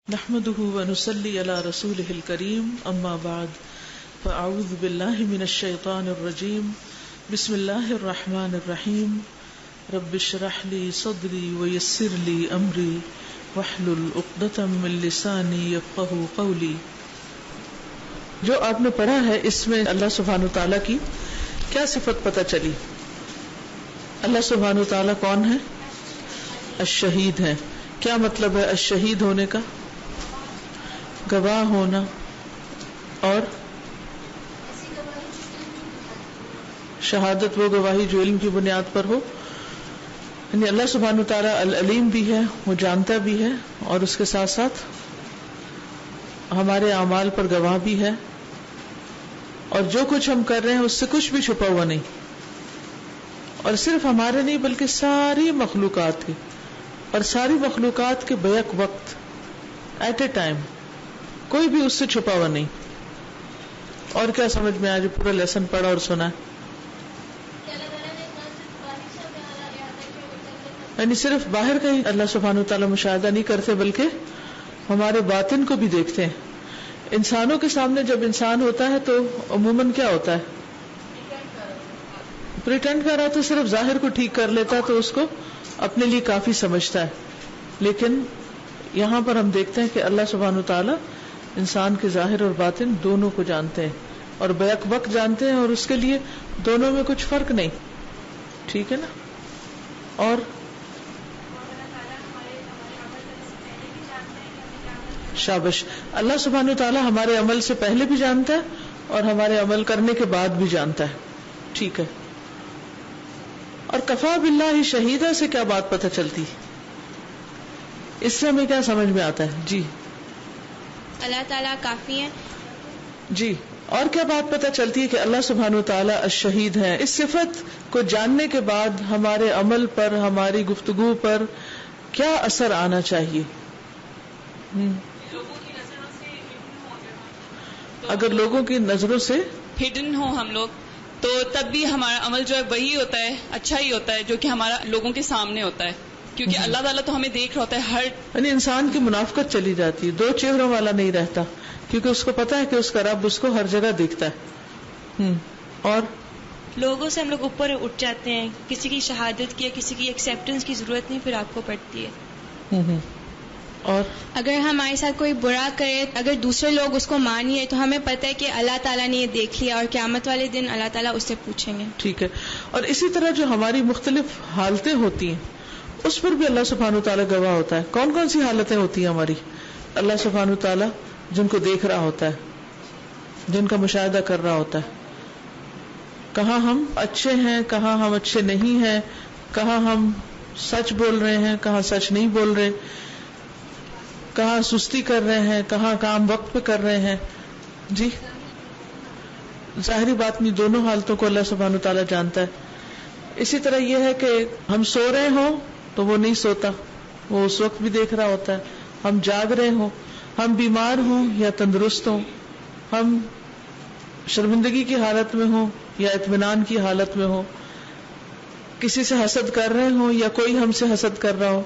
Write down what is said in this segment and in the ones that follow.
نحمده ونصلي على رسوله الكريم اما بعد فاعوذ بالله من الشيطان الرجيم بسم الله الرحمن الرحيم رب اشرح لي صدري ويسر لي امري واحلل عقدة من لساني يفقهوا قولي. جو آپ نے پڑھا ہے اس میں اللہ سبحانہ وتعالی کی کیا صفت پتہ چلی؟ اللہ سبحانہ وتعالی کون ہے؟ الشہید ہے. کیا مطلب ہے الشہید ہونے کا؟ گواہ ہونا. اور شہادت وہ گواہی جو علم کی بنیاد پر ہو. یعنی اللہ سبحانہ وتعالی العلیم بھی ہے، وہ جانتا بھی ہے، اور اس کے ساتھ ساتھ ہمارے اعمال پر گواہ بھی ہے، اور جو کچھ ہم کر رہے ہیں اس سے کچھ بھی چھپا ہوا نہیں. اور صرف ہمارے نہیں بلکہ ساری مخلوقات کی، اور ساری مخلوقات کے بیک وقت ایٹ اے ٹائم کوئی بھی اس سے چھپا ہوا نہیں. اور کیا سمجھ میں آج پورا لیسن پڑھا اور سنا ہے؟ یعنی صرف باہر کا ہی اللہ سبحانہ وتعالی مشاہدہ نہیں کرتے بلکہ ہمارے باطن کو بھی دیکھتے ہیں. انسانوں کے سامنے جب انسان ہوتا ہے تو عموماً کیا ہوتا ہے؟ پریٹینڈ کر رہا تو صرف ظاہر کو ٹھیک کر لیتا ہے تو اس کو اپنے لیے کافی سمجھتا ہے. لیکن یہاں پر ہم دیکھتے ہیں کہ اللہ سبحانہ وتعالی انسان کے ظاہر اور باطن دونوں کو جانتے ہیں اور بیک وقت جانتے ہیں، اور اس کے لیے دونوں میں کچھ فرق نہیں. ٹھیک ہے نا؟ اور شابش، اللہ سبحانہ وتعالی ہمارے عمل سے پہلے بھی جانتا ہے اور ہمارے عمل کرنے کے بعد بھی جانتا ہے. ٹھیک ہے. اور کفا باللہ شہیدہ سے کیا بات پتہ چلتی؟ اس سے ہمیں کیا سمجھ میں آتا ہے؟ جی اللہ تعالیٰ کافی ہے. جی. اور کیا بات پتہ چلتی ہے کہ اللہ سبحانہ وتعالی الشہید ہے؟ اس صفت کو جاننے کے بعد ہمارے عمل پر، ہماری گفتگو پر کیا اثر آنا چاہیے؟ اگر لوگوں کی نظروں سے ہڈن ہو ہم لوگ تو تب بھی ہمارا عمل جو ہے وہی ہوتا ہے، اچھا ہی ہوتا ہے جو کہ ہمارا لوگوں کے سامنے ہوتا ہے، کیونکہ اللہ تعالیٰ تو ہمیں دیکھ رہا ہوتا ہے. ہر یعنی انسان کی منافقت چلی جاتی ہے، دو چہروں والا نہیں رہتا، کیونکہ اس کو پتا ہے کہ اس کا رب اس کو ہر جگہ دیکھتا ہے. اور لوگوں سے ہم لوگ اوپر اٹھ جاتے ہیں، کسی کی شہادت کی یا کسی کی ایکسیپٹنس کی ضرورت نہیں پھر آپ کو پڑتی ہے. اور اگر ہمارے ساتھ کوئی برا کرے، اگر دوسرے لوگ اس کو مانیے تو ہمیں پتہ ہے کہ اللہ تعالیٰ نے یہ دیکھ لیا اور قیامت والے دن اللہ تعالیٰ اس سے پوچھیں گے. ٹھیک ہے. اور اسی طرح جو ہماری مختلف حالتیں ہوتی ہیں اس پر بھی اللہ سبحانہ وتعالی گواہ ہوتا ہے. کون کون سی حالتیں ہوتی ہیں ہماری؟ اللہ سبحانہ وتعالی جن کو دیکھ رہا ہوتا ہے، جن کا مشاہدہ کر رہا ہوتا ہے، کہاں ہم اچھے ہیں، کہاں ہم اچھے نہیں ہیں، کہاں ہم سچ بول رہے ہیں، کہاں سچ نہیں بول رہے، کہاں سستی کر رہے ہیں، کہاں کام وقت پہ کر رہے ہیں. جی ظاہری بات نہیں، دونوں حالتوں کو اللہ سبحانہ وتعالی جانتا ہے. اسی طرح یہ ہے کہ ہم سو رہے ہوں تو وہ نہیں سوتا، وہ اس وقت بھی دیکھ رہا ہوتا ہے. ہم جاگ رہے ہوں، ہم بیمار ہوں یا تندرست ہوں، ہم شرمندگی کی حالت میں ہوں یا اطمینان کی حالت میں ہوں، کسی سے حسد کر رہے ہوں یا کوئی ہم سے حسد کر رہا ہو،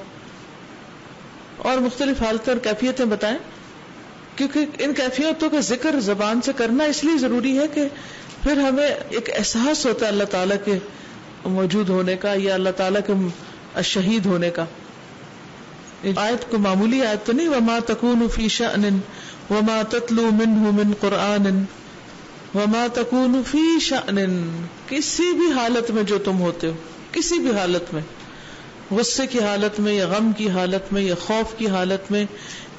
اور مختلف حالتیں اور کیفیتیں بتائیں. کیونکہ ان کیفیتوں کا ذکر زبان سے کرنا اس لیے ضروری ہے کہ پھر ہمیں ایک احساس ہوتا ہے اللہ تعالیٰ کے موجود ہونے کا یا اللہ تعالیٰ کے الشہید ہونے کا. آیت کو معمولی آیت تو نہیں، وما تکون فی شأن وما تتلو منہ من قرآن وما تکون فی شأن، کسی بھی حالت میں جو تم ہوتے ہو، کسی بھی حالت میں، غصے کی حالت میں یا غم کی حالت میں یا خوف کی حالت میں،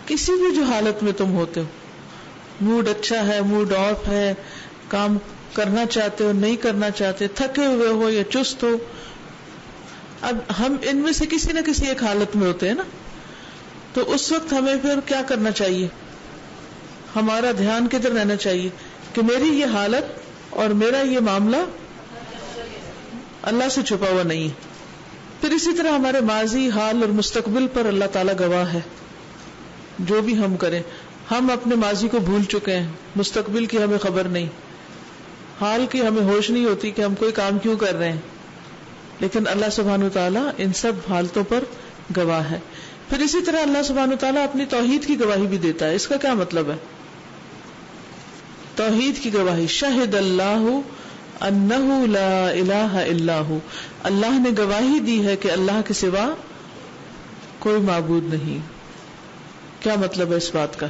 کسی بھی جو حالت میں تم ہوتے ہو، موڈ اچھا ہے، موڈ آف ہے، کام کرنا چاہتے ہو نہیں کرنا چاہتے، تھکے ہوئے ہو یا چست ہو. اب ہم ان میں سے کسی نہ کسی ایک حالت میں ہوتے ہیں نا، تو اس وقت ہمیں پھر کیا کرنا چاہیے؟ ہمارا دھیان کدھر رہنا چاہیے کہ میری یہ حالت اور میرا یہ معاملہ اللہ سے چھپا ہوا نہیں ہے. پھر اسی طرح ہمارے ماضی، حال اور مستقبل پر اللہ تعالیٰ گواہ ہے. جو بھی ہم کریں، ہم اپنے ماضی کو بھول چکے ہیں، مستقبل کی ہمیں خبر نہیں، حال کی ہمیں ہوش نہیں ہوتی کہ ہم کوئی کام کیوں کر رہے ہیں، لیکن اللہ سبحانہ وتعالیٰ ان سب حالتوں پر گواہ ہے. پھر اسی طرح اللہ سبحانہ وتعالیٰ اپنی توحید کی گواہی بھی دیتا ہے. اس کا کیا مطلب ہے؟ توحید کی گواہی، شہد اللہ انہ لا الہ الا ہو، اللہ نے گواہی دی ہے کہ اللہ کے سوا کوئی معبود نہیں. کیا مطلب ہے اس بات کا؟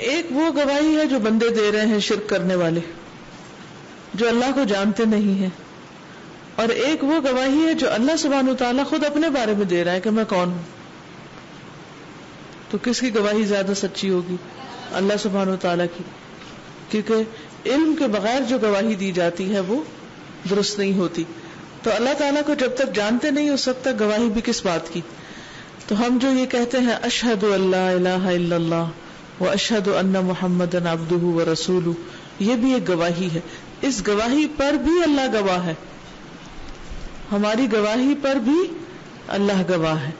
ایک وہ گواہی ہے جو بندے دے رہے ہیں شرک کرنے والے، جو اللہ کو جانتے نہیں ہیں، اور ایک وہ گواہی ہے جو اللہ سبحانہ وتعالیٰ خود اپنے بارے میں دے رہا ہے کہ میں کون ہوں. تو کس کی گواہی زیادہ سچی ہوگی؟ اللہ سبحانہ وتعالیٰ کی، کیونکہ علم کے بغیر جو گواہی دی جاتی ہے وہ درست نہیں ہوتی. تو اللہ تعالیٰ کو جب تک جانتے نہیں اس وقت تک گواہی بھی کس بات کی. تو ہم جو یہ کہتے ہیں اشہد ان لا الہ الا اللہ واشہد ان محمدًا عبدہ ورسولہ، یہ بھی ایک گواہی ہے. اس گواہی پر بھی اللہ گواہ ہے، ہماری گواہی پر بھی اللہ گواہ ہے.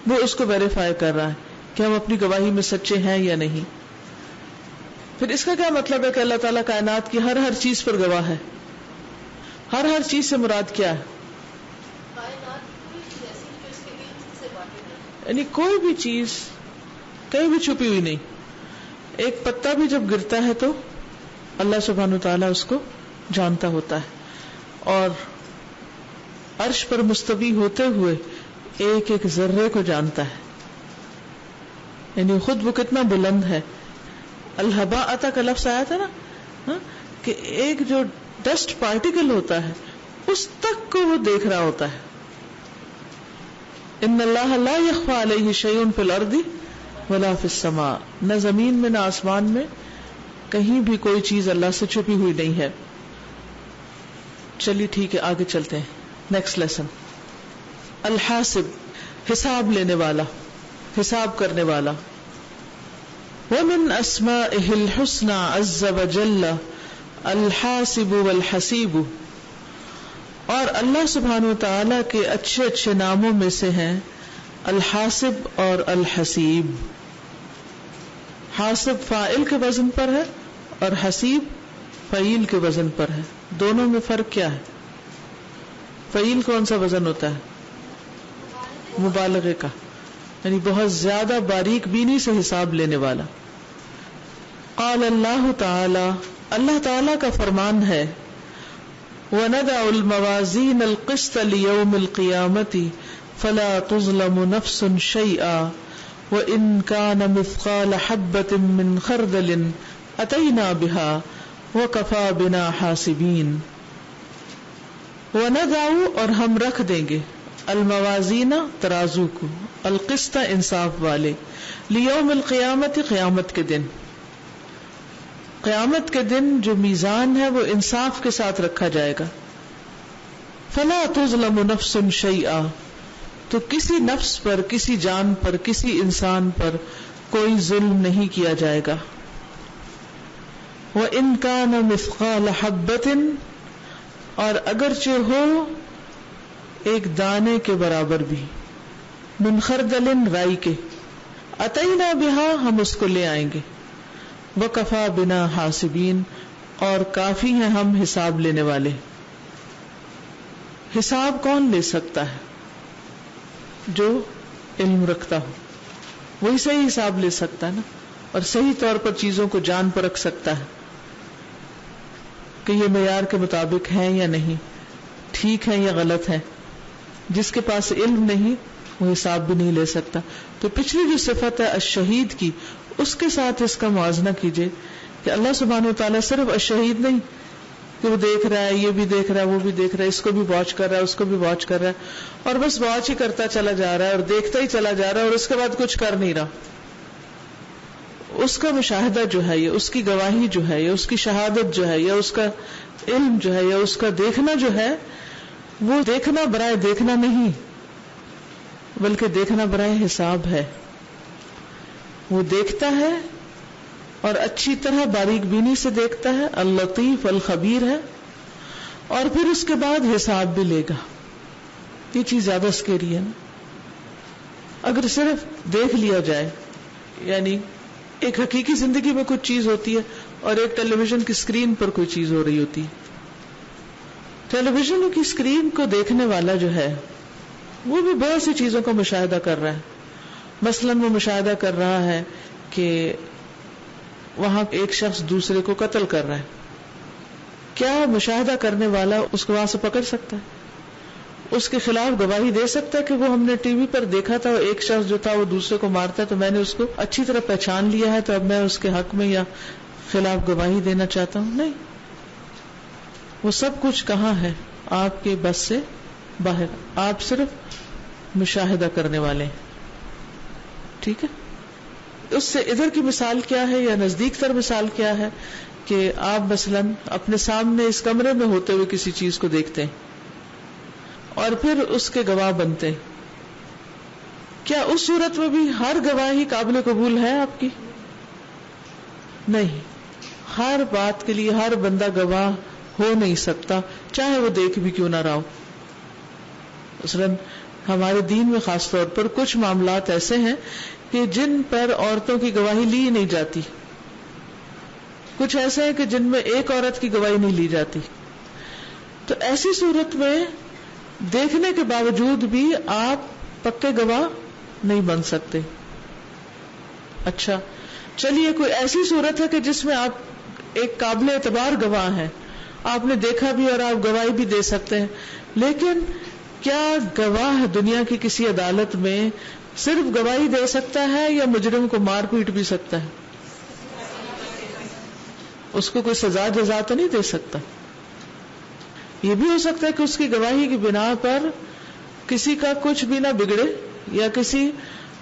وہ اس کو ویریفائی کر رہا ہے کہ ہم اپنی گواہی میں سچے ہیں یا نہیں. پھر اس کا کیا مطلب ہے کہ اللہ تعالیٰ کائنات کی ہر چیز پر گواہ ہے؟ ہر چیز سے مراد کیا ہے؟ یعنی کوئی بھی چیز کہیں بھی چھپی ہوئی نہیں. ایک پتا بھی جب گرتا ہے تو اللہ سبحانہ وتعالیٰ اس کو جانتا ہوتا ہے، اور عرش پر مستوی ہوتے ہوئے ایک ایک ذرے کو جانتا ہے. یعنی خود وہ کتنا بلند ہے. الہباء کا لفظ آیا تھا نا، کہ ایک جو ڈسٹ پارٹیکل ہوتا ہے اس تک کو وہ دیکھ رہا ہوتا ہے. ان اللہ لا یخفی علیہ شیء فی الارض ولا فی السماء، نہ زمین میں نہ آسمان میں کہیں بھی کوئی چیز اللہ سے چھپی ہوئی نہیں ہے. چلیے ٹھیک ہے، آگے چلتے ہیں. نیکسٹ لیسن، الحاسب، حساب لینے والا، حساب کرنے والا. ومن اسمائه الحسنى عز وجل الحاسب والحسیب، اور اللہ سبحانہ وتعالی کے اچھے اچھے ناموں میں سے ہیں الحاسب اور الحسیب. حاسب فاعل کے وزن پر ہے اور حسیب فعیل کے وزن پر ہے. دونوں میں فرق کیا ہے؟ فعیل کون سا وزن ہوتا ہے؟ مبالغے کا، یعنی بہت زیادہ باریک بینی سے حساب لینے والا. قال اللہ تعالی، اللہ تعالی کا فرمان ہے، وَنَدَعُ الْمَوَازِينَ الْقِسْطَ لِيَوْمِ الْقِيَامَةِ فَلَا تُظْلَمُ نَفْسٌ شَيْئًا وَإِنْ كَانَ مِثْقَالَ حَبَّةٍ مِّنْ خَرْدَلٍ أَتَيْنَا بِهَا وَكَفَى بِنَا حَاسِبِينَ. وَنَدَعُ، اور ہم رکھ دیں گے، الموازین ترازو کو، القسط انصاف والے، لیوم القیامت قیامت کے دن. قیامت کے دن جو میزان ہے وہ انصاف کے ساتھ رکھا جائے گا. فلا تظلم نفس شیئا، تو کسی نفس پر، کسی جان پر، کسی انسان پر کوئی ظلم نہیں کیا جائے گا. وَإِن كَانَ مِثْقَالَ حَبَّةٍ، اور اگرچہ ہو ایک دانے کے برابر بھی، من خردل، رائی کے، اتینا بہا، ہم اس کو لے آئیں گے، وکفا بنا حاسبین، اور کافی ہیں ہم حساب لینے والے. حساب کون لے سکتا ہے؟ جو علم رکھتا ہو، وہی صحیح حساب لے سکتا ہے نا، اور صحیح طور پر چیزوں کو جان پر رکھ سکتا ہے کہ یہ معیار کے مطابق ہیں یا نہیں، ٹھیک ہے یا غلط ہے. جس کے پاس علم نہیں وہ حساب بھی نہیں لے سکتا. تو پچھلی جو صفت ہے الشہید کی، اس کے ساتھ اس کا موازنہ کیجئے کہ اللہ سبحانہ وتعالیٰ صرف الشہید نہیں کہ وہ دیکھ رہا ہے، یہ بھی دیکھ رہا ہے، وہ بھی دیکھ رہا ہے، اس کو بھی واچ کر رہا ہے، اس کو بھی واچ کر رہا ہے، اور بس واچ ہی کرتا چلا جا رہا ہے اور دیکھتا ہی چلا جا رہا ہے اور اس کے بعد کچھ کر نہیں رہا. اس کا مشاہدہ جو ہے، یا اس کی گواہی جو ہے، یا اس کی شہادت جو ہے، یا اس کا علم جو ہے، یا اس کا دیکھنا جو ہے، وہ دیکھنا برائے دیکھنا نہیں بلکہ دیکھنا برائے حساب ہے. وہ دیکھتا ہے اور اچھی طرح باریک بینی سے دیکھتا ہے، اللطیف الخبیر ہے، اور پھر اس کے بعد حساب بھی لے گا. یہ چیز زیادہ سکیری ہے نا. اگر صرف دیکھ لیا جائے، یعنی ایک حقیقی زندگی میں کچھ چیز ہوتی ہے اور ایک ٹیلی ویژن کی اسکرین پر کوئی چیز ہو رہی ہوتی ہے. ٹیلی ویژن کی اسکرین کو دیکھنے والا جو ہے وہ بھی بہت سی چیزوں کا مشاہدہ کر رہا ہے. مثلاً وہ مشاہدہ کر رہا ہے کہ وہاں ایک شخص دوسرے کو قتل کر رہا ہے. کیا مشاہدہ کرنے والا اس کو وہاں سے پکڑ سکتا ہے؟ اس کے خلاف گواہی دے سکتا ہے کہ وہ ہم نے ٹی وی پر دیکھا تھا ایک شخص جو تھا وہ دوسرے کو مارتا ہے تو میں نے اس کو اچھی طرح پہچان لیا ہے تو اب میں اس کے حق میں یا خلاف گواہی دینا چاہتا ہوں؟ نہیں. وہ سب کچھ کہاں ہے؟ آپ کے بس سے باہر. آپ صرف مشاہدہ کرنے والے ہیں. ٹھیک ہے. اس سے ادھر کی مثال کیا ہے یا نزدیک تر مثال کیا ہے کہ آپ مثلاً اپنے سامنے اس کمرے میں ہوتے ہوئے کسی چیز کو دیکھتے ہیں اور پھر اس کے گواہ بنتے ہیں. کیا اس صورت میں بھی ہر گواہی قابل قبول ہے آپ کی؟ نہیں. ہر بات کے لیے ہر بندہ گواہ ہو نہیں سکتا چاہے وہ دیکھ بھی کیوں نہ رہا ہو. مثلاً ہمارے دین میں خاص طور پر کچھ معاملات ایسے ہیں کہ جن پر عورتوں کی گواہی لی نہیں جاتی. کچھ ایسے ہیں کہ جن میں ایک عورت کی گواہی نہیں لی جاتی. تو ایسی صورت میں دیکھنے کے باوجود بھی آپ پکے گواہ نہیں بن سکتے. اچھا چلیے کوئی ایسی صورت ہے کہ جس میں آپ ایک قابل اعتبار گواہ ہیں, آپ نے دیکھا بھی اور آپ گواہی بھی دے سکتے ہیں, لیکن کیا گواہ دنیا کی کسی عدالت میں صرف گواہی دے سکتا ہے یا مجرم کو مار پیٹ بھی سکتا ہے؟ اس کو کوئی سزا جزا تو نہیں دے سکتا. یہ بھی ہو سکتا ہے کہ اس کی گواہی کی بنا پر کسی کا کچھ بھی نہ بگڑے یا کسی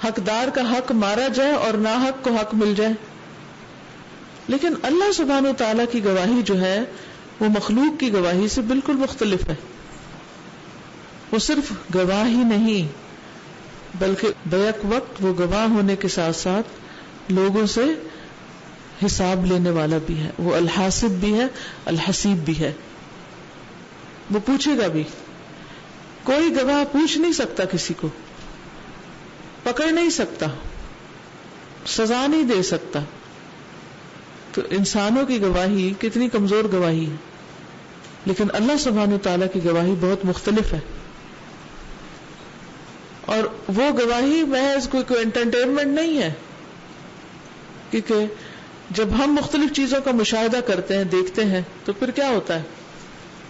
حقدار کا حق مارا جائے اور ناحق کو حق مل جائے. لیکن اللہ سبحانہ و تعالیٰ کی گواہی جو ہے وہ مخلوق کی گواہی سے بالکل مختلف ہے. وہ صرف گواہ ہی نہیں بلکہ بیک وقت وہ گواہ ہونے کے ساتھ ساتھ لوگوں سے حساب لینے والا بھی ہے. وہ الحاسب بھی ہے, الحسیب بھی ہے. وہ پوچھے گا بھی. کوئی گواہ پوچھ نہیں سکتا, کسی کو پکڑ نہیں سکتا, سزا نہیں دے سکتا. تو انسانوں کی گواہی کتنی کمزور گواہی ہے, لیکن اللہ سبحانہ و تعالیٰ کی گواہی بہت مختلف ہے. اور وہ گواہی محض کوئی انٹرٹینمنٹ نہیں ہے, کیونکہ جب ہم مختلف چیزوں کا مشاہدہ کرتے ہیں, دیکھتے ہیں, تو پھر کیا ہوتا ہے؟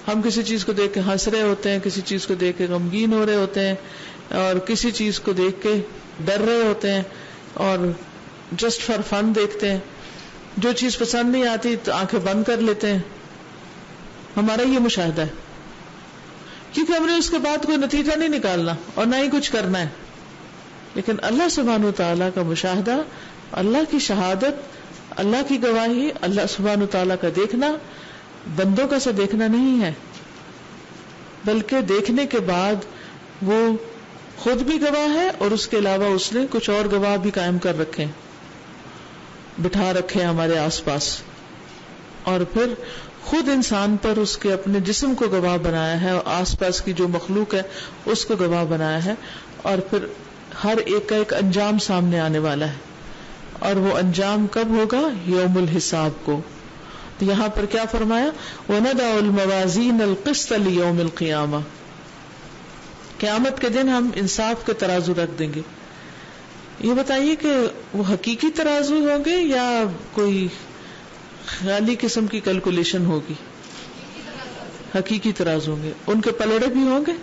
ہم کسی چیز کو دیکھ کے ہنس رہے ہوتے ہیں, کسی چیز کو دیکھ کے غمگین ہو رہے ہوتے ہیں, اور کسی چیز کو دیکھ کے ڈر رہے ہوتے ہیں, اور جسٹ فار فن دیکھتے ہیں. جو چیز پسند نہیں آتی تو آنکھیں بند کر لیتے ہیں. ہمارا یہ مشاہدہ ہے, کیونکہ ہم نے اس کے بعد کوئی نتیجہ نہیں نکالنا اور نہ ہی کچھ کرنا ہے. لیکن اللہ سبحانہ و تعالیٰ کا مشاہدہ, اللہ کی شہادت, اللہ کی گواہی, اللہ سبحانہ و تعالیٰ کا دیکھنا بندوں کا سا دیکھنا نہیں ہے, بلکہ دیکھنے کے بعد وہ خود بھی گواہ ہے اور اس کے علاوہ اس نے کچھ اور گواہ بھی قائم کر رکھے, بٹھا رکھے ہمارے آس پاس, اور پھر خود انسان پر اس کے اپنے جسم کو گواہ بنایا ہے, اور آس پاس کی جو مخلوق ہے اس کو گواہ بنایا ہے, اور پھر ہر ایک کا ایک انجام سامنے آنے والا ہے. اور وہ انجام کب ہوگا؟ یوم الحساب کو. تو یہاں پر کیا فرمایا؟ وَنَضَعُ الْمَوَازِينَ الْقِسْطَ لِيَوْمِ الْقِيَامَةِ, قیامت کے دن ہم انصاف کے ترازو رکھ دیں گے. یہ بتائیے کہ وہ حقیقی ترازو ہوں گے یا کوئی خیالی قسم کی کیلکولیشن ہوگی؟ حقیقی ترازو ہوں گے. ان کے پلڑے بھی ہوں گے,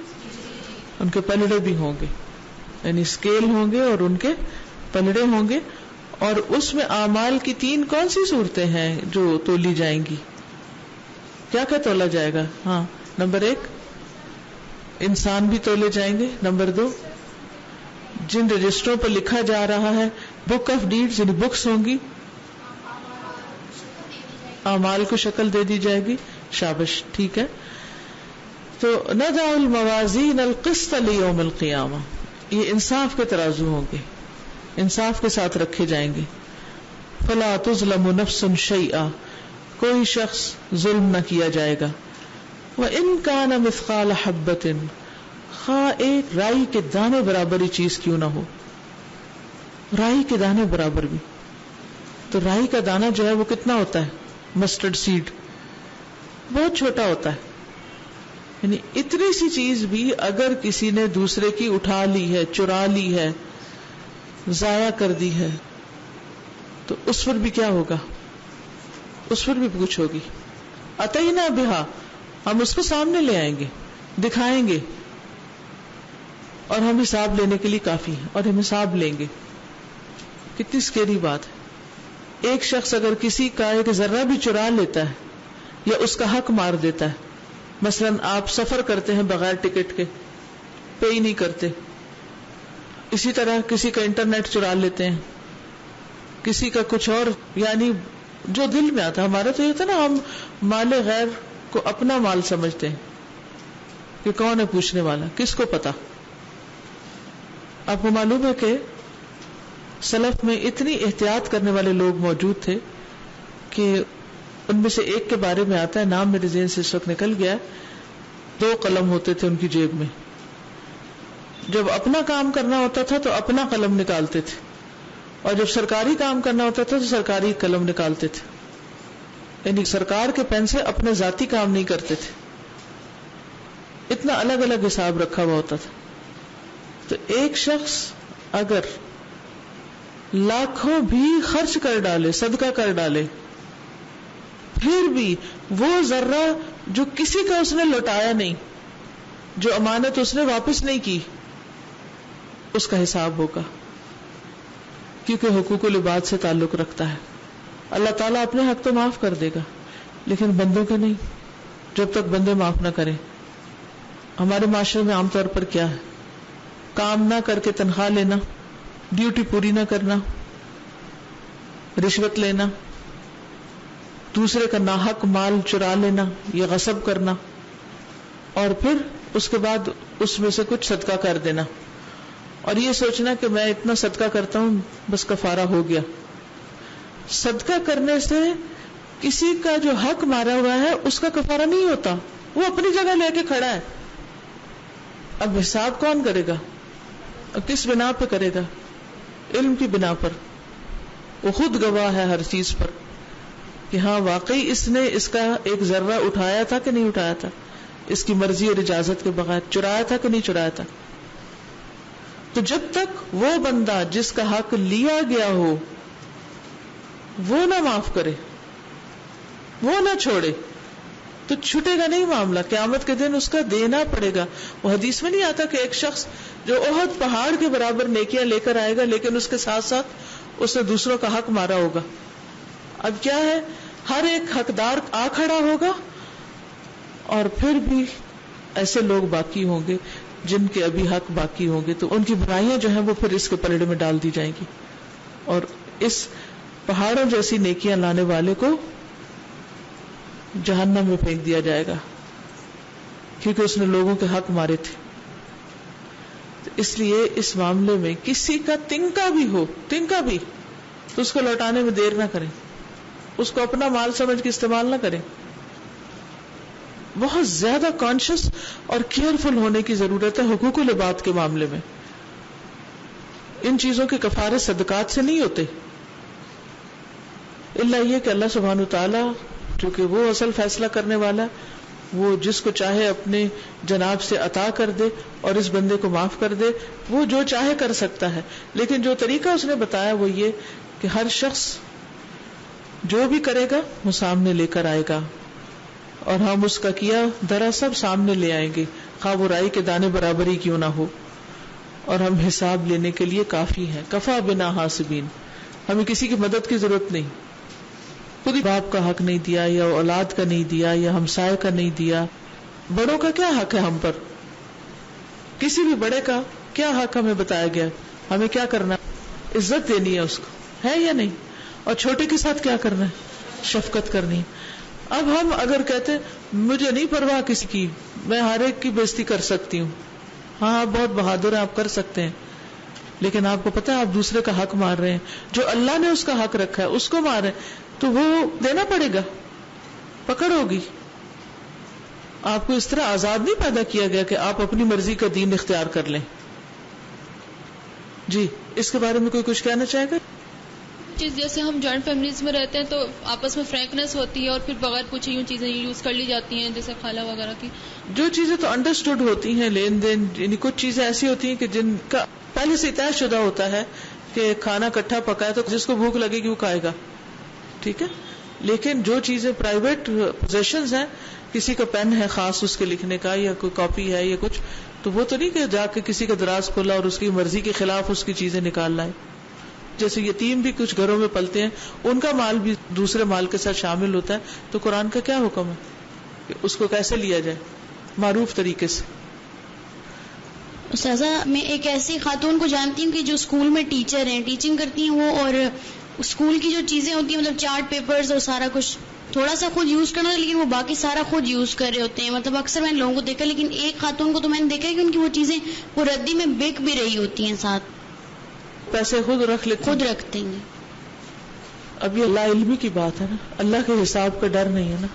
ان کے پلڑے بھی ہوں گے, یعنی اسکیل ہوں گے اور ان کے پلڑے ہوں گے. اور اس میں اعمال کی 3 کون سی صورتیں ہیں جو تولی جائیں گی؟ کیا کیا تولا جائے گا؟ ہاں, نمبر 1 انسان بھی تولے جائیں گے. نمبر 2 جن رجسٹروں پر لکھا جا رہا ہے, بک آف ڈیڈز یعنی بکس ہوں گی, اعمال کو شکل دے دی جائے گی. شابش, ٹھیک ہے. تو نضع الموازین القسط لیوم القیامہ, یہ انصاف کے ترازو ہوں گے, انصاف کے ساتھ رکھے جائیں گے. فلا تظلم نفس شیئا, کوئی شخص ظلم نہ کیا جائے گا. وَإِن كَانَ مِثْقَالَ حَبَّةٍ, خواہ ایک رائی کے دانے برابر ہی چیز کیوں نہ ہو. رائی کے دانے برابر بھی, تو رائی کا دانہ جو ہے وہ کتنا ہوتا ہے؟ مسٹرڈ سیڈ, بہت چھوٹا ہوتا ہے, یعنی اتنی سی چیز بھی اگر کسی نے دوسرے کی اٹھا لی ہے، چرا لی ہے، ضائع کر دی ہے، تو اس پر بھی کیا ہوگا؟ اس پر بھی کچھ ہوگی. اتینا بہا، ہم اس کو سامنے لے آئیں گے، دکھائیں گے، اور ہم حساب لینے کے لیے کافی ہیں، اور ہم حساب لیں گے. کتنی سکیری بات ہے. ایک شخص اگر کسی کا ایک ذرہ بھی چرا لیتا ہے یا اس کا حق مار دیتا ہے، مثلا آپ سفر کرتے ہیں بغیر ٹکٹ کے، پے ہی نہیں کرتے، اسی طرح کسی کا انٹرنیٹ چرا لیتے ہیں، کسی کا کچھ اور، یعنی جو دل میں آتا. ہمارا تو یہ تھا نا، ہم مال غیر کو اپنا مال سمجھتے ہیں کہ کون ہے پوچھنے والا، کس کو پتا. آپ کو معلوم ہے کہ سلف میں اتنی احتیاط کرنے والے لوگ موجود تھے کہ ان میں سے ایک کے بارے میں آتا ہے، نام میرے ذہن سے اس وقت نکل گیا، 2 قلم ہوتے تھے ان کی جیب میں. جب اپنا کام کرنا ہوتا تھا تو اپنا قلم نکالتے تھے، اور جب سرکاری کام کرنا ہوتا تھا تو سرکاری قلم نکالتے تھے. یعنی سرکار کے پین سے اپنے ذاتی کام نہیں کرتے تھے. اتنا الگ الگ حساب رکھا ہوا ہوتا تھا. تو ایک شخص اگر لاکھوں بھی خرچ کر ڈالے، صدقہ کر ڈالے، پھر بھی وہ ذرہ جو کسی کا اس نے لوٹایا نہیں، جو امانت اس نے واپس نہیں کی، اس کا حساب ہوگا، کیونکہ حقوق العباد سے تعلق رکھتا ہے. اللہ تعالیٰ اپنے حق تو معاف کر دے گا، لیکن بندوں کے نہیں، جب تک بندے معاف نہ کریں. ہمارے معاشرے میں عام طور پر کیا ہے؟ کام نہ کر کے تنخواہ لینا، ڈیوٹی پوری نہ کرنا، رشوت لینا، دوسرے کا ناحق مال چرا لینا یا غصب کرنا، اور پھر اس کے بعد اس میں سے کچھ صدقہ کر دینا، اور یہ سوچنا کہ میں اتنا صدقہ کرتا ہوں بس کفارہ ہو گیا. صدقہ کرنے سے کسی کا جو حق مارا ہوا ہے اس کا کفارہ نہیں ہوتا، وہ اپنی جگہ لے کے کھڑا ہے. اب حساب کون کرے گا؟ کس بنا پہ کرے گا؟ علم کی بنا پر. وہ خود گواہ ہے ہر چیز پر کہ ہاں واقعی اس نے اس کا ایک ذرہ اٹھایا تھا کہ نہیں اٹھایا تھا، اس کی مرضی اور اجازت کے بغیر چرایا تھا کہ نہیں چرایا تھا. تو جب تک وہ بندہ جس کا حق لیا گیا ہو وہ نہ معاف کرے، وہ نہ چھوڑے، تو چھٹے گا نہیں معاملہ. قیامت کے دن اس کا دینا پڑے گا. وہ حدیث میں نہیں آتا کہ ایک شخص جو احد پہاڑ کے برابر نیکیاں لے کر آئے گا لیکن اس کے ساتھ ساتھ اس نے دوسروں کا حق مارا ہوگا. اب کیا ہے، ہر ایک حقدار آ کھڑا ہوگا، اور پھر بھی ایسے لوگ باقی ہوں گے جن کے ابھی حق باقی ہوں گے، تو ان کی برائیاں جو ہیں وہ پھر اس کے پلڑے میں ڈال دی جائیں گی، اور اس پہاڑوں جیسی نیکیاں لانے والے کو جہنم میں پھینک دیا جائے گا، کیونکہ اس نے لوگوں کے حق مارے تھے. تو اس لیے اس معاملے میں کسی کا تنکا بھی ہو، تنکا بھی، تو اس کو لوٹانے میں دیر نہ کریں، اس کو اپنا مال سمجھ کے استعمال نہ کریں. بہت زیادہ کانشیس اور کیئرفل ہونے کی ضرورت ہے حقوق العباد کے معاملے میں. ان چیزوں کے کفارے صدقات سے نہیں ہوتے، الا یہ کہ اللہ سبحانہ وتعالی چونکہ وہ اصل فیصلہ کرنے والا، وہ جس کو چاہے اپنے جناب سے عطا کر دے اور اس بندے کو معاف کر دے، وہ جو چاہے کر سکتا ہے. لیکن جو طریقہ اس نے بتایا وہ یہ کہ ہر شخص جو بھی کرے گا وہ سامنے لے کر آئے گا، اور ہم اس کا کیا درا سب سامنے لے آئیں گے، خواہ وہ رائی کے دانے برابر ہی کیوں نہ ہو، اور ہم حساب لینے کے لیے کافی ہیں. کفا بنا حاسبین، ہمیں کسی کی مدد کی ضرورت نہیں. خود ہی باپ کا حق نہیں دیا، یا اولاد کا نہیں دیا، یا ہمسائے کا نہیں دیا. بڑوں کا کیا حق ہے ہم پر؟ کسی بھی بڑے کا کیا حق ہمیں بتایا گیا؟ ہمیں کیا کرنا؟ عزت دینی ہے اس کو، ہے یا نہیں؟ اور چھوٹے کے ساتھ کیا کرنا ہے؟ شفقت کرنی. اب ہم اگر کہتے مجھے نہیں پرواہ کسی کی، میں ہر ایک کی بےزتی کر سکتی ہوں، ہاں آپ بہت بہادر ہیں، آپ کر سکتے ہیں، لیکن آپ کو پتا ہے آپ دوسرے کا حق مار رہے ہیں، جو اللہ نے اس کا حق رکھا ہے اس کو مار رہے ہیں، تو وہ دینا پڑے گا، پکڑ ہوگی. آپ کو اس طرح آزاد نہیں پیدا کیا گیا کہ آپ اپنی مرضی کا دین اختیار کر لیں. جی اس کے بارے میں کوئی کچھ کہنا چاہے گا؟ چیز جیسے ہم جوائنٹ فیملیز میں رہتے ہیں تو آپس میں فرینکنیس ہوتی ہے اور پھر بغیر پوچھے یوں چیزیں یوز کر لی جاتی ہیں جیسے خالہ وغیرہ کی. جو چیزیں تو انڈرسٹوڈ ہوتی ہیں لین دین، یعنی کچھ چیزیں ایسی ہوتی ہیں کہ جن کا پہلے سے طے شدہ ہوتا ہے کہ کھانا کٹھا پکا ہے تو جس کو بھوک لگے گی وہ کھائے گا، ٹھیک ہے. لیکن جو چیزیں پرائیویٹ پوزیشنز ہیں، کسی کا پین ہے خاص اس کے لکھنے کا یا کوئی کاپی ہے یا کچھ، تو وہ تو نہیں کہ جا کے کسی کا دراز کھولا اور اس کی مرضی کے خلاف اس کی چیزیں نکال لائے. جیسے یتیم بھی کچھ گھروں میں پلتے ہیں، ان کا مال بھی دوسرے مال کے ساتھ شامل ہوتا ہے. تو قرآن کا کیا حکم ہے کہ اس کو کیسے لیا جائے معروف طریقے سے. استاذہ میں ایک ایسی خاتون کو جانتی ہوں کہ جو اسکول میں ٹیچر ہیں، ٹیچنگ کرتی ہیں وہ، اور اسکول کی جو چیزیں ہوتی ہیں مطلب چارٹ پیپرز اور سارا کچھ تھوڑا سا خود یوز کرنا، لیکن وہ باقی سارا خود یوز کر رہے ہوتے ہیں. مطلب اکثر میں نے لوگوں کو دیکھا، لیکن ایک خاتون کو تو میں نے دیکھا ہے کہ ان کی وہ چیزیں وہ ردی میں بک بھی رہی ہوتی ہیں، ساتھ پیسے خود رکھ لیتے، خود رکھتے ہیں. اب یہ لا علمی کی بات ہے نا، اللہ کے حساب کا ڈر نہیں ہے نا.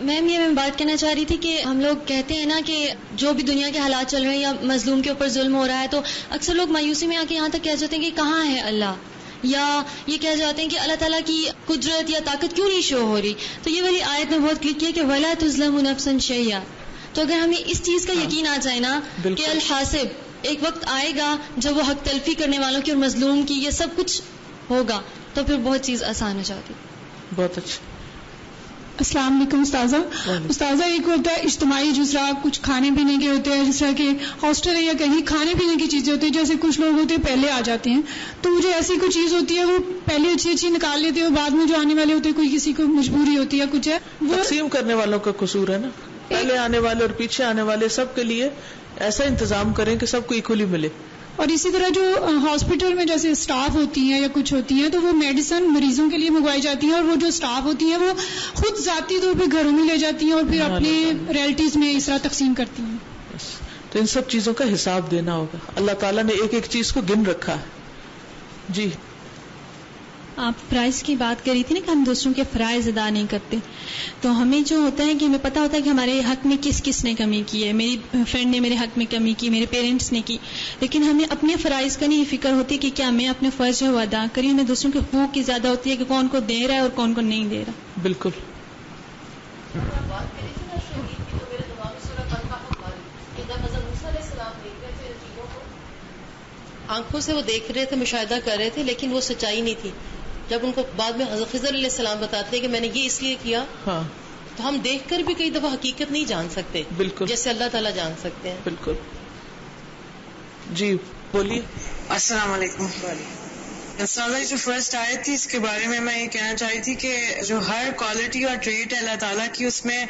میم یہ میں بات کہنا چاہ رہی تھی کہ ہم لوگ کہتے ہیں نا کہ جو بھی دنیا کے حالات چل رہے ہیں یا مظلوم کے اوپر ظلم ہو رہا ہے تو اکثر لوگ مایوسی میں آ کے یہاں تک کہہ جاتے ہیں کہ کہاں ہے اللہ، یا یہ کہہ جاتے ہیں کہ اللہ تعالیٰ کی قدرت یا طاقت کیوں نہیں شو ہو رہی. تو یہ والی آیت میں بہت کلک کیا کہ وَلَا تُظْلَمُ نَفْسٌ شَيْئًا. تو اگر ہمیں اس چیز کا یقین آ جائے نا کہ الحاسب ایک وقت آئے گا جب وہ حق تلفی کرنے والوں کی اور مظلوم کی یہ سب کچھ ہوگا تو پھر بہت چیز آسان ہو جاتی. بہت اچھا. السلام علیکم استاذہ. استاذہ ایک ہوتا ہے اجتماعی، دوسرا کچھ کھانے پینے کے ہوتے ہیں، جس طرح کہ ہاسٹل ہے یا کہیں کھانے پینے کی چیزیں ہوتی ہیں. جیسے کچھ لوگ ہوتے ہیں پہلے آ جاتے ہیں، تو مجھے ایسی کوئی چیز ہوتی ہے وہ پہلے اچھی اچھی نکال لیتے ہیں، بعد میں جو آنے والے ہوتے ہیں کوئی کسی کو مجبوری ہوتی ہے کچھ ہے، وہ تقسیم کرنے والوں کا قصور ہے نا. پہلے آنے والے اور پیچھے آنے والے سب کے لیے ایسا انتظام کریں کہ سب کو ایکولی ملے. اور اسی طرح جو ہاسپٹل میں جیسے اسٹاف ہوتی ہیں یا کچھ ہوتی ہیں تو وہ میڈیسن مریضوں کے لیے منگوائی جاتی ہیں، اور وہ جو اسٹاف ہوتی ہیں وہ خود ذاتی طور پہ گھروں میں لے جاتی ہیں اور پھر اپنے ریلیٹیوز میں اس طرح تقسیم کرتی ہیں. تو ان سب چیزوں کا حساب دینا ہوگا. اللہ تعالیٰ نے ایک ایک چیز کو گن رکھا ہے. جی آپ فرائض کی بات کر رہی تھی نا کہ ہم دوسروں کے فرائض ادا نہیں کرتے، تو ہمیں جو ہوتا ہے کہ ہمیں پتہ ہوتا ہے کہ ہمارے حق میں کس کس نے کمی کی ہے. میری فرینڈ نے میرے حق میں کمی کی، میرے پیرنٹس نے کی، لیکن ہمیں اپنے فرائض کا نہیں فکر ہوتی کہ کیا میں اپنے فرض جو ادا کری. ہمیں دوسروں کے حقوق کی زیادہ ہوتی ہے کہ کون کو دے رہا ہے اور کون کو نہیں دے رہا. بالکل. آنکھوں سے وہ دیکھ رہے تھے، مشاہدہ کر رہے تھے، لیکن وہ سچائی نہیں تھی. جب ان کو بعد میں حضرت خضر علیہ السلام بتاتے ہیں کہ میں نے یہ اس لیے کیا، ہاں، تو ہم دیکھ کر بھی کئی دفعہ حقیقت نہیں جان سکتے. بالکل جیسے اللہ تعالیٰ جان سکتے ہیں. بالکل. جی بولیے. السلام علیکم. استاذہ جو فرسٹ آیت تھی اس کے بارے میں یہ کہنا چاہی تھی کہ جو ہر کوالٹی اور ٹریٹ ہے اللہ تعالیٰ کی، اس میں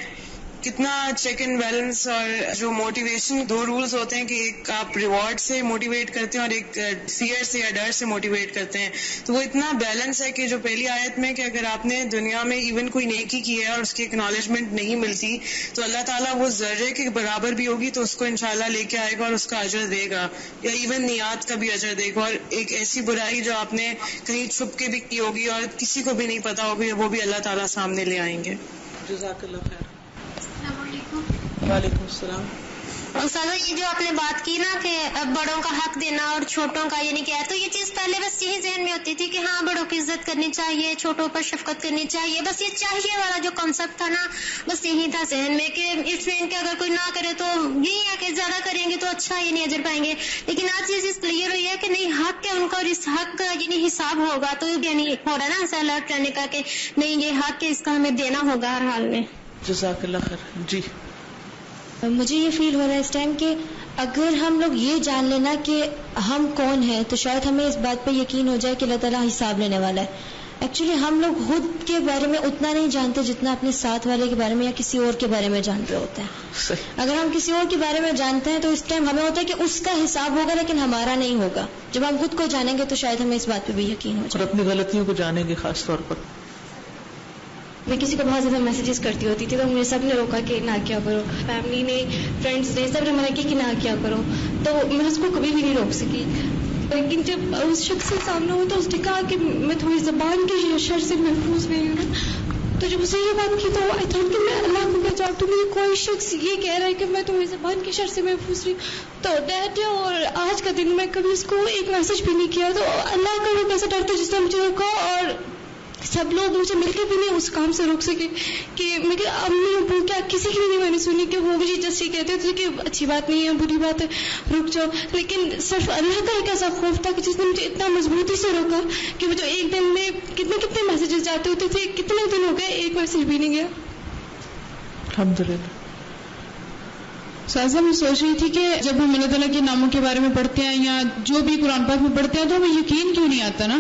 کتنا چیک اینڈ بیلنس اور جو موٹیویشن، دو رولز ہوتے ہیں کہ ایک آپ ریوارڈ سے موٹیویٹ کرتے ہیں اور ایک فیئر سے یا ڈر سے موٹیویٹ کرتے ہیں. تو وہ اتنا بیلنس ہے کہ جو پہلی آیت میں کہ اگر آپ نے دنیا میں ایون کوئی نیکی کی ہے اور اس کی اکنالجمنٹ نہیں ملتی تو اللہ تعالیٰ وہ ذرے کے برابر بھی ہوگی تو اس کو انشاءاللہ لے کے آئے گا اور اس کا اجر دے گا، یا ایون نیات کا بھی اجر دے گا. اور ایک ایسی برائی جو آپ نے کہیں چھپ کے بھی کی ہوگی اور کسی کو بھی نہیں پتا ہوگی، وہ بھی اللہ تعالیٰ سامنے لے آئیں گے. جزاک اللہ خیر. السلام علیکم. وعلیکم السلام. استاذہ یہ جو آپ نے بات کی نا کہ بڑوں کا حق دینا اور چھوٹوں کا یہ نہیں کیا، تو یہ چیز پہلے بس یہی ذہن میں ہوتی تھی کہ ہاں بڑوں کی عزت کرنی چاہیے، چھوٹوں پر شفقت کرنی چاہیے، بس یہ چاہیے والا جو کانسیپٹ تھا نا بس یہی تھا ذہن میں کہ اس میں کہ اگر کوئی نہ کرے تو یہی ہے کہ زیادہ کریں گے تو اچھا یہ نہیں اجر پائیں گے. لیکن آج یہ چیز کلیئر ہوئی ہے کہ نہیں، حق ہے ان کا اور اس حق کا یعنی حساب ہوگا. تو یعنی ہو رہا ہے نا ایسا الرٹ رہنے کا کہ نہیں یہ حق ہے، اس کا ہمیں دینا ہوگا ہر حال میں. جزاک اللہ خیر. جی مجھے یہ فیل ہو رہا ہے اس ٹائم کہ اگر ہم لوگ یہ جان لینا کہ ہم کون ہیں تو شاید ہمیں اس بات پہ یقین ہو جائے کہ اللہ تعالیٰ حساب لینے والا ہے. ایکچولی ہم لوگ خود کے بارے میں اتنا نہیں جانتے جتنا اپنے ساتھ والے کے بارے میں یا کسی اور کے بارے میں جان رہے ہوتے ہیں. اگر ہم کسی اور کے بارے میں جانتے ہیں تو اس ٹائم ہمیں ہوتا ہے کہ اس کا حساب ہوگا لیکن ہمارا نہیں ہوگا. جب ہم خود کو جانیں گے تو شاید ہمیں اس بات پہ بھی یقین ہو جائے. اور اپنی غلطیوں کو جانیں گے. خاص طور پر میں کسی کو بہت زیادہ میسیجز کرتی ہوتی تھی تو مجھے سب نے روکا کہ نہ کیا کرو، فیملی نے، فرینڈس نے، سب نے منع کی کہ نہ کیا کرو، تو میں اس کو کبھی بھی نہیں روک سکی. لیکن جب اس شخص سے سامنا ہوا تو اس نے کہا کہ میں تھوڑی زبان کی شر سے محفوظ نہیں ہوں تو جب اسے یہ بات کی تو آئی تھاٹ کہ میں اللہ کو کیا جواب دوں. مجھے کوئی شخص یہ کہہ رہا ہے کہ میں تمہیں زبان کی شرط سے محفوظ رہی. تو ڈیڈ اور آج کا دن میں کبھی اس کو ایک میسج بھی نہیں کیا. تو اللہ کا وہ کیسا ڈر تھا جس نے مجھے روکا, اور سب لوگ مجھے مل کے بھی نہیں اس کام سے روک سکے. کہ میں کہ امی ابو کیا کسی کی بھی نہیں میں نے سنی کہ وہ مجھے جیسے کہتے تھے کہ اچھی بات نہیں ہے, بری بات ہے, رک جاؤ. لیکن صرف اللہ کا ایک ایسا خوف تھا کہ جس نے مجھے اتنا مضبوطی سے روکا کہ وہ جو ایک دن میں کتنے میسیجز جاتے ہوتے تھے, کتنے دن ہو گئے ایک میسج بھی نہیں گیا. الحمدللہ. سازا میں سوچ رہی تھی کہ جب ہم اللہ تعالیٰ کے ناموں کے بارے میں پڑھتے ہیں یا جو بھی قرآن پاک میں پڑھتے ہیں تو ہمیں یقین کیوں نہیں آتا نا.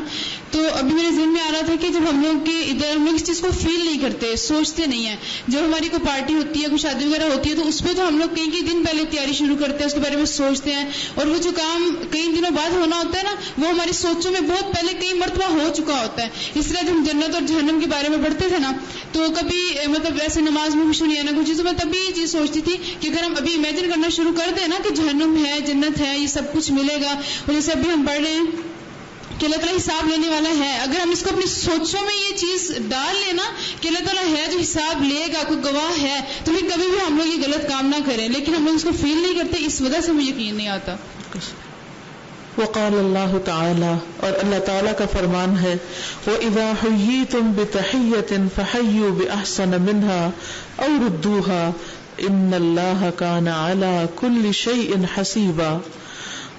تو ابھی میرے ذہن میں آ رہا تھا کہ جب ہم لوگ کے ادھر ہم لوگ اس چیز کو فیل نہیں کرتے, سوچتے نہیں ہیں. جب ہماری کوئی پارٹی ہوتی ہے, کوئی شادی وغیرہ ہوتی ہے, تو اس پہ تو ہم لوگ کئی دن پہلے تیاری شروع کرتے ہیں, اس کے بارے میں سوچتے ہیں, اور وہ جو کام کئی دنوں بعد ہونا ہوتا ہے نا وہ ہماری سوچوں میں بہت پہلے کئی مرتبہ ہو چکا ہوتا ہے. اس طرح جب ہم جنت اور جہنم کے بارے میں پڑھتے تھے نا تو کبھی مطلب ویسے نماز میں خوشی نہیں ہے نا کچھ چیزوں میں, تبھی یہ چیز سوچتی تھی کہ اگر ہم ابھی امیجن کرنا شروع کر دیں نا کہ جہنم ہے, جنت ہے, یہ سب کچھ ملے گا, اور جیسے ابھی ہم پڑھ رہے ہیں کہ اللہ تعالیٰ حساب لینے والا ہے, اگر ہم اس کو اپنی سوچوں میں یہ چیز ڈال لیں نا کہ اللہ تعالیٰ ہے جو حساب لے گا, کوئی گواہ ہے, تو پھر کبھی بھی ہم لوگ یہ غلط کام نہ کریں. لیکن ہم لوگ اس کو فیل نہیں کرتے, اس وجہ سے مجھے یقین نہیں آتا. وقال اللہ تعالی, اور اللہ تعالیٰ کا فرمان ہے, وَإِذَا حُيِّيتُم بِتَحِيَّةٍ فَحَيُّوا بِأَحْسَنَ مِنْهَا أَوْ رُدُّوهَا إِنَّ اللَّهَ كَانَ عَلَى كُلِّ شَيْءٍ حَسِيبًا.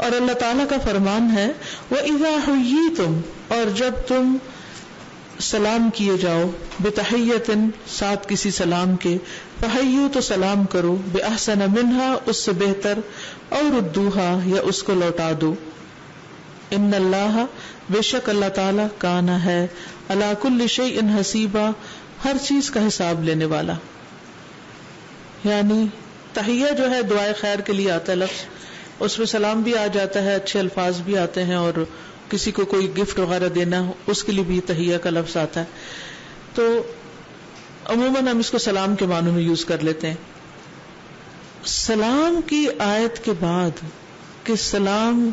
اور اللہ تعالیٰ کا فرمان ہے, وَإِذَا حُيِّيتُم, اور جب تم سلام کیے جاؤ, بِتَحِيَّةٍ ساتھ کسی سلام کے, فَحَيُّوا تو سلام کرو, بِأَحْسَنَ مِنْهَا اس سے بہتر, أَوْ رُدُّوهَا یا اس کو لوٹا دو. ان اللہ بے شک اللہ تعالی کان ہے, علی کل شیء حسیبا ہر چیز کا حساب لینے والا. یعنی تحیہ جو ہے دعائے خیر کے لیے آتا ہے لفظ, اس میں سلام بھی آ جاتا ہے, اچھے الفاظ بھی آتے ہیں, اور کسی کو کوئی گفٹ وغیرہ دینا اس کے لیے بھی تحیہ کا لفظ آتا ہے. تو عموماً ہم اس کو سلام کے معنوں میں یوز کر لیتے ہیں. سلام کی آیت کے بعد کہ سلام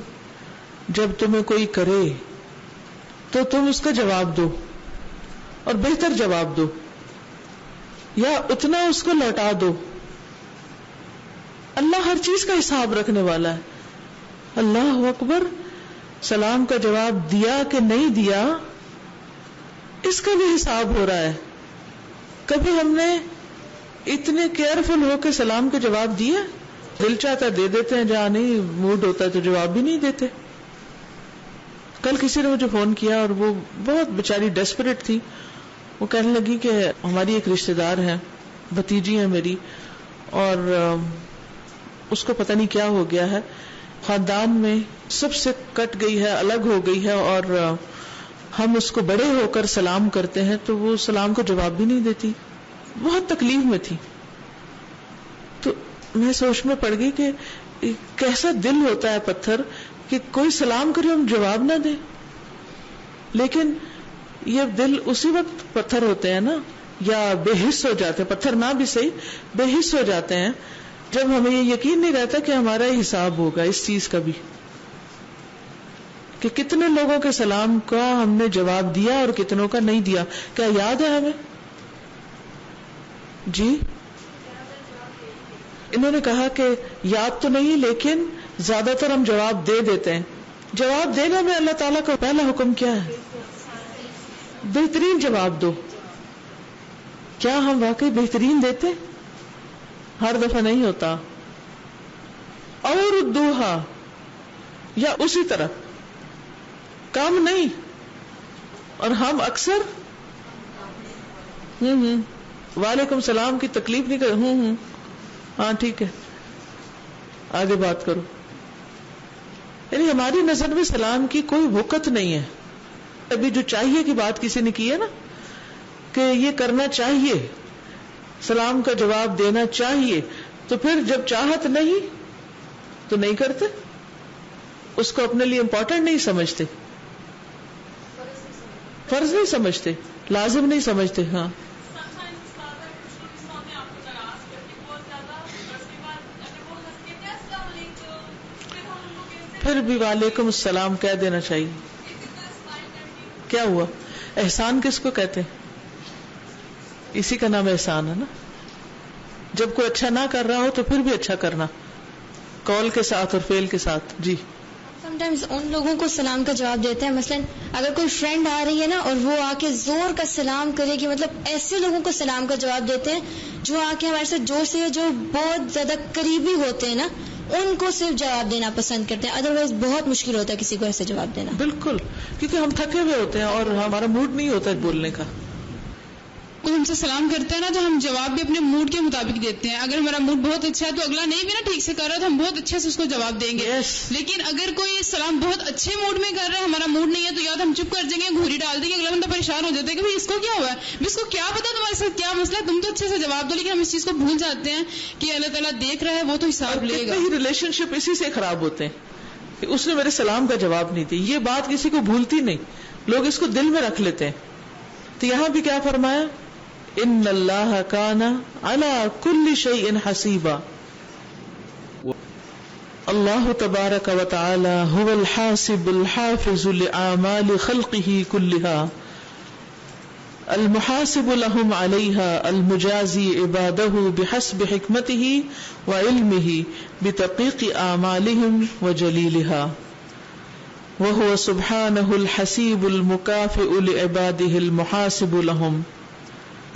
جب تمہیں کوئی کرے تو تم اس کا جواب دو, اور بہتر جواب دو, یا اتنا اس کو لوٹا دو. اللہ ہر چیز کا حساب رکھنے والا ہے. اللہ اکبر. سلام کا جواب دیا کہ نہیں دیا اس کا بھی حساب ہو رہا ہے. کبھی ہم نے اتنے کیئرفل ہو کے سلام کا جواب دیا؟ دل چاہتا دے دیتے ہیں, جہاں نہیں موڈ ہوتا ہے تو جواب بھی نہیں دیتے. کل کسی نے مجھے فون کیا اور وہ بہت بیچاری ڈیسپریٹ تھی. وہ کہنے لگی کہ ہماری ایک رشتہ دار ہے, بھتیجی ہے میری, اور اس کو پتہ نہیں کیا ہو گیا ہے, خاندان میں سب سے کٹ گئی ہے, الگ ہو گئی ہے, اور ہم اس کو بڑے ہو کر سلام کرتے ہیں تو وہ سلام کو جواب بھی نہیں دیتی. بہت تکلیف میں تھی. تو میں سوچ میں پڑ گئی کہ کیسا دل ہوتا ہے پتھر کہ کوئی سلام کرے ہم جواب نہ دیں. لیکن یہ دل اسی وقت پتھر ہوتے ہیں نا, یا بے حس ہو جاتے ہیں, پتھر نہ بھی صحیح بے حس ہو جاتے ہیں جب ہمیں یہ یقین نہیں رہتا کہ ہمارا حساب ہوگا اس چیز کا بھی, کہ کتنے لوگوں کے سلام کا ہم نے جواب دیا اور کتنوں کا نہیں دیا. کیا یاد ہے ہمیں؟ جی انہوں نے کہا کہ یاد تو نہیں, لیکن زیادہ تر ہم جواب دے دیتے ہیں. جواب دینے میں اللہ تعالیٰ کا پہلا حکم کیا ہے؟ بہترین جواب دو. کیا ہم واقعی بہترین دیتے؟ ہر دفعہ نہیں ہوتا. اور دوہا, یا اسی طرح کم نہیں. اور ہم اکثر وعلیکم السلام کی تکلیف نہیں کرتے, ہاں ٹھیک ہے آگے بات کرو. یعنی ہماری نظر میں سلام کی کوئی وقت نہیں ہے. ابھی جو چاہیے کی بات کسی نے کی ہے نا, کہ یہ کرنا چاہیے, سلام کا جواب دینا چاہیے, تو پھر جب چاہت نہیں تو نہیں کرتے, اس کو اپنے لیے امپورٹنٹ نہیں سمجھتے, فرض نہیں سمجھتے, لازم نہیں سمجھتے. ہاں پھر بھی وعلیکم السلام کہہ دینا چاہیے. کیا ہوا؟ احسان کس کو کہتے ہیں؟ اسی کا نام احسان ہے نا. جب کوئی اچھا نہ کر رہا ہو تو پھر بھی اچھا کرنا، قول کے ساتھ اور فعل کے ساتھ. جی سم ٹائمز ان لوگوں کو سلام کا جواب دیتے ہیں. مثلا اگر کوئی فرینڈ آ رہی ہے نا اور وہ آ کے زور کا سلام کرے گی، مطلب ایسے لوگوں کو سلام کا جواب دیتے ہیں جو آ کے ہمارے ساتھ جوش سے جو بہت زیادہ قریبی ہوتے ہیں نا، ان کو صرف جواب دینا پسند کرتے ہیں. ادروائز بہت مشکل ہوتا ہے کسی کو ایسے جواب دینا. بالکل، کیونکہ ہم تھکے ہوئے ہوتے ہیں اور ہمارا موڈ نہیں ہوتا بولنے کا. کوئی ہم سے سلام کرتا ہے نا تو ہم جواب بھی اپنے موڈ کے مطابق دیتے ہیں. اگر ہمارا موڈ بہت اچھا ہے تو اگلا نہیں بھی نا ٹھیک سے کر رہا تو ہم بہت اچھے سے اس کو جواب دیں گے. لیکن اگر کوئی سلام بہت اچھے موڈ میں کر رہا ہے، ہمارا موڈ نہیں ہے، تو یا تو ہم چپ کر جائیں گے، گھوری ڈال دیں گے، اگلا بندہ پریشان ہو جاتا ہے کہ بھائی اس کو کیا ہوا ہے، اس کو کیا پتا تمہارے ساتھ کیا مسئلہ ہے، تم تو اچھے سے جواب دو. لیکن ہم اس چیز کو بھول جاتے ہیں کہ اللہ تعالیٰ دیکھ رہا ہے، وہ تو حساب لے گا. ریلیشن شپ اسی سے خراب ہوتے ہیں کہ اس نے میرے سلام کا جواب نہیں دیا. یہ بات کسی کو بھولتی نہیں، لوگ اس کو دل میں رکھ لیتے ہیں. تو یہاں بھی کیا فرمایا، ان اللہ کان علی کل شیء حسیبا. اللہ تبارک و تعالی هو الحاسب الحافظ لأعمال خلقه كلها المحاسب لهم عليها المجازي عباده بحسب حكمته وعلمه بتدقيق أعمالهم وجليلها وهو سبحانه الحسيب المكافئ لعباده المحاسب لهم.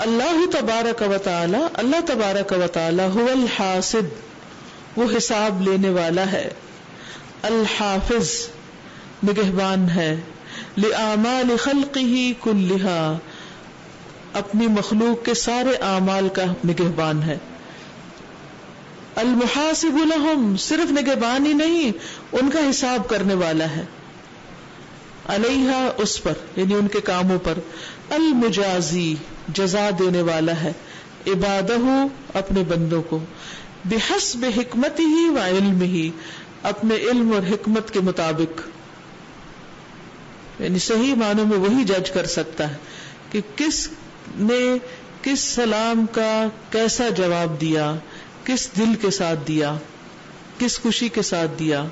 اللہ تبارک و تعالی، اللہ تبارک و تعالی هو الحاسب، وہ حساب لینے والا ہے، الحافظ نگہبان ہے، لأعمال خلقه كلها اپنی مخلوق کے سارے اعمال کا نگہبان ہے. المحاسب لهم صرف نگہبان ہی نہیں، ان کا حساب کرنے والا ہے، علیہا اس پر یعنی ان کے کاموں پر، المجازی جزا دینے والا ہے، عبادہ اپنے بندوں کو، بحسب حکمتہ و علمہ اپنے علم اور حکمت کے مطابق. یعنی صحیح معنوں میں وہی جج کر سکتا ہے کہ کس نے کس سلام کا کیسا جواب دیا، کس دل کے ساتھ دیا، کس خوشی کے ساتھ دیا.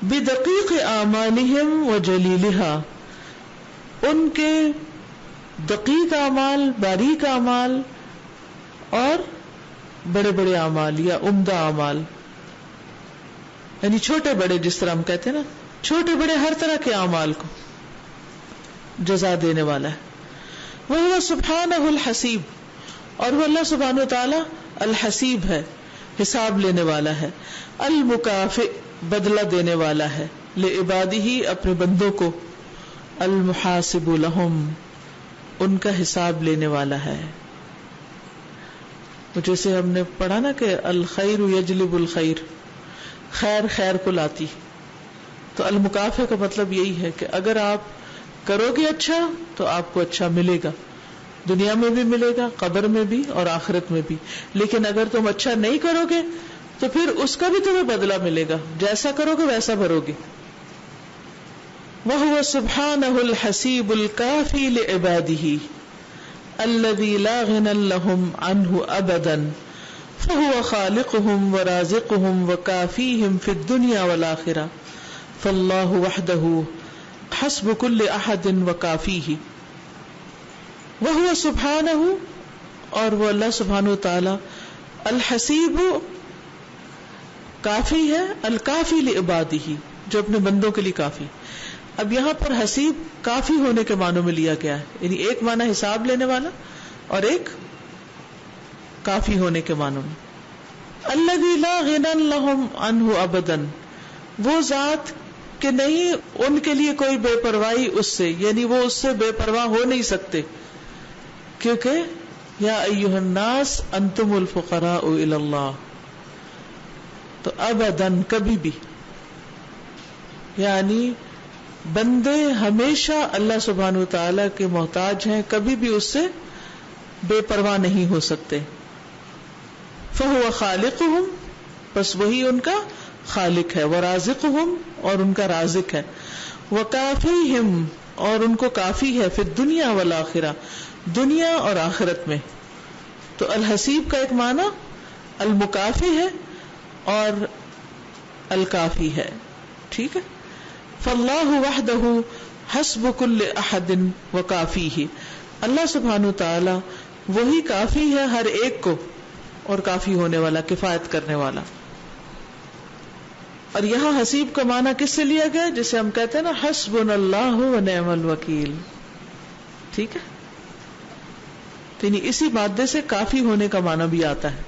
بدقیق اعمالہم و جلیلہا ان کے دقیق اعمال، باریک اعمال اور بڑے بڑے اعمال یا عمدہ اعمال، یعنی چھوٹے بڑے، جس طرح ہم کہتے ہیں نا چھوٹے بڑے ہر طرح کے اعمال کو جزا دینے والا ہے. وہ سبحانہ الحسیب، اور وہ اللہ سبحانہ وتعالی الحسیب ہے، حساب لینے والا ہے، المکافئ بدلہ دینے والا ہے، لعبادہ اپنے بندوں کو، المحاسب لہم ان کا حساب لینے والا ہے. جیسے ہم نے پڑھا نا کہ الخیر یجلب الخیر، خیر خیر کو لاتی. تو المکافئ کا مطلب یہی ہے کہ اگر آپ کرو گے اچھا تو آپ کو اچھا ملے گا، دنیا میں بھی ملے گا، قبر میں بھی اور آخرت میں بھی. لیکن اگر تم اچھا نہیں کرو گے تو پھر اس کا بھی تمہیں بدلہ ملے گا، جیسا کرو گے ویسا بھرو گے. وَهُوَ سُبْحَانَهُ الْحَسِيبُ الْكَافِي لِعِبَادِهِ الَّذِي لَا غِنًى لَهُمْ عَنْهُ أَبَدًا فَهُوَ خَالِقُهُمْ وَرَازِقُهُمْ وَكَافِيهِمْ فِي الدُّنْيَا وَالْآخِرَةِ فَاللَّهُ وَحْدَهُ حَسْبُ كُلِّ أَحَدٍ وَكَافِيهِ. وَهُوَ سُبْحَانَهُ اور وہ اللہ سبحانہ وتعالی الحسیب کافی ہے، الکافی لعبادہ جو اپنے بندوں کے لیے کافی. اب یہاں پر حسیب کافی ہونے کے معنوں میں لیا گیا ہے، یعنی ایک معنی حساب لینے والا اور ایک کافی ہونے کے معنوں میں. الذی لا غنى لهم عنہ ابدا، وہ ذات کہ نہیں ان کے لیے کوئی بے پرواہی اس سے، یعنی وہ اس سے بے پرواہ ہو نہیں سکتے، کیونکہ یا ایھا الناس انتم الفقراء الی اللہ. تو ابداً کبھی بھی، یعنی بندے ہمیشہ اللہ سبحانہ وتعالی کے محتاج ہیں، کبھی بھی اس سے بے پرواہ نہیں ہو سکتے. فہو خالقہم، بس وہی ان کا خالق ہے، ورازقہم اور ان کا رازق ہے، وکافیہم اور ان کو کافی ہے، فی الدنیا والآخرہ دنیا اور آخرت میں. تو الحسیب کا ایک معنی المکافی ہے اور الکافی ہے. ٹھیک ہے. فاللہ وحدہ حسب کل احد وکافیہ، اللہ سبحانہ تعالی وہی کافی ہے ہر ایک کو، اور کافی ہونے والا، کفایت کرنے والا. اور یہاں حسیب کا معنی کس سے لیا گیا؟ جسے ہم کہتے ہیں نا حسبنا اللہ و نعم الوکیل. ٹھیک ہے، یعنی اسی مادے سے کافی ہونے کا معنی بھی آتا ہے،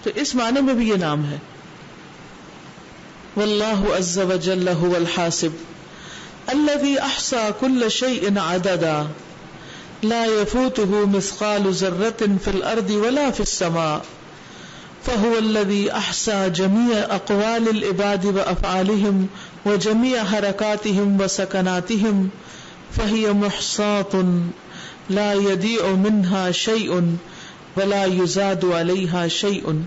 تو اس معنی میں بھی یہ نام ہے. واللہ عز وجل هو الحاسب الذي احصى كل شيء عددا لا يفوته مثقال ذرة في الارض ولا في السماء فهو الذي احصى جميع اقوال العباد وافعالهم وجميع حركاتهم وسكناتهم فهي محصاة لا يضيع منها شيء ولا يزاد عليها شيء.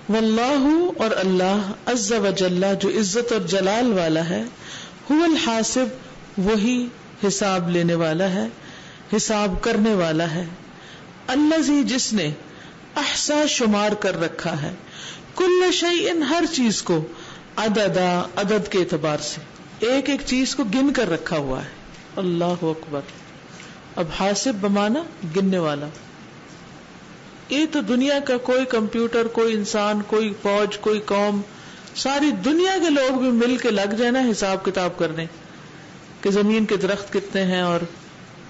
واللہ، اور اللہ، عز وجل، جو عزت اور جلال والا ہے، هو الحاسب، وہی حساب لینے والا ہے، حساب کرنے والا ہے، الذی، جس نے، احصا، شمار کر رکھا ہے، کل شیء، ہر چیز کو، عددا، عدد کے اعتبار سے، ایک ایک چیز کو گن کر رکھا ہوا ہے. اللہ اکبر. اب حاسب بمانا گننے والا. یہ تو دنیا کا کوئی کمپیوٹر، کوئی انسان، کوئی فوج، کوئی قوم، ساری دنیا کے لوگ بھی مل کے لگ جائے نا حساب کتاب کرنے کہ زمین کے درخت کتنے ہیں اور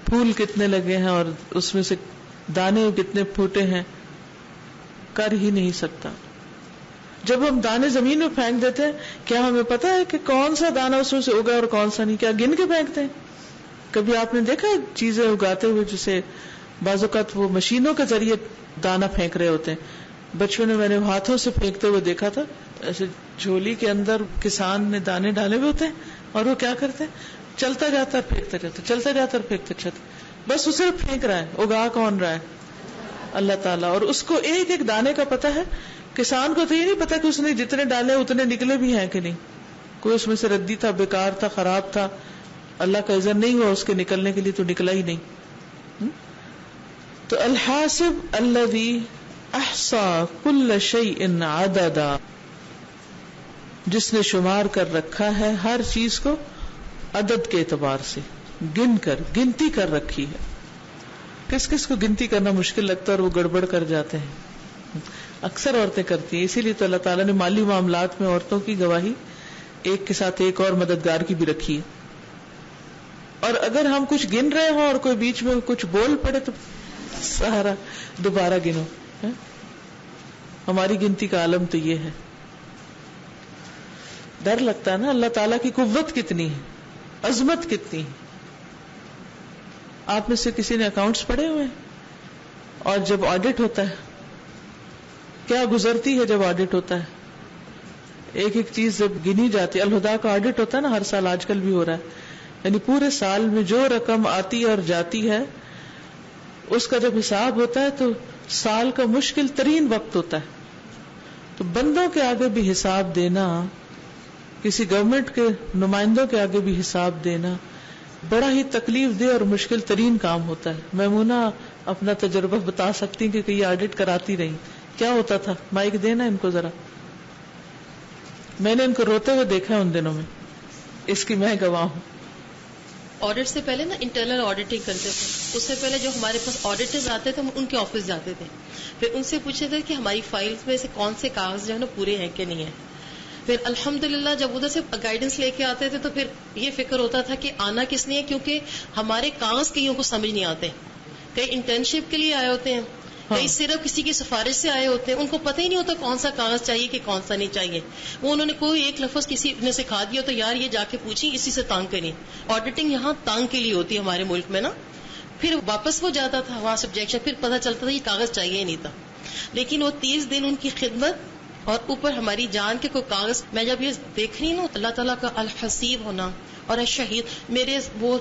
پھول کتنے لگے ہیں اور اس میں سے دانے کتنے پھوٹے ہیں، کر ہی نہیں سکتا. جب ہم دانے زمین میں پھینک دیتے ہیں، کیا ہمیں پتا ہے کہ کون سا دانا اس میں سے اگا اور کون سا نہیں؟ کیا گن کے پھینکتے ہیں؟ کبھی آپ نے دیکھا چیزیں اگاتے ہوئے، جسے بعض اوقات وہ مشینوں کے ذریعے دانا پھینک رہے ہوتے ہیں. بچپن میں نے ہاتھوں سے پھینکتے ہوئے دیکھا تھا. ایسے جھولی کے اندر کسان نے دانے ڈالے ہوئے ہوتے ہیں اور وہ کیا کرتے ہیں، چلتا جاتا اور پھینکتا جاتا، چلتا جاتا اور پھینکتا جاتا. بس اسے پھینک رہا ہے، اگا کون رہا ہے؟ اللہ تعالیٰ. اور اس کو ایک ایک دانے کا پتا ہے. کسان کو تو یہ نہیں پتا کہ اس نے جتنے ڈالے اتنے نکلے بھی ہیں کہ نہیں. کوئی اس میں سے ردی تھا، بیکار تھا، خراب تھا، اللہ کا اذن نہیں ہوا اس کے نکلنے کے لیے تو نکلا ہی نہیں. تو الحاسب الذی احصا کل شیء عددا، جس نے شمار کر رکھا ہے ہر چیز کو عدد کے اعتبار سے، گن کر، گنتی کر رکھی ہے. کس کس کو گنتی کرنا مشکل لگتا ہے اور وہ گڑبڑ کر جاتے ہیں؟ اکثر عورتیں کرتی ہیں. اسی لیے تو اللہ تعالیٰ نے مالی معاملات میں عورتوں کی گواہی ایک کے ساتھ ایک اور مددگار کی بھی رکھی ہے. اور اگر ہم کچھ گن رہے ہوں اور کوئی بیچ میں کچھ بول پڑے تو سہارا دوبارہ گنو. ہماری گنتی کا عالم تو یہ ہے. ڈر لگتا ہے نا، اللہ تعالیٰ کی قوت کتنی ہے، عظمت کتنی ہے. آپ میں سے کسی نے اکاؤنٹس پڑھے ہوئے ہیں؟ اور جب آڈٹ ہوتا ہے کیا گزرتی ہے؟ جب آڈٹ ہوتا ہے ایک ایک چیز جب گنی جاتی ہے. الہدا کا آڈٹ ہوتا ہے نا، ہر سال، آج کل بھی ہو رہا ہے. یعنی پورے سال میں جو رقم آتی ہے اور جاتی ہے اس کا جب حساب ہوتا ہے تو سال کا مشکل ترین وقت ہوتا ہے. تو بندوں کے آگے بھی حساب دینا، کسی گورنمنٹ کے نمائندوں کے آگے بھی حساب دینا بڑا ہی تکلیف دہ اور مشکل ترین کام ہوتا ہے. میمونہ اپنا تجربہ بتا سکتی کہ یہ آڈٹ کراتی رہی. کیا ہوتا تھا؟ مائک دینا ان کو ذرا. میں نے ان کو روتے ہوئے دیکھا ان دنوں میں، اس کی میں گواہ ہوں. آڈٹ سے پہلے نا انٹرنل آڈیٹنگ کرتے تھے. اس سے پہلے جو ہمارے پاس آڈیٹرز آتے تھے ہم ان کے آفس جاتے تھے، پھر ان سے پوچھتے تھے کہ ہماری فائلز میں سے کون سے کاغذ جو ہے نا پورے ہیں کہ نہیں ہیں. پھر الحمدللہ جب ادھر سے گائیڈنس لے کے آتے تھے تو پھر یہ فکر ہوتا تھا کہ آنا کس لیے، کیونکہ ہمارے کاغذ کئیوں کو سمجھ نہیں آتے. کئی انٹرنشپ کے لیے آئے ہوتے ہیں، کئی صرف کسی کی سفارش سے آئے ہوتے ہیں، ان کو پتہ ہی نہیں ہوتا کون سا کاغذ چاہیے کہ کون سا نہیں چاہیے. وہ انہوں نے کوئی ایک لفظ کسی نے سکھا دیا تو یار یہ جا کے پوچھیں، اسی سے تانگ کریں. آڈیٹنگ یہاں تانگ کے لیے ہوتی ہے ہمارے ملک میں نا. پھر واپس ہو جاتا تھا وہاں سے آبجیکشن، پھر پتہ چلتا تھا یہ کاغذ چاہیے ہی نہیں تھا. لیکن وہ 30 دن ان کی خدمت اور اوپر ہماری جان کے کوئی کاغذ، میں جب یہ دیکھ رہی ہوں اللہ تعالیٰ کا الحسیب ہونا اور الشہید، میرے وہ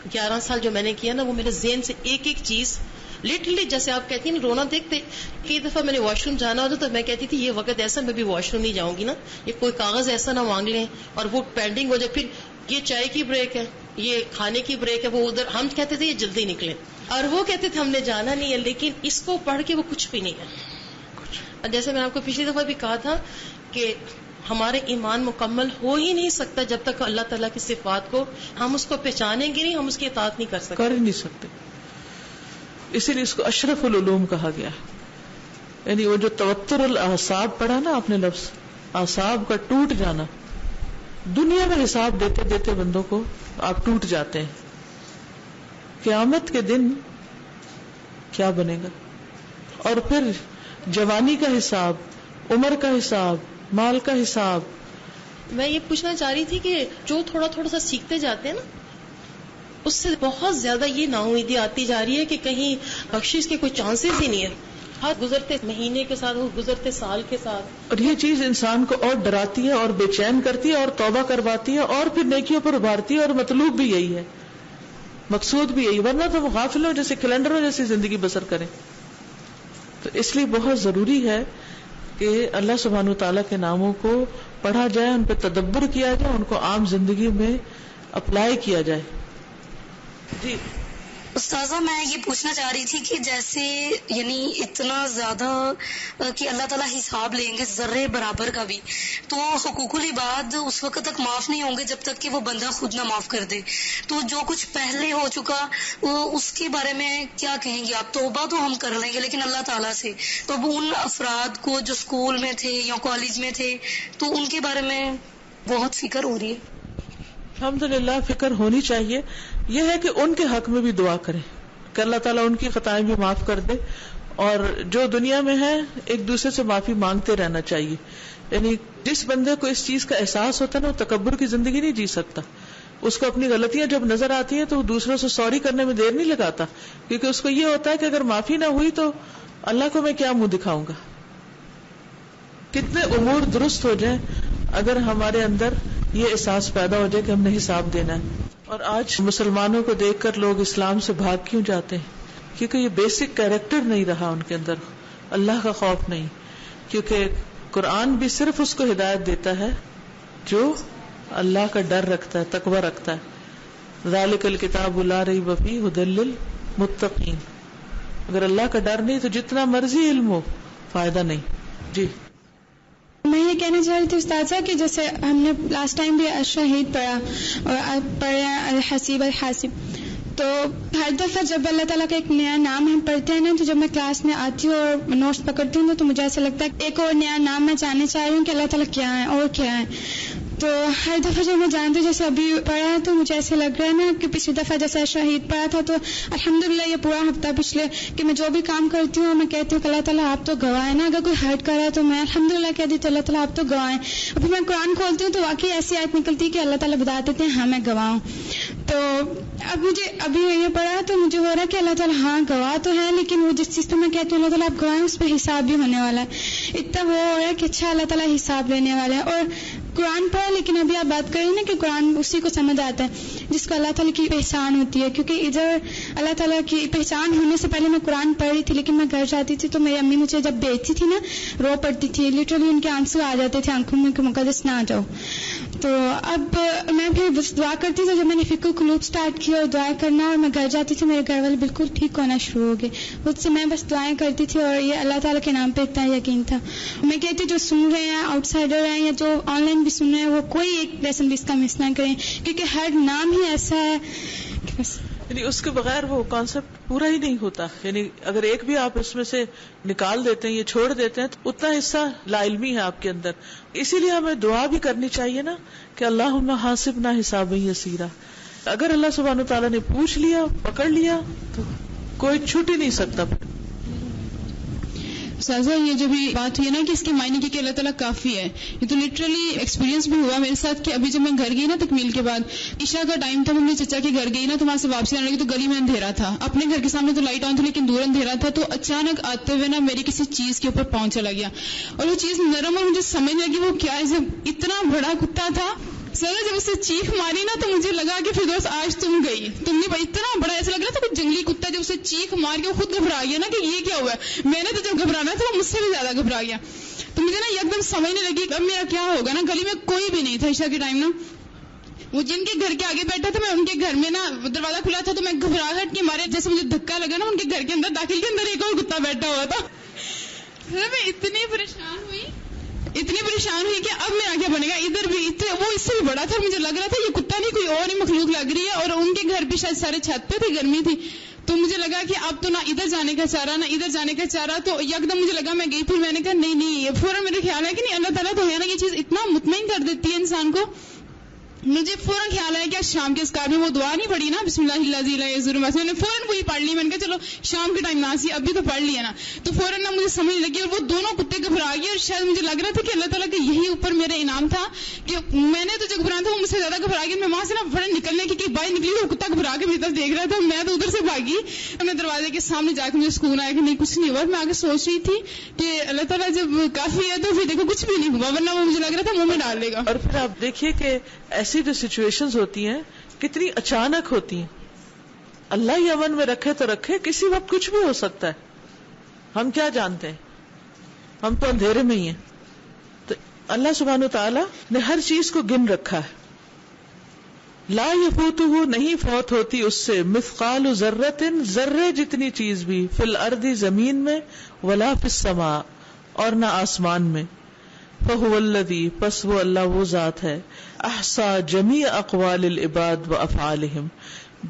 11 سال جو میں نے کیا نا وہ میرے ذہن سے ایک ایک چیز لٹرلی، جیسے آپ کہتی ہیں نا رونا دیکھتے. کئی دفعہ میں نے واش روم جانا ہوتا تو میں کہتی تھی یہ وقت ایسا میں بھی واش روم نہیں جاؤں گی نا، یہ کوئی کاغذ ایسا نہ مانگ لیں اور وہ پینڈنگ ہو جائے. پھر یہ چائے کی بریک ہے، یہ کھانے کی بریک ہے، وہ ادھر ہم کہتے تھے یہ جلدی نکلے اور وہ کہتے تھے ہم نے جانا نہیں ہے. لیکن اس کو پڑھ کے وہ کچھ بھی نہیں ہے. جیسے میں نے آپ کو پچھلی دفعہ بھی کہا تھا کہ ہمارے ایمان مکمل ہو ہی نہیں سکتا جب تک اللہ تعالیٰ کی صفات کو ہم اس کو پہچانیں گے نہیں, ہم اس کی اطاعت نہیں کر ہی نہیں سکتے. اسی لیے اس کو اشرف العلوم کہا گیا. یعنی وہ جو توتر الاعصاب پڑھا نا آپ نے لفظ, اعصاب کا ٹوٹ جانا, دنیا میں حساب دیتے دیتے بندوں کو آپ ٹوٹ جاتے ہیں. قیامت کے دن کیا بنے گا؟ اور پھر جوانی کا حساب, عمر کا حساب, مال کا حساب. میں یہ پوچھنا چاہ رہی تھی کہ جو تھوڑا تھوڑا سا سیکھتے جاتے ہیں نا, اس سے بہت زیادہ یہ ناامیدی آتی جا رہی ہے کہ کہیں بخشش کے کوئی چانسز ہی نہیں ہے. ہر گزرتے مہینے کے ساتھ, گزرتے سال کے ساتھ. اور یہ چیز انسان کو اور ڈراتی ہے اور بے چین کرتی ہے اور توبہ کرواتی ہے اور پھر نیکیوں پر ابھارتی ہے. اور مطلوب بھی یہی ہے, مقصود بھی یہی, ورنہ تو غافلوں جیسے کیلنڈروں جیسی زندگی بسر کریں. تو اس لیے بہت ضروری ہے کہ اللہ سبحانہ وتعالیٰ کے ناموں کو پڑھا جائے, ان پہ تدبر کیا جائے, ان کو عام زندگی میں اپلائی کیا جائے. جی استاذہ, میں یہ پوچھنا چاہ رہی تھی کہ جیسے یعنی اتنا زیادہ کہ اللہ تعالیٰ حساب لیں گے ذرے برابر کا بھی, تو حقوق العباد اس وقت تک معاف نہیں ہوں گے جب تک کہ وہ بندہ خود نہ معاف کر دے. تو جو کچھ پہلے ہو چکا اس کے بارے میں کیا کہیں گے آپ؟ توبہ تو ہم کر لیں گے لیکن اللہ تعالیٰ سے, تو اب ان افراد کو جو اسکول میں تھے یا کالج میں تھے تو ان کے بارے میں بہت فکر ہو رہی ہے. الحمدللہ فکر ہونی چاہیے. یہ ہے کہ ان کے حق میں بھی دعا کریں کہ اللہ تعالیٰ ان کی خطائیں بھی معاف کر دے, اور جو دنیا میں ہے ایک دوسرے سے معافی مانگتے رہنا چاہیے. یعنی جس بندے کو اس چیز کا احساس ہوتا ہے نا, وہ تکبر کی زندگی نہیں جی سکتا. اس کو اپنی غلطیاں جب نظر آتی ہیں تو وہ دوسروں سے سوری کرنے میں دیر نہیں لگاتا, کیونکہ اس کو یہ ہوتا ہے کہ اگر معافی نہ ہوئی تو اللہ کو میں کیا منہ دکھاؤں گا. کتنے امور درست ہو جائیں اگر ہمارے اندر یہ احساس پیدا ہو جائے کہ ہم نے حساب دینا ہے. اور آج مسلمانوں کو دیکھ کر لوگ اسلام سے بھاگ کیوں جاتے ہیں؟ کیونکہ یہ بیسک کیریکٹر نہیں رہا ان کے اندر, اللہ کا خوف نہیں. کیونکہ قرآن بھی صرف اس کو ہدایت دیتا ہے جو اللہ کا ڈر رکھتا ہے, تقوی رکھتا ہے. ذالک الکتاب لا ریب فیہ ھدی للمتقین. اگر اللہ کا ڈر نہیں تو جتنا مرضی علم ہو فائدہ نہیں. جی میں یہ کہنا چاہ رہی تھی استاذہ کہ جیسے ہم نے لاسٹ ٹائم بھی الشہید پڑھا اور پڑھے الحسیب الحاسب, تو ہر دفعہ جب اللہ تعالیٰ کا ایک نیا نام ہم پڑھتے ہیں نا, تو جب میں کلاس میں آتی ہوں اور نوٹس پکڑتی ہوں تو مجھے ایسا لگتا ہے ایک اور نیا نام میں جاننا چاہ رہی ہوں کہ اللہ تعالیٰ کیا ہے اور کیا ہے. تو ہر دفعہ جب میں جانتی ہوں, جیسے ابھی پڑھا ہے تو مجھے ایسے لگ رہا ہے نا کہ پچھلی دفعہ جیسے شہید پڑھا تھا, تو الحمدللہ یہ پورا ہفتہ پچھلے کہ میں جو بھی کام کرتی ہوں میں کہتی ہوں کہ اللہ تعالیٰ آپ تو گواہ ہیں نا, اگر کوئی ہرٹ کر رہا ہے تو میں الحمدللہ کہتی ہوں اللہ تعالیٰ آپ تو گواہ ہیں. اور پھر میں قرآن کھولتی ہوں تو واقعی ایسی آیت نکلتی ہے کہ اللہ تعالیٰ بتا دیتے ہیں ہاں میں گواہ ہوں. تو اب مجھے ابھی یہ پڑھا تو مجھے ہو رہا ہے کہ اللہ تعالیٰ ہاں گواہ تو ہے, لیکن وہ جس چیز پہ میں کہتی ہوں اللہ تعالیٰ آپ گواہ ہیں اس پہ حساب بھی ہونے والا ہے. اتنا وہ ہو رہا ہے کہ اچھا اللہ تعالیٰ حساب لینے والا ہے. اور قرآن پڑھا, لیکن ابھی آپ بات کریں نا کہ قرآن اسی کو سمجھ آتا ہے جس کو اللہ تعالیٰ کی پہچان ہوتی ہے. کیونکہ ادھر اللہ تعالیٰ کی پہچان ہونے سے پہلے میں قرآن پڑھ رہی تھی, لیکن میں گھر جاتی تھی تو میری امی مجھے جب بیچتی تھی نا رو پڑتی تھی, لٹرلی ان کے آنسو آ جاتے تھے آنکھوں میں کہ مقدس نہ آ جاؤ. تو اب میں پھر بس دعا کرتی تھی. جب میں نے فکر قلوب سٹارٹ کیا اور دعائیں کرنا, اور میں گھر جاتی تھی میرے گھر والے بالکل ٹھیک ہونا شروع ہو گئے. خود سے میں بس دعائیں کرتی تھی اور یہ اللہ تعالیٰ کے نام پہ اتنا یقین تھا. میں کہتی جو سن رہے ہیں آؤٹ سائڈر ہیں یا جو آن لائن بھی سن رہے ہیں وہ کوئی ایک لیسن بھی اس کا مس نہ کریں, کیونکہ ہر نام ہی ایسا ہے کہ بس یعنی اس کے بغیر وہ کانسیپٹ پورا ہی نہیں ہوتا. یعنی اگر ایک بھی آپ اس میں سے نکال دیتے ہیں یا چھوڑ دیتے ہیں تو اتنا حصہ لا علمی ہے آپ کے اندر. اسی لیے ہمیں دعا بھی کرنی چاہیے نا کہ اللہم حاسبنا حسابا یسیرا. اگر اللہ سبحانہ تعالیٰ نے پوچھ لیا, پکڑ لیا تو کوئی چھوٹ ہی نہیں سکتا. سازا یہ جو بھی بات ہوئی نا کہ اس کے معنی کی کہ اللہ تعالیٰ کافی ہے, یہ تو لٹرلی ایکسپیرینس بھی ہوا میرے ساتھ کہ ابھی جب میں گھر گئی نا تکمیل کے بعد, عشاء کا ٹائم تھا, میں اپنے چچا کے گھر گئی نا تو وہاں سے واپسی آنے لگی تو گلی میں اندھیرا تھا. اپنے گھر کے سامنے تو لائٹ آن تھی لیکن دور اندھیرا تھا. تو اچانک آتے ہوئے نا میری کسی چیز کے اوپر پاؤں چلا گیا اور وہ چیز نرم, اور مجھے سمجھ لگی وہ کیا ہے. اتنا بڑا کتا تھا سر, جب اسے چیخ ماری نا تو مجھے لگا کہ فردوس آج تم گئی, تم نے اتنا بڑا ایسا لگ رہا تھا کہ جنگلی کتا جب اسے چیخ مار کے وہ خود گھبرا گیا نا کہ یہ کیا ہوا ہے. میں نے تو جب گھبرانا تھا وہ مجھ سے بھی زیادہ گھبرا گیا. تو مجھے نا ایک دم سمجھنے لگی اب میرا کیا ہوگا نا. گلی میں کوئی بھی نہیں تھا عشاء کے ٹائم نا, وہ جن کے گھر کے آگے بیٹھا تھا میں ان کے گھر میں نا دروازہ کھلا تھا تو میں گھبراہٹ کے مارے جیسے مجھے دھکا لگا نا ان کے گھر کے اندر داخل کے اندر ایک اور کتا بیٹھا ہوا تھا. میں اتنی پریشان ہوئی اتنی پریشان ہوئی کہ اب میرا کیا بنے گا. ادھر بھی وہ اس سے بھی بڑا تھا, مجھے لگ رہا تھا یہ کتا نہیں کوئی اور ہی مخلوق لگ رہی ہے, اور ان کے گھر بھی شاید سارے چھت پہ تھے, گرمی تھی, تو مجھے لگا کہ اب تو نہ ادھر جانے کا چارہ نہ ادھر جانے کا چارہ. تو یکدم مجھے لگا, میں گئی, پھر میں نے کہا نہیں, فوراً میرے خیال ہے کہ نہیں اللہ تعالیٰ تو ہے نا, یہ چیز اتنا مطمئن کر دیتی ہے انسان کو. مجھے فوراً خیال آیا کہ شام کے اسکار میں وہ دعا نہیں پڑھی نا, بسم اللہ الذی لا یضر مع اسمہ, میں نے فوراً وہی پڑھ لی. میں نے کہا چلو شام کے ٹائم نہ سی, اب بھی تو پڑھ لیا نا. تو فوراً نا مجھے سمجھ لگی, اور وہ دونوں کتے گھبرا گئے, اور شاید مجھے لگ رہا تھا کہ اللہ تعالیٰ کا یہی اوپر میرا انعام تھا کہ میں نے تو جو گھبرانا تھا وہ مجھ سے زیادہ گھبرا گیا. میں وہاں سے نا فوراً نکلنے کی کہ باہر نکلی, وہ کتا گھبرا کے میری طرف دیکھ رہا تھا, میں تو ادھر سے بھاگی. اپنے دروازے کے سامنے جا کے مجھے سکون آیا کہ نہیں کچھ نہیں ہوا. میں آگے سوچ رہی تھی کہ اللہ تعالیٰ جب کافی ہے تو پھر دیکھو کچھ بھی نہیں ہوا, ورنہ وہ مجھے لگ رہا تھا منہ میں ڈال لے گا. اور پھر آپ دیکھیے کہ ایسی جو سچویشنز ہوتی ہیں کتنی اچانک ہوتی ہیں. اللہ ہی امن میں رکھے تو رکھے, کسی وقت کچھ بھی ہو سکتا ہے, ہم کیا جانتے ہیں, ہم تو اندھیرے میں ہی ہیں. تو اللہ سبحانہ وتعالی نے ہر چیز کو گن رکھا ہے. لا یفوتہ, نہیں فوت ہوتی اس سے, مثقال ذرۃ, ذرے جتنی چیز بھی, فی الارض, زمین میں, ولا فی السماء, اور نہ آسمان میں. فہو الذی, پس وہ اللہ وہ ذات ہے, احصا جمیع اقوال العباد و افعالہم,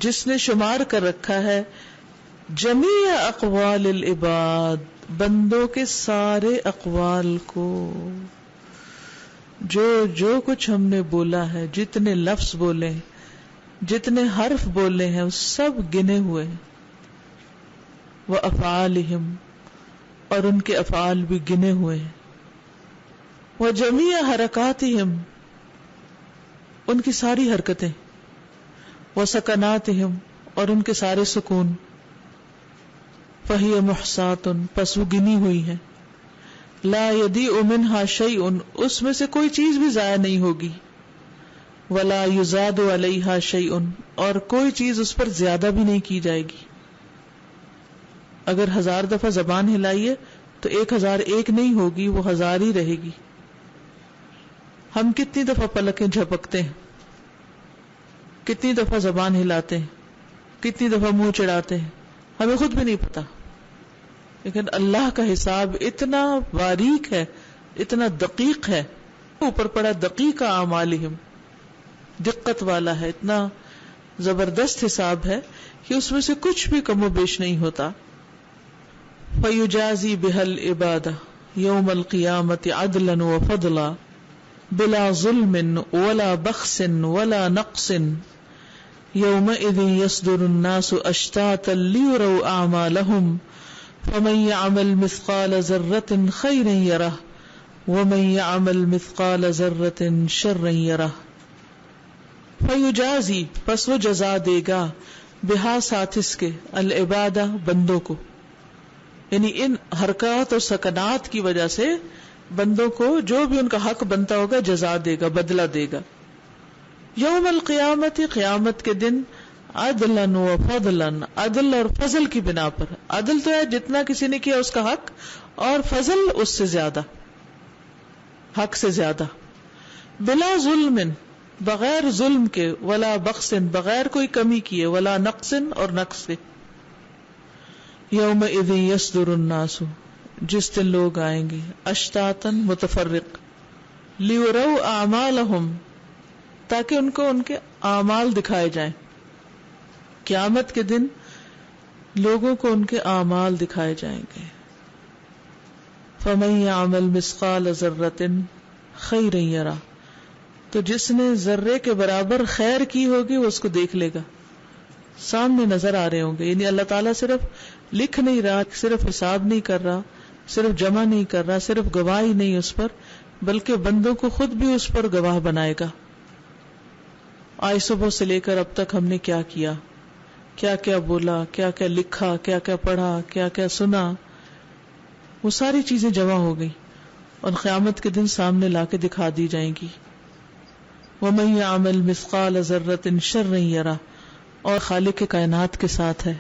جس نے شمار کر رکھا ہے جمیع اقوال العباد, بندوں کے سارے اقوال کو. جو کچھ ہم نے بولا ہے, جتنے لفظ بولے, جتنے حرف بولے ہیں, وہ سب گنے ہوئے ہیں. وَأَفْعَالِهِمْ, اور ان کے افعال بھی گنے ہوئے ہیں. وَجَمِيعَ حَرَكَاتِهِمْ, ان کی ساری حرکتیں. وَسَكَنَاتِهِمْ, اور ان کے سارے سکون. فَهِيَ مُحْصَاتٌ, پس وہ گنی ہوئی ہے. لا يضيع منها شيء, اس میں سے کوئی چیز بھی ضائع نہیں ہوگی. ولا يزاد عليها شيء, اور کوئی چیز اس پر زیادہ بھی نہیں کی جائے گی. اگر 1000 دفعہ زبان ہلائیے تو 1001 نہیں ہوگی, وہ 1000 ہی رہے گی. ہم کتنی دفعہ پلکیں جھپکتے ہیں, کتنی دفعہ زبان ہلاتے ہیں, کتنی دفعہ منہ چڑھاتے ہیں, ہمیں خود بھی نہیں پتا. لیکن اللہ کا حساب اتنا باریک ہے, اتنا دقیق ہے, اوپر پڑا دقیق اعمالہم, دقت والا ہے, اتنا زبردست حساب ہے کہ اس میں سے کچھ بھی کم و بیش نہیں ہوتا. فَيُجَازِي بِهَا الْعِبَادَ يَوْمَ الْقِيَامَةِ عَدْلًا وَفَضْلًا بِلَا ظُلْمٍ وَلَا بَخْسٍ وَلَا نَقْصٍ يَوْمَئِذٍ يَصْدُرُ النَّاسُ أَشْتَاتًا لِيُرَوْا أَعْمَالَهُمْ فَمَن يَعْمَلْ مِثْقَالَ ذَرَّةٍ خَيْرًا يَرَهُ وَمَن يَعْمَلْ مِثْقَالَ ذَرَّةٍ شَرًّا يَرَهُ. فَيُجَازِي, پس وہ جزا دے گا, بہا, ساتھ اس کے, العبادہ, بندوں کو, یعنی ان حرکات اور سکنات کی وجہ سے بندوں کو جو بھی ان کا حق بنتا ہوگا جزا دے گا, بدلہ دے گا. یوم القیامت, قیامت کے دن, عدلا و فضلا, عدل اور فضل کی بنا پر. عدل تو ہے جتنا کسی نے کیا اس کا حق, اور فضل اس سے زیادہ, حق سے زیادہ. بلا ظلم, بغیر ظلم کے, ولا بخس, بغیر کوئی کمی کیے, ولا نقص, اور نقص سے. یومئذ یصدر الناس, جس دن لوگ آئیں گے, اشتاتا, متفرق, لیروا اعمالہم, تاکہ ان کو ان کے اعمال دکھائے جائیں. قیامت کے دن لوگوں کو ان کے اعمال دکھائے جائیں گے. فمن یعمل مثقال ذرۃ خیرا یرہ, تو جس نے ذرے کے برابر خیر کی ہوگی وہ اس کو دیکھ لے گا, سامنے نظر آ رہے ہوں گے. یعنی اللہ تعالیٰ صرف لکھ نہیں رہا, صرف حساب نہیں کر رہا, صرف جمع نہیں کر رہا, صرف گواہی نہیں اس پر, بلکہ بندوں کو خود بھی اس پر گواہ بنائے گا. آج صبح سے لے کر اب تک ہم نے کیا کیا, کیا کیا بولا, کیا کیا لکھا, کیا کیا پڑھا, کیا کیا سنا, وہ ساری چیزیں جمع ہو گئی اور قیامت کے دن سامنے لا کے دکھا دی جائیں گی. وَمَن يَعْمَلْ مِثْقَالَ ذَرَّةٍ شَرًّا يَرَهُ, اور خالق کائنات کے ساتھ ہے,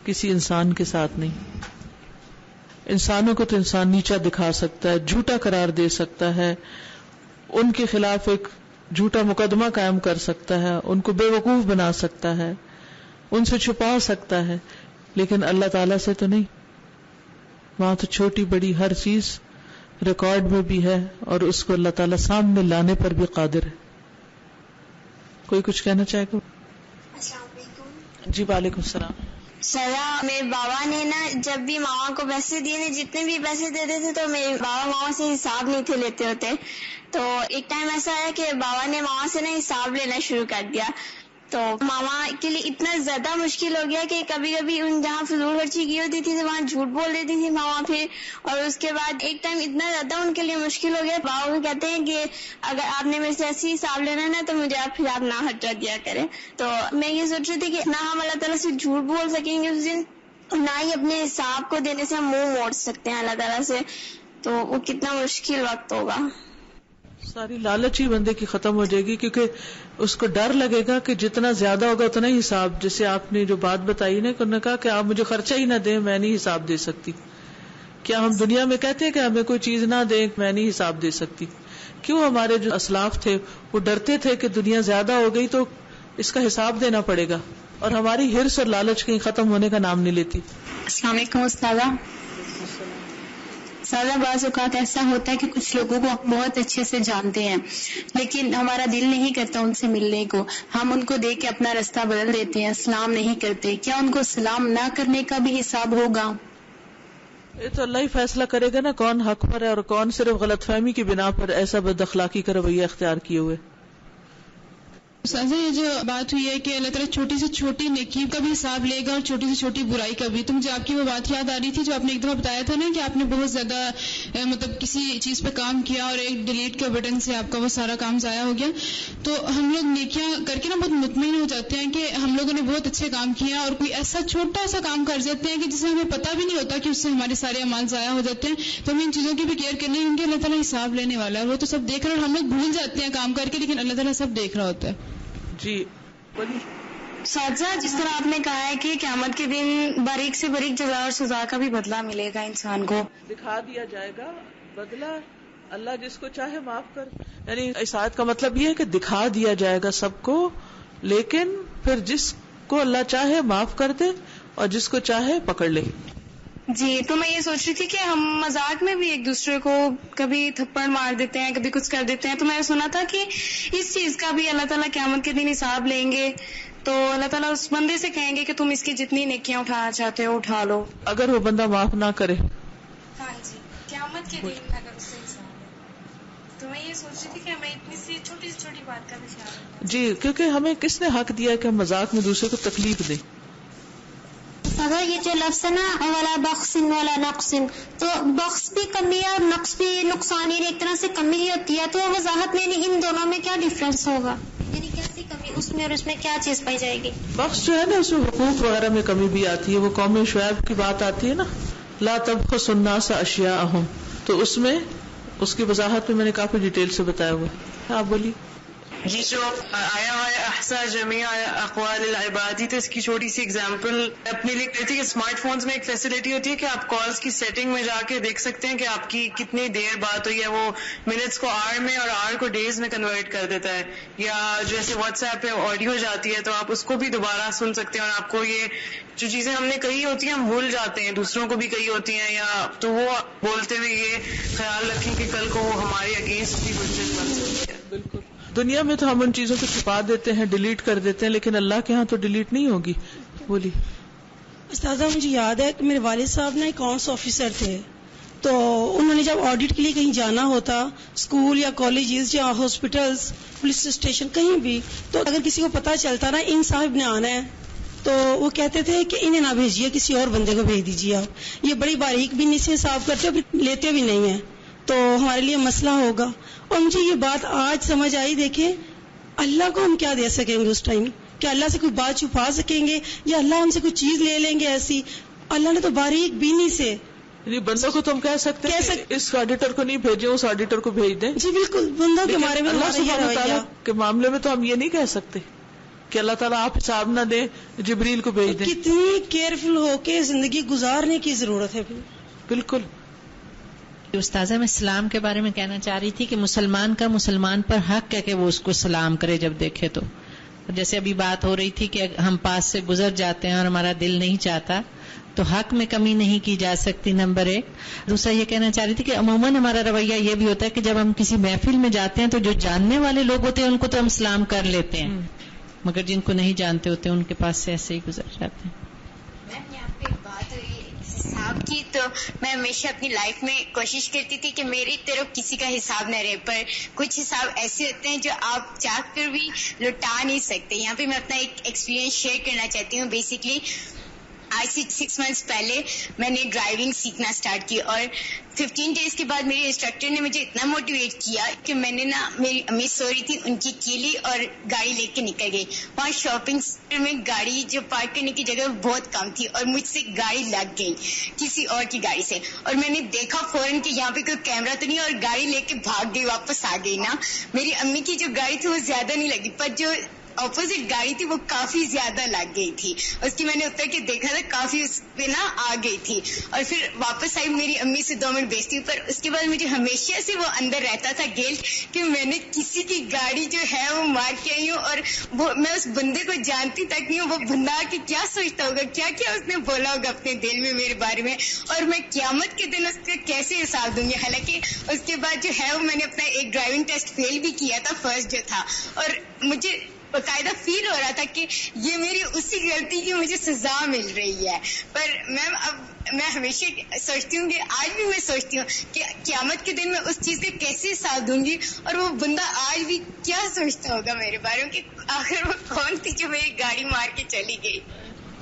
کسی انسان کے ساتھ نہیں. انسانوں کو تو انسان نیچا دکھا سکتا ہے, جھوٹا قرار دے سکتا ہے, ان کے خلاف ایک جھوٹا مقدمہ قائم کر سکتا ہے, ان کو بے وقوف بنا سکتا ہے, ان سے چھپا سکتا ہے, لیکن اللہ تعالیٰ سے تو نہیں. وہاں تو چھوٹی بڑی ہر چیز ریکارڈ میں بھی ہے اور اس کو اللہ تعالیٰ سامنے لانے پر بھی قادر ہے. کوئی کچھ کہنا چاہے گا؟ السلام علیکم. جی وعلیکم السلام. سزا میرے بابا نے نا جب بھی ماما کو پیسے دیے نا جتنے بھی پیسے دیتے تھے تو میرے بابا ماما سے حساب نہیں تھے لیتے ہوتے. تو ایک ٹائم ایسا ہے کہ بابا نے ماما سے نا حساب لینا شروع کر دیا. تو ماما کے لیے اتنا زیادہ مشکل ہو گیا کہ کبھی کبھی ان جہاں فضول خرچی کی ہوتی تھی تو وہاں جھوٹ بول دیتی تھی ماما پھر. اور اس کے بعد ایک ٹائم اتنا زیادہ ان کے لیے مشکل ہو گیا. بابا کو کہتے ہیں کہ اگر آپ نے میرے سے ایسے حساب لینا ہے نا تو مجھے آپ پھر نہ ہٹا دیا کریں. تو میں یہ سوچ رہی تھی کہ نہ ہم اللہ تعالیٰ سے جھوٹ بول سکیں گے اس دن, نہ ہی اپنے حساب کو دینے سے ہم منہ موڑ سکتے ہیں اللہ تعالیٰ سے. تو وہ کتنا مشکل وقت ہوگا. ساری لالچ ہی بندے کی ختم ہو جائے گی, کیونکہ اس کو ڈر لگے گا کہ جتنا زیادہ ہوگا اتنا ہی حساب. جیسے آپ نے جو بات بتائی نا, انہوں نے کہا کہ آپ مجھے خرچہ ہی نہ دیں میں نہیں حساب دے سکتی. کیا ہم دنیا میں کہتے ہیں کہ ہمیں کوئی چیز نہ دیں میں نہیں حساب دے سکتی؟ کیوں ہمارے جو اسلاف تھے وہ ڈرتے تھے کہ دنیا زیادہ ہو گئی تو اس کا حساب دینا پڑے گا, اور ہماری ہرس اور لالچ کہیں ختم ہونے کا نام نہیں لیتی. السلام علیکم استاذہ. سادہ بعض اوقات ایسا ہوتا ہے کہ کچھ لوگوں کو بہت اچھے سے جانتے ہیں لیکن ہمارا دل نہیں کرتا ان سے ملنے کو. ہم ان کو دیکھ کے اپنا راستہ بدل دیتے ہیں, سلام نہیں کرتے. کیا ان کو سلام نہ کرنے کا بھی حساب ہوگا؟ یہ تو اللہ ہی فیصلہ کرے گا نا کون حق پر ہے اور کون صرف غلط فہمی کی بنا پر ایسا بد اخلاقی کا رویہ اختیار کیے ہوئے. سازا یہ جو بات ہوئی ہے کہ اللہ تعالیٰ چھوٹی سے چھوٹی نیکی کا بھی حساب لے گا اور چھوٹی سے چھوٹی برائی کا بھی. تو مجھے آپ کی وہ بات یاد آ رہی تھی جو آپ نے ایک دفعہ بتایا تھا نا کہ آپ نے بہت زیادہ مطلب کسی چیز پہ کام کیا اور ایک ڈیلیٹ کے بٹن سے آپ کا وہ سارا کام ضائع ہو گیا. تو ہم لوگ نیکیاں کر کے نا بہت مطمئن ہو جاتے ہیں کہ ہم لوگوں نے بہت اچھے کام کیا, اور کوئی ایسا چھوٹا سا کام کر جاتے ہیں کہ جسے ہمیں پتہ بھی نہیں ہوتا کہ اس سے ہمارے سارے اعمال ضائع ہو جاتے ہیں. تو ہمیں ان چیزوں کی بھی کیئر کرنی ہے کیونکہ اللہ تعالیٰ حساب لینے والا ہے. وہ تو سب دیکھ رہے اور ہم لوگ بھول جاتے ہیں کام کر کے, لیکن اللہ تعالیٰ سب دیکھ رہا ہوتا ہے. جی ساتذہ جس طرح آپ نے کہا ہے کہ قیامت کے دن باریک سے باریک جزا اور سزا کا بھی بدلہ ملے گا انسان کو, دکھا دیا جائے گا بدلہ. اللہ جس کو چاہے معاف کر, یعنی اس آیت کا مطلب یہ ہے کہ دکھا دیا جائے گا سب کو, لیکن پھر جس کو اللہ چاہے معاف کر دے اور جس کو چاہے پکڑ لے. جی تو میں یہ سوچ رہی تھی کہ ہم مذاق میں بھی ایک دوسرے کو کبھی تھپڑ مار دیتے ہیں کبھی کچھ کر دیتے ہیں. تو میں نے سنا تھا کہ اس چیز کا بھی اللہ تعالیٰ قیامت کے دن حساب لیں گے. تو اللہ تعالیٰ اس بندے سے کہیں گے کہ تم اس کی جتنی نیکیاں اٹھانا چاہتے ہو اٹھا لو, اگر وہ بندہ معاف نہ کرے. ہاں جی قیامت کے دن اگر اس سے حساب ہے. تو میں یہ سوچ رہی تھی کہ ہمیں اتنی سی چھوٹی بات کا بھی خیال رکھنا. جی کیونکہ ہمیں کس نے حق دیا ہے کہ ہم مذاق میں دوسرے کو تکلیف دیں. اگر یہ جو لفظ ہے نا والا بخش والا نقص, تو بخش بھی کمی ہے اور نقص بھی نقصان, یعنی ایک طرح سے کمی ہی ہوتی ہے. تو وضاحت میں ان دونوں میں کیا ڈفرنس ہوگا, یعنی کیسی کمی اس میں اور اس میں کیا چیز پائی جائے گی؟ بخش جو ہے نا اس میں حقوق وغیرہ میں کمی بھی آتی ہے. وہ قوم شعیب کی بات آتی ہے نا, لا تبخسوا الناس اشیاءهم, تو اس میں اس کی وضاحت میں نے کافی ڈیٹیل سے بتایا ہوا ہے. آپ بولیے. جی جو آیا ہوا ہے احصا جمیع اقوال العبادی, تو اس کی چھوٹی سی اگزامپل اپنے لیے کہتی ہے کہ اسمارٹ فونز میں ایک فیسلٹی ہوتی ہے کہ آپ کالز کی سیٹنگ میں جا کے دیکھ سکتے ہیں کہ آپ کی کتنی دیر بات ہوئی ہے. وہ منٹس کو آر میں اور آر کو ڈیز میں کنورٹ کر دیتا ہے. یا جیسے واٹس ایپ پہ آڈیو جاتی ہے تو آپ اس کو بھی دوبارہ سن سکتے ہیں, اور آپ کو یہ جو چیزیں ہم نے کہی ہوتی ہیں ہم بھول جاتے ہیں, دوسروں کو بھی کہی ہوتی ہیں, یا تو وہ بولتے ہوئے یہ خیال رکھیں کہ کل کو وہ ہمارے اگینسٹ بھی حجت بن سکتی ہے. بالکل. دنیا میں تو ہم ان چیزوں کو چھپا دیتے ہیں, ڈیلیٹ کر دیتے ہیں, لیکن اللہ کے ہاں تو ڈیلیٹ نہیں ہوگی. بولی. استاذہ مجھے یاد ہے کہ میرے والد صاحب نا اکاؤنٹس آفیسر تھے, تو انہوں نے جب آڈٹ کے لیے کہیں جانا ہوتا, اسکول یا کالجز یا ہاسپٹلس پولیس اسٹیشن کہیں بھی, تو اگر کسی کو پتہ چلتا نا ان صاحب نے آنا ہے تو وہ کہتے تھے کہ انہیں نہ بھیجیے, کسی اور بندے کو بھیج دیجیے. آپ یہ بڑی باریک بھی نہیں سے حساب کرتے اور لیتے بھی نہیں ہیں, تو ہمارے لیے مسئلہ ہوگا. اور مجھے یہ بات آج سمجھ آئی, دیکھیں اللہ کو ہم کیا دے سکیں گے اس ٹائم, کیا اللہ سے کوئی بات چھپا سکیں گے یا اللہ ہم سے کوئی چیز لے لیں گے ایسی؟ اللہ نے تو باریک بینی سے بندوں کو تم کہہ سکتے ہیں اس آڈیٹر کو نہیں بھیجیں اس آڈیٹر کو بھیج دیں. جی بالکل, بندوں کے بارے میں اللہ سبحانہ تعالیٰ کے معاملے میں تو ہم یہ نہیں کہہ سکتے کہ اللہ تعالیٰ آپ حساب نہ دیں جبریل کو بھیج دیں. کتنی کیئرفل ہو کے زندگی گزارنے کی ضرورت ہے. بالکل. استاذہ میں سلام کے بارے میں کہنا چاہ رہی تھی کہ مسلمان کا مسلمان پر حق ہے کہ وہ اس کو سلام کرے جب دیکھے تو. جیسے ابھی بات ہو رہی تھی کہ ہم پاس سے گزر جاتے ہیں اور ہمارا دل نہیں چاہتا, تو حق میں کمی نہیں کی جا سکتی، نمبر ایک. دوسرا یہ کہنا چاہ رہی تھی کہ عموماً ہمارا رویہ یہ بھی ہوتا ہے کہ جب ہم کسی محفل میں جاتے ہیں تو جو جاننے والے لوگ ہوتے ہیں ان کو تو ہم سلام کر لیتے ہیں، مگر جن کو نہیں جانتے ہوتے ان کے پاس سے ایسے ہی گزر جاتے ہیں. میم یہاں پہ بات ہوئی حساب کی، تو میں ہمیشہ اپنی لائف میں کوشش کرتی تھی کہ میری طرف کسی کا حساب نہ رہے، پر کچھ حساب ایسے ہوتے ہیں جو آپ چاہ کر بھی لوٹا نہیں سکتے. یہاں پہ میں اپنا ایک ایکسپیرینس شیئر کرنا چاہتی ہوں. بیسکلی آج سے 6 months پہلے میں نے ڈرائیونگ سیکھنا اسٹارٹ کی، اور 15 days کے بعد میرے انسٹرکٹر نے مجھے اتنا موٹیویٹ کیا کہ میں نے میری امی سو رہی تھی، ان کی لی اور گاڑی لے کے نکل گئی. وہاں شاپنگ سینٹر میں گاڑی جو پارک کرنے کی جگہ بہت کم تھی، اور مجھ سے گاڑی لگ گئی کسی اور کی گاڑی سے، اور میں نے دیکھا فوراً کہ یہاں پہ کوئی کیمرہ تو نہیں، اور گاڑی لے کے بھاگ گئی، واپس آ گئی. نا میری امی کی جو گاڑی تھی وہ زیادہ نہیں لگی، پر جو اپوزٹ گاڑی تھی وہ کافی زیادہ لگ گئی تھی. اس کی میں نے اتر کے دیکھا تھا، کافی اس پہ آ گئی تھی، اور پھر واپس آئی. میری امی سے 2 منٹ بیچتی ہوں، پر اس کے بعد مجھے ہمیشہ سے وہ اندر رہتا تھا گلٹ کہ میں نے کسی کی گاڑی جو ہے وہ مار کے آئی ہوں، اور وہ میں اس بندے کو جانتی تک نہیں ہوں. وہ بندہ کہ کیا سوچتا ہوگا، کیا کیا اس نے بولا ہوگا اپنے دل میں میرے بارے میں، اور میں قیامت کے دن اس کا کیسے حساب دوں گی. حالانکہ اس کے بعد جو ہے وہ میں نے اپنا ایک ڈرائیونگ ٹیسٹ فیل بھی کیا تھا، فرسٹ جو تھا، اور مجھے باقاعدہ فیل ہو رہا تھا کہ یہ میری اسی غلطی کی مجھے سزا مل رہی ہے. پر میم اب میں ہمیشہ سوچتی ہوں کہ آج بھی میں سوچتی ہوں کہ قیامت کے دن میں اس چیز کا کیسے ساتھ دوں گی، اور وہ بندہ آج بھی کیا سوچتا ہوگا میرے بارے میں کہ آخر وہ کون تھی جو میری گاڑی مار کے چلی گئی.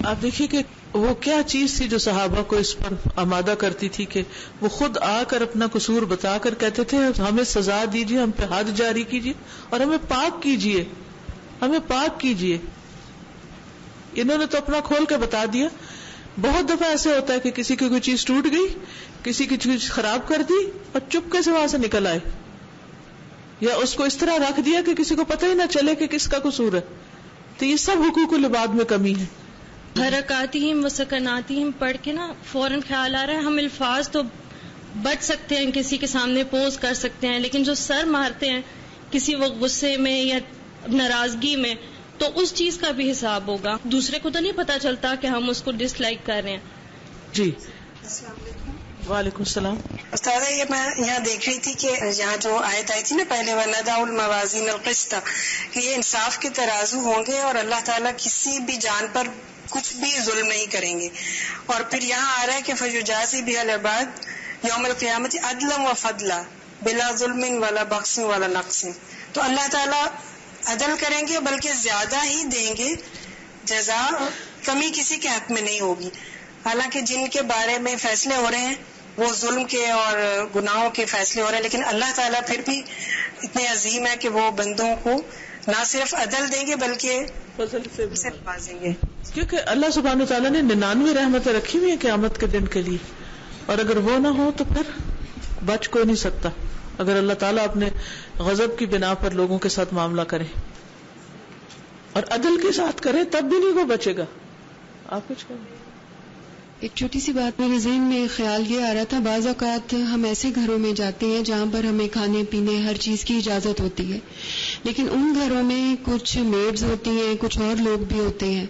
آپ دیکھیے کہ وہ کیا چیز تھی جو صحابہ کو اس پر آمادہ کرتی تھی کہ وہ خود آ کر اپنا قصور بتا کر کہتے تھے ہمیں سزا دیجیے، ہم پہ حد جاری کیجیے، اور ہمیں پاک کیجیے، ہمیں پاک کیجیے. انہوں نے تو اپنا کھول کے بتا دیا. بہت دفعہ ایسے ہوتا ہے کہ کسی کی کوئی چیز ٹوٹ گئی، کسی کی چیز خراب کر دی، اور چپکے سے وہاں سے نکل آئے، یا اس کو اس طرح رکھ دیا کہ کسی کو پتہ ہی نہ چلے کہ کس کا قصور ہے. تو یہ سب حقوق العباد میں کمی ہے. حرکاتہم و سکناتہم پڑھ کے فوراً خیال آ رہا ہے ہم الفاظ تو بچ سکتے ہیں، کسی کے سامنے پوز کر سکتے ہیں، لیکن جو سر مارتے ہیں کسی وقت غصے میں یا ناراضگی میں، تو اس چیز کا بھی حساب ہوگا. دوسرے کو تو نہیں پتا چلتا کہ ہم اس کو ڈس لائک کر رہے ہیں. جی وعلیکم السلام. استاذہ یہ میں یہاں دیکھ رہی تھی کہ یہاں جو آیت آئی تھی نا پہلے وَنَضَعُ الْمَوَازِينَ الْقِسْطَ، کہ یہ انصاف کے ترازو ہوں گے اور اللہ تعالیٰ کسی بھی جان پر کچھ بھی ظلم نہیں کریں گے. اور پھر یہاں آ رہا ہے کہ فَيُجَازِي بِهَا الْعِبَادَ يَوْمَ الْقِيَامَةِ عَدْلًا وَفَضْلًا بِلَا ظُلْمٍ وَلَا بَخْسٍ وَلَا نَقْصٍ. تو اللہ تعالیٰ عدل کریں گے بلکہ زیادہ ہی دیں گے جزا، کمی کسی کے حق میں نہیں ہوگی. حالانکہ جن کے بارے میں فیصلے ہو رہے ہیں وہ ظلم کے اور گناہوں کے فیصلے ہو رہے ہیں، لیکن اللہ تعالیٰ پھر بھی اتنے عظیم ہے کہ وہ بندوں کو نہ صرف عدل دیں گے بلکہ فضل سے نوازیں گے. کیونکہ اللہ سبحانہ تعالیٰ نے 99 رحمتیں رکھی ہوئی ہیں قیامت کے دن کے لیے، اور اگر وہ نہ ہو تو پھر بچ کوئی نہیں سکتا. اگر اللہ تعالیٰ اپنے غضب کی بنا پر لوگوں کے ساتھ معاملہ کرے اور عدل کے ساتھ کرے تب بھی نہیں وہ بچے گا. آپ کچھ کہیں؟ ایک چھوٹی سی بات میرے ذہن میں خیال یہ آ رہا تھا، بعض اوقات ہم ایسے گھروں میں جاتے ہیں جہاں پر ہمیں کھانے پینے ہر چیز کی اجازت ہوتی ہے، لیکن ان گھروں میں کچھ میڈز ہوتی ہیں، کچھ اور لوگ بھی ہوتے ہیں.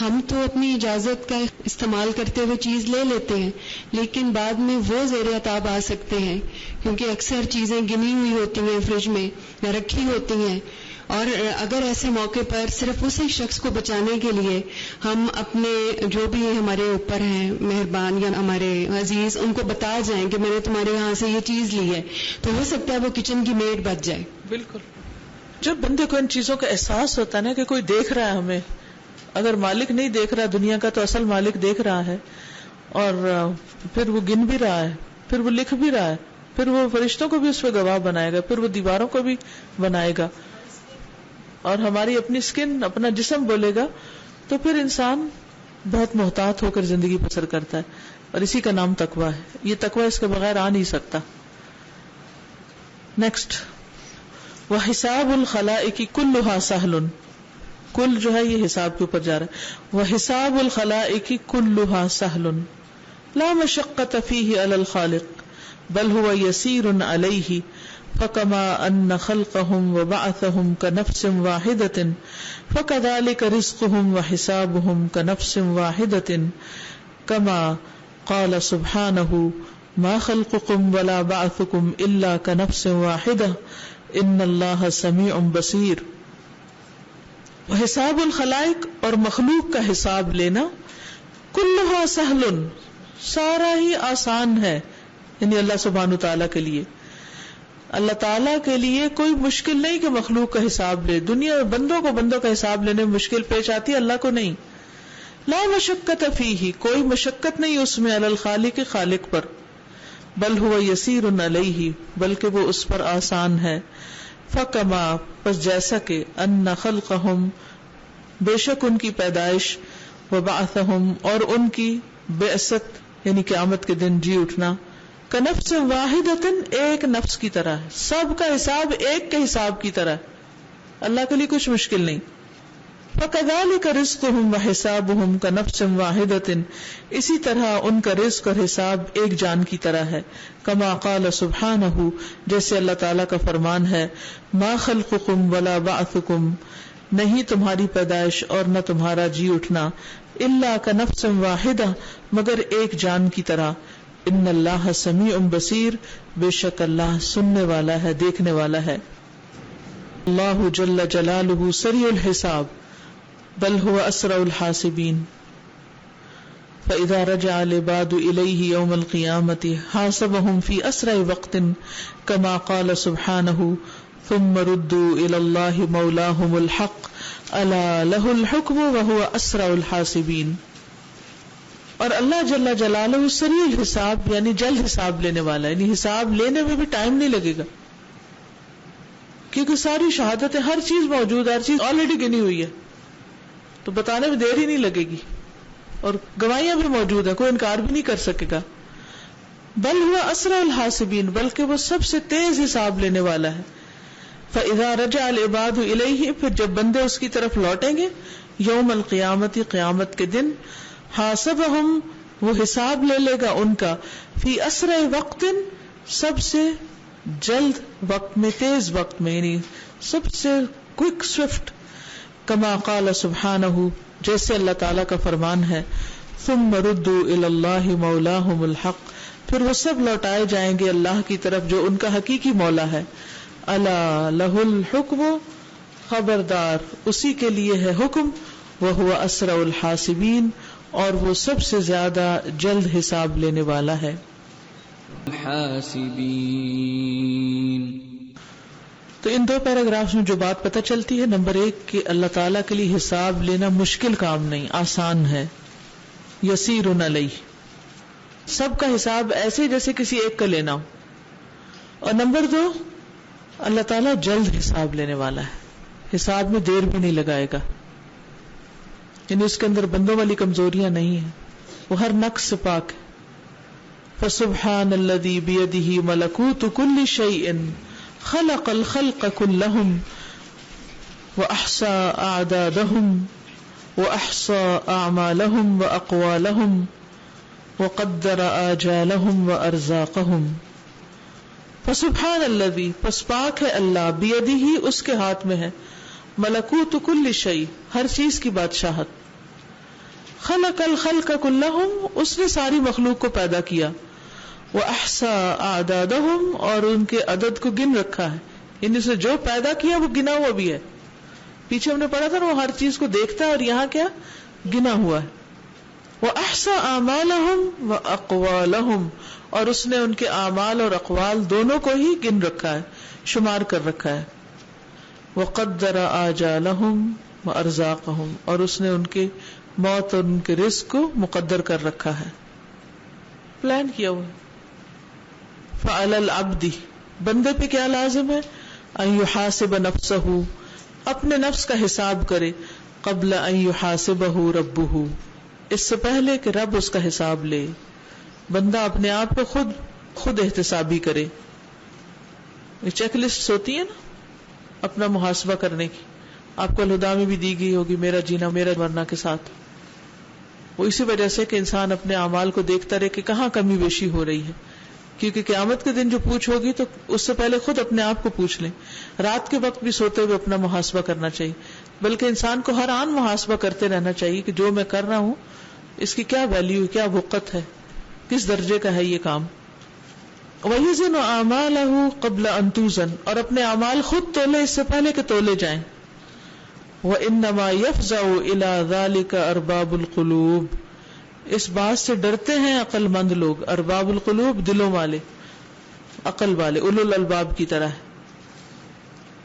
ہم تو اپنی اجازت کا استعمال کرتے ہوئے چیز لے لیتے ہیں، لیکن بعد میں وہ زیر عتاب آ سکتے ہیں کیونکہ اکثر چیزیں گنی ہوئی ہوتی ہیں، فریج میں رکھی ہوتی ہیں، اور اگر ایسے موقع پر صرف اسی شخص کو بچانے کے لیے ہم اپنے جو بھی ہمارے اوپر ہیں مہربان یا ہمارے عزیز ان کو بتا جائیں کہ میں نے تمہارے یہاں سے یہ چیز لی ہے، تو ہو سکتا ہے وہ کچن کی میڈ بچ جائے. بالکل. جب بندے کو ان چیزوں کا احساس ہوتا ہے نا کہ کوئی دیکھ رہا ہے ہمیں، اگر مالک نہیں دیکھ رہا دنیا کا تو اصل مالک دیکھ رہا ہے، اور پھر وہ گن بھی رہا ہے، پھر وہ لکھ بھی رہا ہے، پھر وہ فرشتوں کو بھی اس پہ گواہ بنائے گا، پھر وہ دیواروں کو بھی بنائے گا، اور ہماری اپنی سکن اپنا جسم بولے گا، تو پھر انسان بہت محتاط ہو کر زندگی بسر کرتا ہے. اور اسی کا نام تقویٰ ہے. یہ تقویٰ اس کے بغیر آ نہیں سکتا. نیکسٹ، وحساب الخلائق کلھا سہل. کل جو ہے یہ حساب کے اوپر جا رہا ہے. وحساب الخلائق کلھا سہل لا مشقۃ فیہ علی الخالق بل هو یسیر علیہ فکما ان خلقهم وبعثهم كنفس واحدة فكذلك رزقهم وحسابهم كنفس واحدة کما قال سبحانہ ما خلقکم ولا بعثکم الا کنفس واحدہ ان اللہ سمیع بصیر. حساب الخلائق اور مخلوق کا حساب لینا کلھا سہل، سارا ہی آسان ہے، یعنی اللہ سبحانہ تعالیٰ کے لیے. اللہ تعالیٰ کے لیے کوئی مشکل نہیں کہ مخلوق کا حساب لے. دنیا میں بندوں کا حساب لینے میں مشکل پیش آتی ہے، اللہ کو نہیں. لا مشقت فیہ، کوئی مشقت نہیں اس میں، علی الخالق، خالق پر. بل هو یسیر علیہ، بلکہ وہ اس پر آسان ہے. فکما، پس جیسا کہ ان خلقہم، بے شک ان کی پیدائش، وبعثہم، اور ان کی بعثت یعنی قیامت کے دن جی اٹھنا، کنفس واحدۃ، ایک نفس کی طرح ہے. سب کا حساب ایک کے حساب کی طرح ہے، اللہ کے لیے کچھ مشکل نہیں. فَكَذَلِكَ رِزْقُهُمْ وَحِسَابُهُمْ كَنَفْسٍ وَاحِدَةٍ، اسی طرح ان کا رزق اور حساب ایک جان کی طرح ہے. کما قال سبحانہ، جیسے اللہ تعالیٰ کا فرمان ہے، ما خلقکم ولا بعثکم، نہیں تمہاری پیدائش اور نہ تمہارا جی اٹھنا، الا کنفس واحدہ، مگر ایک جان کی طرح. ان اللہ سمیع بصیر، بے شک اللہ سننے والا ہے، دیکھنے والا ہے. اللہ جل جلالہ سریع الحساب بل هو اسرع الحاسبین. فاذا رجع العباد الیہ یوم القیامۃ حاسبهم فی اسرع وقت کما قال سبحانہ ثم ردوا الی اللہ مولاهم الحق الا له الحکم وهو اسرع الحاسبین. اور اللہ جل جلالہ سریع الحساب یعنی جلد حساب لینے والا، یعنی حساب لینے میں بھی ٹائم نہیں لگے گا، کیونکہ ساری شہادتیں، ہر چیز موجود ہے، ہر چیز آلریڈی گنی ہوئی ہے، تو بتانے میں دیر ہی نہیں لگے گی، اور گواہیاں بھی موجود ہیں، کوئی انکار بھی نہیں کر سکے گا. بل ہوا اسرع الحاسبین، بلکہ وہ سب سے تیز حساب لینے والا ہے. فاذا رجع العباد الیہ، پھر جب بندے اس کی طرف لوٹیں گے، یوم القیامت، قیامت کے دن، حاسبہم، وہ حساب لے لے گا ان کا، فی اسرع وقت، سب سے جلد وقت میں، تیز وقت میں، یعنی سب سے کوئک سوئفٹ. کما قال سبحانہ، جیسے اللہ تعالیٰ کا فرمان ہے، ثم ردوا الی اللہ مولاہم الحق، پھر وہ سب لوٹائے جائیں گے اللہ کی طرف جو ان کا حقیقی مولا ہے. الا لہ الحکم، خبردار اسی کے لیے ہے حکم، وہو اسرع الحاسبین، اور وہ سب سے زیادہ جلد حساب لینے والا ہے. تو ان دو پیراگرافز میں جو بات پتہ چلتی ہے، نمبر 1 کہ اللہ تعالیٰ کے لیے حساب لینا مشکل کام نہیں، آسان ہے. یسیر علیہ، سب کا حساب ایسے جیسے کسی ایک کا لینا ہو. اور نمبر 2، اللہ تعالیٰ جلد حساب لینے والا ہے، حساب میں دیر بھی نہیں لگائے گا، یعنی اس کے اندر بندوں والی کمزوریاں نہیں ہیں، وہ ہر نقص سے پاک ہے. فسبحان الذی بیدہ ملکوت کل شیء خلق الخلق كلهم واحصى اعدادهم واحصى اعمالهم واقوالهم وقدر آجالهم وارزاقهم. فسبحان الذی، پس پاک ہے اللہ، بیدہ، اس کے ہاتھ میں ہے، ملکوت کل شیء، ہر چیز کی بادشاہت، خلق الخلق كلهم، اس نے ساری مخلوق کو پیدا کیا، وَأَحْصَى أَعْدَادَهُمْ، اور ان کے عدد کو گن رکھا ہے، یعنی سے جو پیدا کیا وہ گنا ہوا بھی ہے. پیچھے ہم نے پڑھا تھا نا، وہ ہر چیز کو دیکھتا ہے، اور یہاں کیا گنا ہوا ہے. وَأَحْصَى أَعْمَالَهُمْ وَأَقْوَالَهُمْ، اور اس نے ان کے اعمال اور اقوال دونوں کو ہی گن رکھا ہے، شمار کر رکھا ہے. وَقَدَّرَ آجَالَهُمْ وَأَرْزَاقَهُمْ، اور اس نے ان کے موت اور ان کے رزق کو مقدر کر رکھا ہے، پلان کیا ہوا ہے. فعلی العبد، بندے پہ کیا لازم ہے، ان یحاسب نفسہ، اپنے نفس کا حساب کرے، قبل ان یحاسبہ ربہ، اس سے پہلے کہ رب اس کا حساب لے. بندہ اپنے آپ کو خود احتسابی کرے. یہ چیک لسٹ ہوتی ہے نا اپنا محاسبہ کرنے کی، آپ کو الہدیٰ میں بھی دی گئی ہوگی، میرا جینا میرا مرنا کے ساتھ. وہ اسی وجہ سے کہ انسان اپنے اعمال کو دیکھتا رہے کہ کہاں کمی بیشی ہو رہی ہے، کیونکہ قیامت کے دن جو پوچھ ہوگی تو اس سے پہلے خود اپنے آپ کو پوچھ لیں. رات کے وقت بھی سوتے ہوئے اپنا محاسبہ کرنا چاہیے، بلکہ انسان کو ہر آن محاسبہ کرتے رہنا چاہیے کہ جو میں کر رہا ہوں اس کی کیا ویلیو، کیا وقت ہے، کس درجے کا ہے یہ کام. وَيُزِنُ أَعْمَالَهُ قَبْلَ أَن تُوزَنَ، اور اپنے اعمال خود تولے اس سے پہلے کہ تولے جائیں. وَإِنَّمَا يَفْزَعُ إِلَى ذَلِكَ أَرْبَابُ الْقُلُوبِ، اس بات سے ڈرتے ہیں عقل مند لوگ. ارباب القلوب دلوں والے، عقل والے، اولو الالباب کی طرح ہے.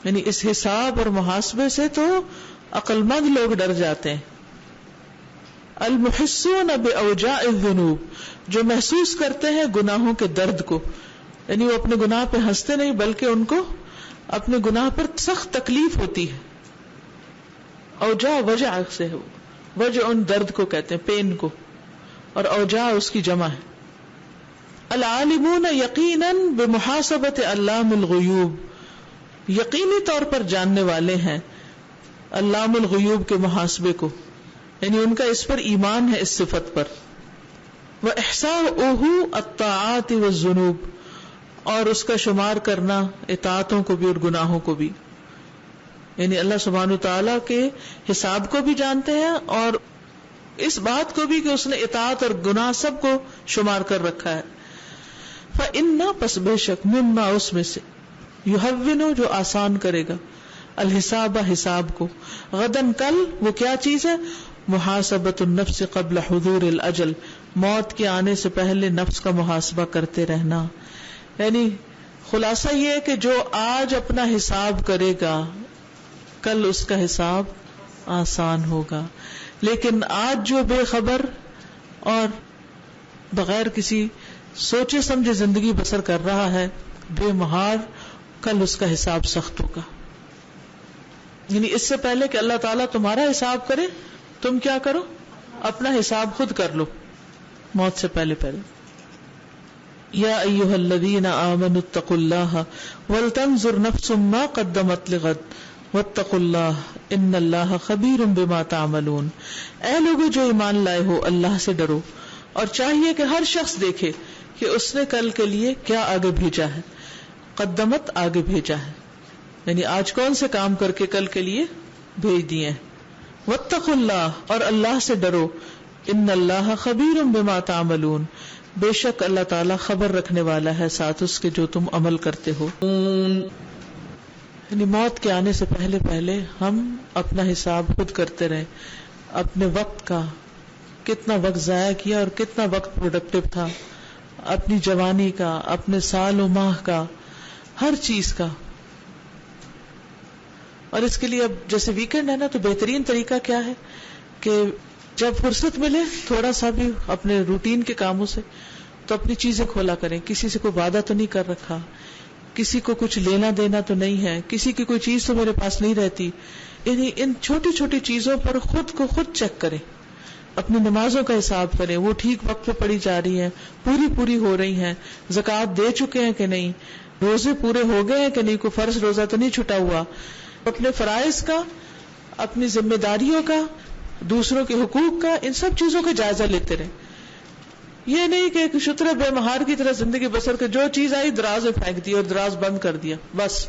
یعنی اس حساب اور محاسبے سے تو عقل مند لوگ ڈر جاتے ہیں. المحسون بأوجاع الذنوب، جو محسوس کرتے ہیں گناہوں کے درد کو، یعنی وہ اپنے گناہ پہ ہنستے نہیں بلکہ ان کو اپنے گناہ پر سخت تکلیف ہوتی ہے. اوجاع وجع سے ہے، وجع ان درد کو کہتے ہیں، پین کو، اور اوجاع اس کی جمع ہے. العالمون یقینا بمحاسبۃ علام الغیوب، یقینی طور پر جاننے والے ہیں علام الغیوب کے محاسبے کو، یعنی ان کا اس پر ایمان ہے، اس صفت پر. وَإِحْصَاؤُهُ الطَّاعَاتِ وَالذُّنُوبِ، اور اس کا شمار کرنا اطاعتوں کو بھی اور گناہوں کو بھی. یعنی اللہ سبحانہ تعالیٰ کے حساب کو بھی جانتے ہیں اور اس بات کو بھی کہ اس نے اطاعت اور گناہ سب کو شمار کر رکھا ہے. فَإِنَّ، پس بے شک، مما، اس میں سے، یُحَوِّنُ، جو آسان کرے گا، الحساب، حساب کو، غدن، کل، وہ کیا چیز ہے؟ محاسبۃ النفس قبل حضور الاجل، موت کے آنے سے پہلے نفس کا محاسبہ کرتے رہنا. یعنی خلاصہ یہ ہے کہ جو آج اپنا حساب کرے گا کل اس کا حساب آسان ہوگا، لیکن آج جو بے خبر اور بغیر کسی سوچے سمجھے زندگی بسر کر رہا ہے، بے مہار، کل اس کا حساب سخت ہوگا. یعنی اس سے پہلے کہ اللہ تعالیٰ تمہارا حساب کرے، تم کیا کرو؟ اپنا حساب خود کر لو موت سے پہلے پہلے. یا ایھا الذین آمنوا اتقوا اللہ ولتنظر نفس ما قدمت لغد واتقوا اللہ ان اللہ خبیر بما تعملون. اے لوگو جو ایمان لائے ہو، اللہ سے ڈرو، اور چاہیے کہ ہر شخص دیکھے کہ اس نے کل کے لیے کیا آگے بھیجا ہے. قدمت، آگے بھیجا ہے، یعنی آج کون سے کام کر کے کل کے لیے بھیج دیے ہیں. واتقوا اللہ، اور اللہ سے ڈرو، ان اللہ خبیر بما تعملون، بے شک اللہ تعالیٰ خبر رکھنے والا ہے ساتھ اس کے جو تم عمل کرتے ہو. یعنی موت کے آنے سے پہلے پہلے ہم اپنا حساب خود کرتے رہیں، اپنے وقت کا، کتنا وقت ضائع کیا اور کتنا وقت پروڈکٹیو تھا، اپنی جوانی کا، اپنے سال و ماہ کا، ہر چیز کا. اور اس کے لیے اب جیسے ویکینڈ ہے نا، تو بہترین طریقہ کیا ہے کہ جب فرصت ملے تھوڑا سا بھی اپنے روٹین کے کاموں سے، تو اپنی چیزیں کھولا کریں. کسی سے کوئی وعدہ تو نہیں کر رکھا، کسی کو کچھ لینا دینا تو نہیں ہے، کسی کی کوئی چیز تو میرے پاس نہیں رہتی. یعنی ان چھوٹی چھوٹی چیزوں پر خود کو خود چیک کریں. اپنی نمازوں کا حساب کریں، وہ ٹھیک وقت پہ پڑھی جا رہی ہیں، پوری ہو رہی ہیں، زکوٰۃ دے چکے ہیں کہ نہیں، روزے پورے ہو گئے ہیں کہ نہیں، کوئی فرض روزہ تو نہیں چھٹا ہوا. اپنے فرائض کا، اپنی ذمہ داریوں کا، دوسروں کے حقوق کا، ان سب چیزوں کا جائزہ لیتے رہیں. یہ نہیں کہ ایک شتر بے مہار کی طرح زندگی بسر کے جو چیز آئی دراز میں پھینک دی اور دراز بند کر دیا، بس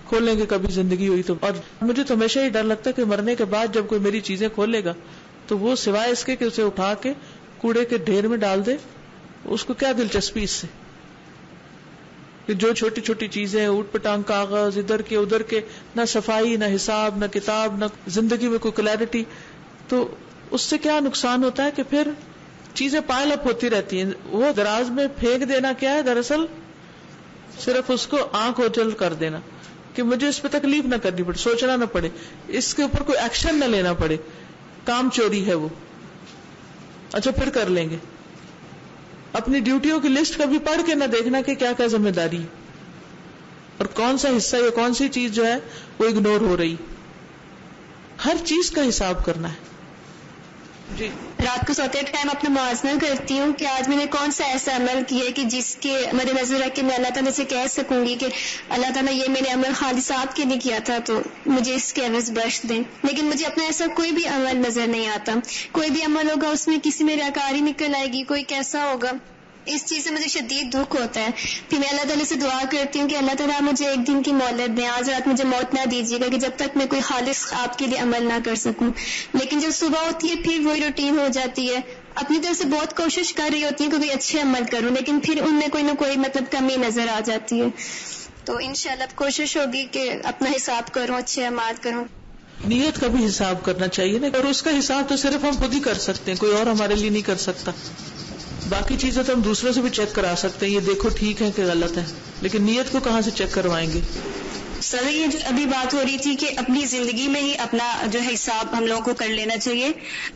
کھولیں گے کبھی زندگی ہوئی تو. اور مجھے تو ہمیشہ ہی ڈر لگتا ہے کہ مرنے کے بعد جب کوئی میری چیزیں کھولے گا تو وہ سوائے اس کے کہ اسے اٹھا کے کوڑے کے ڈھیر میں ڈال دے، اس کو کیا دلچسپی اس سے کہ جو چھوٹی چھوٹی چیزیں، اوٹ پٹانگ کاغذ، ادھر کے ادھر کے، نہ صفائی، نہ حساب، نہ کتاب، نہ زندگی میں کوئی کلیئرٹی. تو اس سے کیا نقصان ہوتا ہے کہ پھر چیزیں پائل اپ ہوتی رہتی ہیں. وہ دراز میں پھینک دینا کیا ہے دراصل؟ صرف اس کو آنکھ اوجل کر دینا کہ مجھے اس پہ تکلیف نہ کرنی پڑے، سوچنا نہ پڑے، اس کے اوپر کوئی ایکشن نہ لینا پڑے. کام چوری ہے وہ، اچھا پھر کر لیں گے. اپنی ڈیوٹیوں کی لسٹ کبھی پڑھ کے نہ دیکھنا کہ کیا کیا ذمہ داری ہے اور کون سا حصہ یا کون سی چیز جو ہے وہ اگنور ہو رہی. ہر چیز کا حساب کرنا ہے. جی رات کو سوتے ٹائم اپنا موازنہ کرتی ہوں کہ آج میں نے کون سا ایسا عمل کیا ہے کہ جس کے مد نظر رکھ کے میں اللہ تعالیٰ سے کہہ سکوں گی کہ اللہ تعالیٰ یہ میں نے عمل خالص آپ کے لیے کیا تھا تو مجھے اس کے عوض بخش دیں. لیکن مجھے اپنا ایسا کوئی بھی عمل نظر نہیں آتا. کوئی بھی عمل ہوگا اس میں کسی میں ریاکاری نکل آئے گی، کوئی کیسا ہوگا. اس چیز سے مجھے شدید دکھ ہوتا ہے. پھر میں اللہ تعالیٰ سے دعا کرتی ہوں کہ اللہ تعالیٰ مجھے ایک دن کی مہلت دیں، آج رات مجھے موت نہ دیجیے گا کہ جب تک میں کوئی خالص آپ کے لیے عمل نہ کر سکوں. لیکن جب صبح ہوتی ہے پھر وہی روٹین ہو جاتی ہے، اپنی طرف سے بہت کوشش کر رہی ہوتی ہیں کہ کوئی اچھے عمل کروں، لیکن پھر ان میں کوئی نہ کوئی مطلب کمی نظر آ جاتی ہے. تو انشاءاللہ کوشش ہوگی کہ اپنا حساب کروں، اچھے اعمال کروں. نیت کا بھی حساب کرنا چاہیے نا، اور اس کا حساب تو صرف ہم خود ہی کر سکتے ہیں، کوئی اور ہمارے لیے نہیں کر سکتا. باقی چیزیں تو ہم دوسروں سے بھی چیک کرا سکتے ہیں، یہ دیکھو ٹھیک ہے کہ غلط ہے، لیکن نیت کو کہاں سے چیک کروائیں گے؟ سر یہ جو ابھی بات ہو رہی تھی کہ اپنی زندگی میں ہی اپنا جو ہے حساب ہم لوگوں کو کر لینا چاہیے،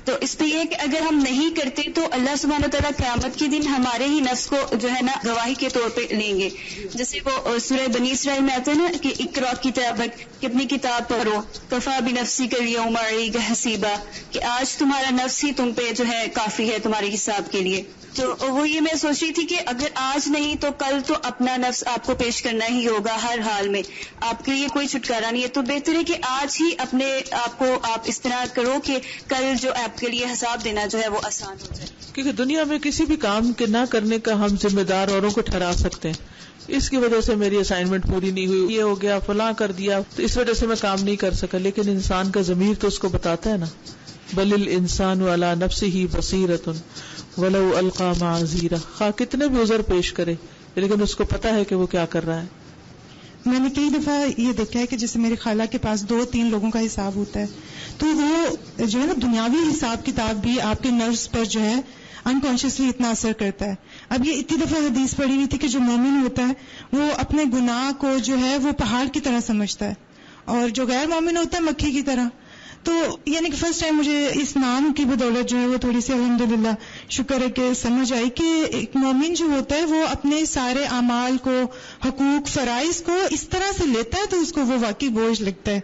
تو اس پہ یہ ہے کہ اگر ہم نہیں کرتے تو اللہ سبحانہ تعالیٰ قیامت کے دن ہمارے ہی نفس کو جو ہے نا گواہی کے طور پہ لیں گے. جیسے وہ سورہ بنی اسرائیل میں آتا ہے نا کہ اقرا کتابک، کہ اپنی کتاب پڑھو، کفا بنفسک الیوم علیک حسیبا، کہ آج تمہارا نفس ہی تم پہ جو ہے کافی ہے تمہارے حساب کے لیے. تو وہ یہ میں سوچ رہی تھی کہ اگر آج نہیں تو کل تو اپنا نفس آپ کو پیش کرنا ہی ہوگا ہر حال میں، آپ کے لیے کوئی چھٹکارا نہیں ہے. تو بہتر ہے کہ آج ہی اپنے آپ کو آپ اس طرح کرو کہ کل جو آپ کے لیے حساب دینا جو ہے وہ آسان ہو جائے. کیونکہ دنیا میں کسی بھی کام کے نہ کرنے کا ہم ذمہ دار اوروں کو ٹھہرا سکتے ہیں. اس کی وجہ سے میری اسائنمنٹ پوری نہیں ہوئی، یہ ہو گیا، فلاں کر دیا، تو اس وجہ سے میں کام نہیں کر سکا. لیکن انسان کا ضمیر تو اس کو بتاتا ہے نا، بل الانسان علی نفسہ بصیرۃ ولو القی معاذیرہ، خواہ کتنے بھی عذر پیش کرے لیکن اس کو پتا ہے کہ وہ کیا کر رہا ہے. میں نے کئی دفعہ یہ دیکھا ہے کہ جیسے میری خالہ کے پاس 2-3 لوگوں کا حساب ہوتا ہے، تو وہ جو ہے نا دنیاوی حساب کتاب بھی آپ کے نروس پر جو ہے انکانشیسلی اتنا اثر کرتا ہے. اب یہ اتنی دفعہ حدیث پڑھی ہوئی تھی کہ جو مومن ہوتا ہے وہ اپنے گناہ کو جو ہے وہ پہاڑ کی طرح سمجھتا ہے، اور جو غیر مومن ہوتا ہے مکھی کی طرح. تو یعنی کہ فرسٹ ٹائم مجھے اس نام کی بدولت جو ہے وہ تھوڑی سی الحمدللہ شکر ہے کہ سمجھ آئی کہ ایک مومن جو ہوتا ہے وہ اپنے سارے اعمال کو، حقوق، فرائض کو اس طرح سے لیتا ہے تو اس کو وہ واقعی بوجھ لگتا ہے.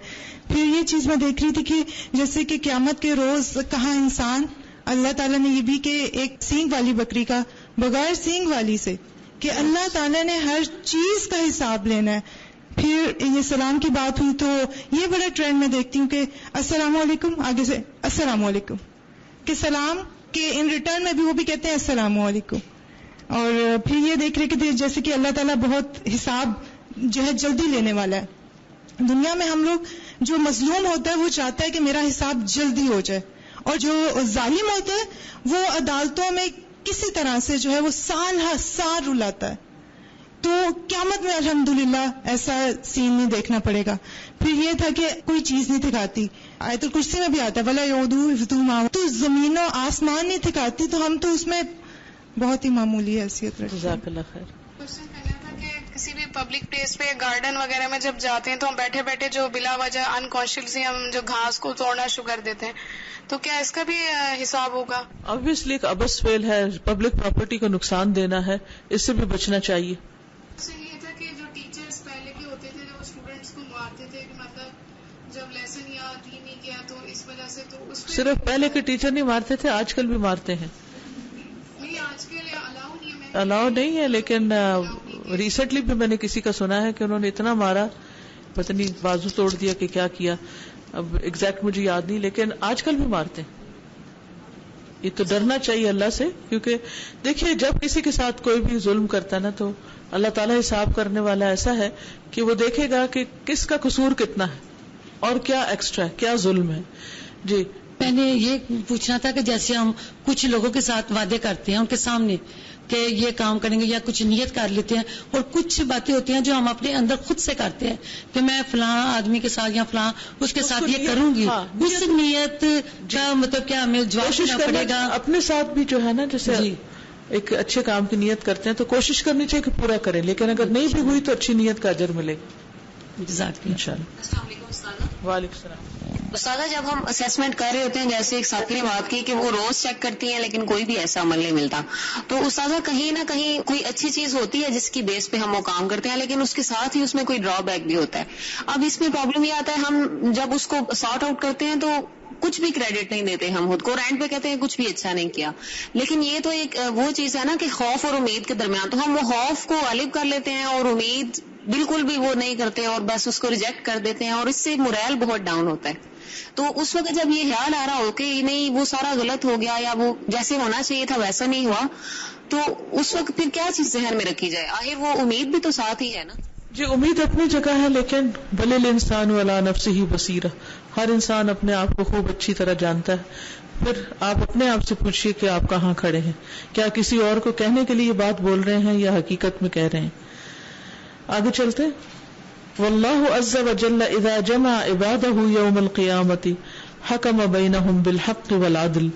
پھر یہ چیز میں دیکھ رہی تھی کہ جیسے کہ قیامت کے روز کہاں انسان، اللہ تعالیٰ نے یہ بھی کہ ایک سینگ والی بکری کا بغیر سینگ والی سے، کہ اللہ تعالیٰ نے ہر چیز کا حساب لینا ہے. پھر یہ سلام کی بات ہوئی تو یہ بڑا ٹرینڈ میں دیکھتی ہوں کہ السلام علیکم، آگے سے السلام علیکم، کہ سلام کے ان ریٹرن میں بھی وہ بھی کہتے ہیں السلام علیکم. اور پھر یہ دیکھ رہے کہ جیسے کہ اللہ تعالیٰ بہت حساب جو ہے جلدی لینے والا ہے. دنیا میں ہم لوگ جو مظلوم ہوتا ہے وہ چاہتا ہے کہ میرا حساب جلدی ہو جائے، اور جو ظالم ہوتا ہے وہ عدالتوں میں کسی طرح سے جو ہے وہ سال ہر سال رلاتا ہے. تو قیامت میں الحمدللہ ایسا سین نہیں دیکھنا پڑے گا. پھر یہ تھا کہ کوئی چیز نہیں تھکاتی، آیت الکرسی میں بھی آتا ہے وَلَا يَعُودُهُ حِفْظُهُمَا، تو زمین و آسمان نہیں تھکاتی، تو ہم تو اس میں بہت ہی معمولی حیثیت رکھتے ہیں. جزاک اللہ خیر. کسی بھی پبلک پلیس پہ یا گارڈن وغیرہ میں جب جاتے ہیں تو ہم بیٹھے بیٹھے جو بلا وجہ انکانشیسلی ہم جو گھاس کو توڑنا شروع کر دیتے ہیں، تو کیا اس کا بھی حساب ہوگا؟ obviously ایک ابس فعل ہے، پبلک پراپرٹی کو نقصان دینا ہے، اس سے بھی بچنا چاہیے. اس سے یہ تھا کہ جو ٹیچرز پہلے کے ہوتے تھے جو اسٹوڈنٹس کو مارتے تھے، کہ مطلب جب لیسن یا ٹی نہیں کیا تو اس وجہ سے، تو اس صرف پہلے کے ٹیچر نہیں مارتے تھے، آج کل بھی مارتے ہیں. نہیں آج کل الاؤ نہیں ہے، الاؤ نہیں ہے، لیکن ریسنٹلی بھی میں نے کسی کا سنا ہے کہ انہوں نے اتنا مارا، پتہ نہیں بازو توڑ دیا کہ کیا کیا، اب ایگزیکٹ مجھے یاد نہیں، لیکن آج کل بھی مارتے ہیں. یہ تو ڈرنا چاہیے اللہ سے، کیونکہ دیکھیے جب کسی کے ساتھ کوئی بھی ظلم کرتا ہے نا تو اللہ تعالیٰ حساب کرنے والا ایسا ہے کہ وہ دیکھے گا کہ کس کا قصور کتنا ہے اور کیا ایکسٹرا ہے، کیا ظلم ہے. جی میں نے یہ پوچھنا تھا کہ جیسے ہم کچھ لوگوں کے ساتھ وعدے کرتے ہیں ان کے سامنے کہ یہ کام کریں گے یا کچھ نیت کر لیتے ہیں، اور کچھ باتیں ہوتی ہیں جو ہم اپنے اندر خود سے کرتے ہیں کہ میں فلاں آدمی کے ساتھ یا فلاں اس کے ساتھ یہ کروں گی، اس نیت کا مطلب کیا ہمیں جواب دینا پڑے گا؟ اپنے ساتھ بھی جو ہے نا جیسے ایک اچھے کام کی نیت کرتے ہیں تو کوشش کرنی چاہیے کہ پورا کریں، لیکن اگر نہیں بھی ہوئی تو اچھی نیت کا اجر ملے. السلام علیکم استاذہ. وعلیکم السلام. استاذہ جب ہم اسیسمنٹ کر رہے ہوتے ہیں، جیسے ایک ساتھی نے بات کی کہ وہ روز چیک کرتی ہیں لیکن کوئی بھی ایسا عمل نہیں ملتا، تو استاذہ کہیں نہ کہیں کوئی اچھی چیز ہوتی ہے جس کی بیس پہ ہم وہ کام کرتے ہیں، لیکن اس کے ساتھ ہی اس میں کوئی ڈرا بیک بھی ہوتا ہے. اب اس میں پرابلم یہ آتا ہے ہم جب اس کو سارٹ آؤٹ کرتے ہیں تو کچھ بھی کریڈٹ نہیں دیتے ہم خود کو، رینٹ پہ کہتے ہیں کچھ بھی اچھا نہیں کیا. لیکن یہ تو ایک وہ چیز ہے نا کہ خوف اور امید کے درمیان، تو ہم وہ خوف کو غالب کر لیتے ہیں اور امید بالکل بھی وہ نہیں کرتے اور بس اس کو ریجیکٹ کر دیتے ہیں، اور اس سے مورائل بہت ڈاؤن ہوتا ہے. تو اس وقت جب یہ خیال آ رہا ہو کہ نہیں وہ سارا غلط ہو گیا یا وہ جیسے ہونا چاہیے تھا ویسا نہیں ہوا، تو اس وقت پھر کیا چیز ذہن میں رکھی جائے؟ آخر وہ امید بھی تو ساتھ ہی ہے نا. جی امید اپنی جگہ ہے، لیکن بل الانسان علی نفسہ بصیرہ، ہر انسان اپنے آپ کو خوب اچھی طرح جانتا ہے. پھر آپ اپنے آپ سے پوچھئے کہ آپ کہاں کھڑے ہیں، کیا کسی اور کو کہنے کے لیے بات بول رہے ہیں یا حقیقت میں کہہ رہے ہیں. آگے چلتے. واللہ عز وجل اذا جمع عباده یوم القیامۃ حکم بینہم بالحق والعدل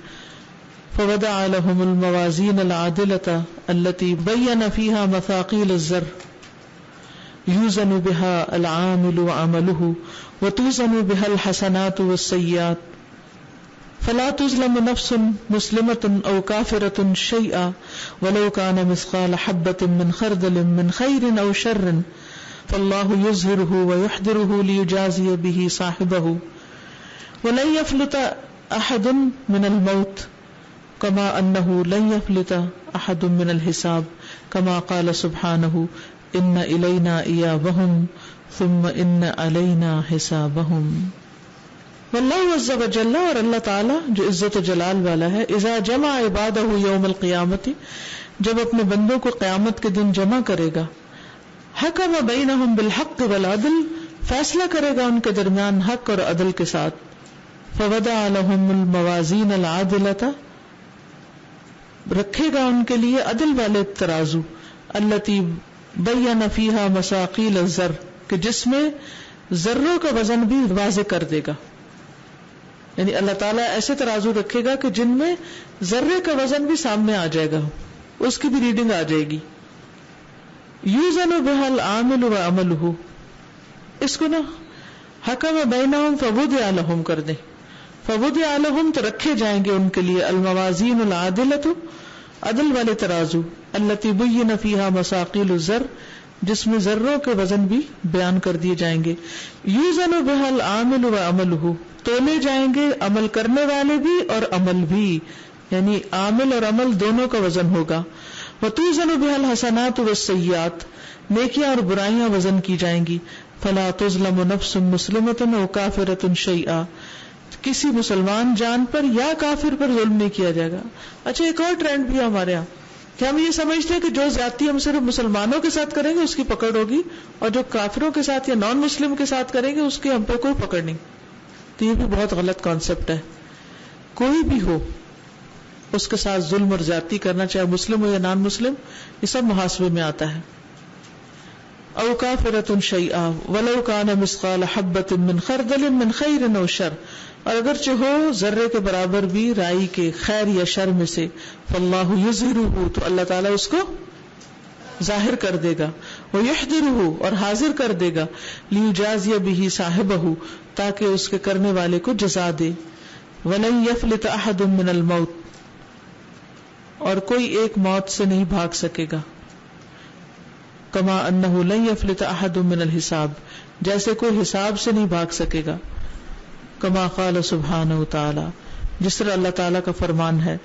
فوضع لهم الموازین العادلة التي بین فيها مثاقیل الزر یوزن بها العامل وعمله وتوزن بها الحسنات والسیئات فلا تظلم نفس مسلمة او كافرة شيئا ولو كان مثقال حبة من خردل من خير او شر فالله يظهره ويحضره ليجازي به صاحبه ولن يفلت احد من الموت كما انه لن يفلت احد من الحساب كما قال سبحانه ان الینا ایابہم ثم ان علینا حسابہم. واللہ عز وجل، اور اللہ تعالی جو عزت و جلال والا ہے، اذا جمع عبادہ یوم القیامت، جب اپنے بندوں کو قیامت کے دن جمع کرے گا، حکم بینہم بالحق والعدل، فیصلہ کرے گا ان کے درمیان حق اور عدل کے ساتھ. فوضع لہم الموازین العادلۃ، رکھے گا ان کے لیے عدل والے ترازو، التی بین فیہا مساقیل الزر، کہ جس میں ذروں کا وزن بھی واضح کر دے گا. یعنی اللہ تعالیٰ ایسے ترازو رکھے گا کہ جن میں ذرے کا وزن بھی سامنے آ جائے گا، اس کی بھی ریڈنگ آ جائے گی. یوزن بہا العامل وعملہ، اس کو نا حکم بینہم فوضع لہم کر دیں. فوضع لہم تو رکھے جائیں گے ان کے لیے الموازین العادلۃ، عدل والے ترازو، التی بین فیہا مساقیل الزر، جس میں ذروں کے وزن بھی بیان کر دیے جائیں گے. یوزن بہا العامل وعملہ، تولے جائیں گے عمل کرنے والے بھی اور عمل بھی، یعنی عامل اور عمل دونوں کا وزن ہوگا. وتوزن بہا الحسنات والسیئات، نیکیاں اور برائیاں وزن کی جائیں گی. فلا تظلم نفس مسلمۃ او کافرۃ شیئا، کسی مسلمان جان پر یا کافر پر ظلم نہیں کیا جائے گا. اچھا ایک اور ٹرینڈ بھی ہے ہمارے یہاں کہ ہم یہ سمجھتے ہیں کہ جو زیادتی ہم صرف مسلمانوں کے ساتھ کریں گے اس کی پکڑ ہوگی، اور جو کافروں کے ساتھ یا نان مسلم کے ساتھ کریں گے اس کی ہم پہ کوئی پکڑ نہیں. تو یہ بھی بہت غلط کانسیپٹ ہے. کوئی بھی ہو اس کے ساتھ ظلم اور زیادتی کرنا، چاہے مسلم ہو یا نان مسلم، یہ سب محاسبے میں آتا ہے. او کافرۃ شیئا ولو کان مثقال حبۃ من خردل من خیر او شر، اور اگرچہ ہو ذرے کے برابر بھی رائی کے خیر یا شر میں سے، فاللہ یظہرہ، تو اللہ تعالیٰ اس کو ظاہر کر دے گا، ویحضرہ، اور حاضر کر دے گا، لیجازی بہ صاحبہ، تاکہ اس کے کرنے والے کو جزا دے. ولن یفلت احد من الموت، اور کوئی ایک موت سے نہیں بھاگ سکے گا. کما انہ لن یفلت احد من الحساب، جیسے کوئی حساب سے نہیں بھاگ سکے گا. کما قال سبحانہ وتعالی، جس طرح اللہ تعالیٰ کا فرمان ہے،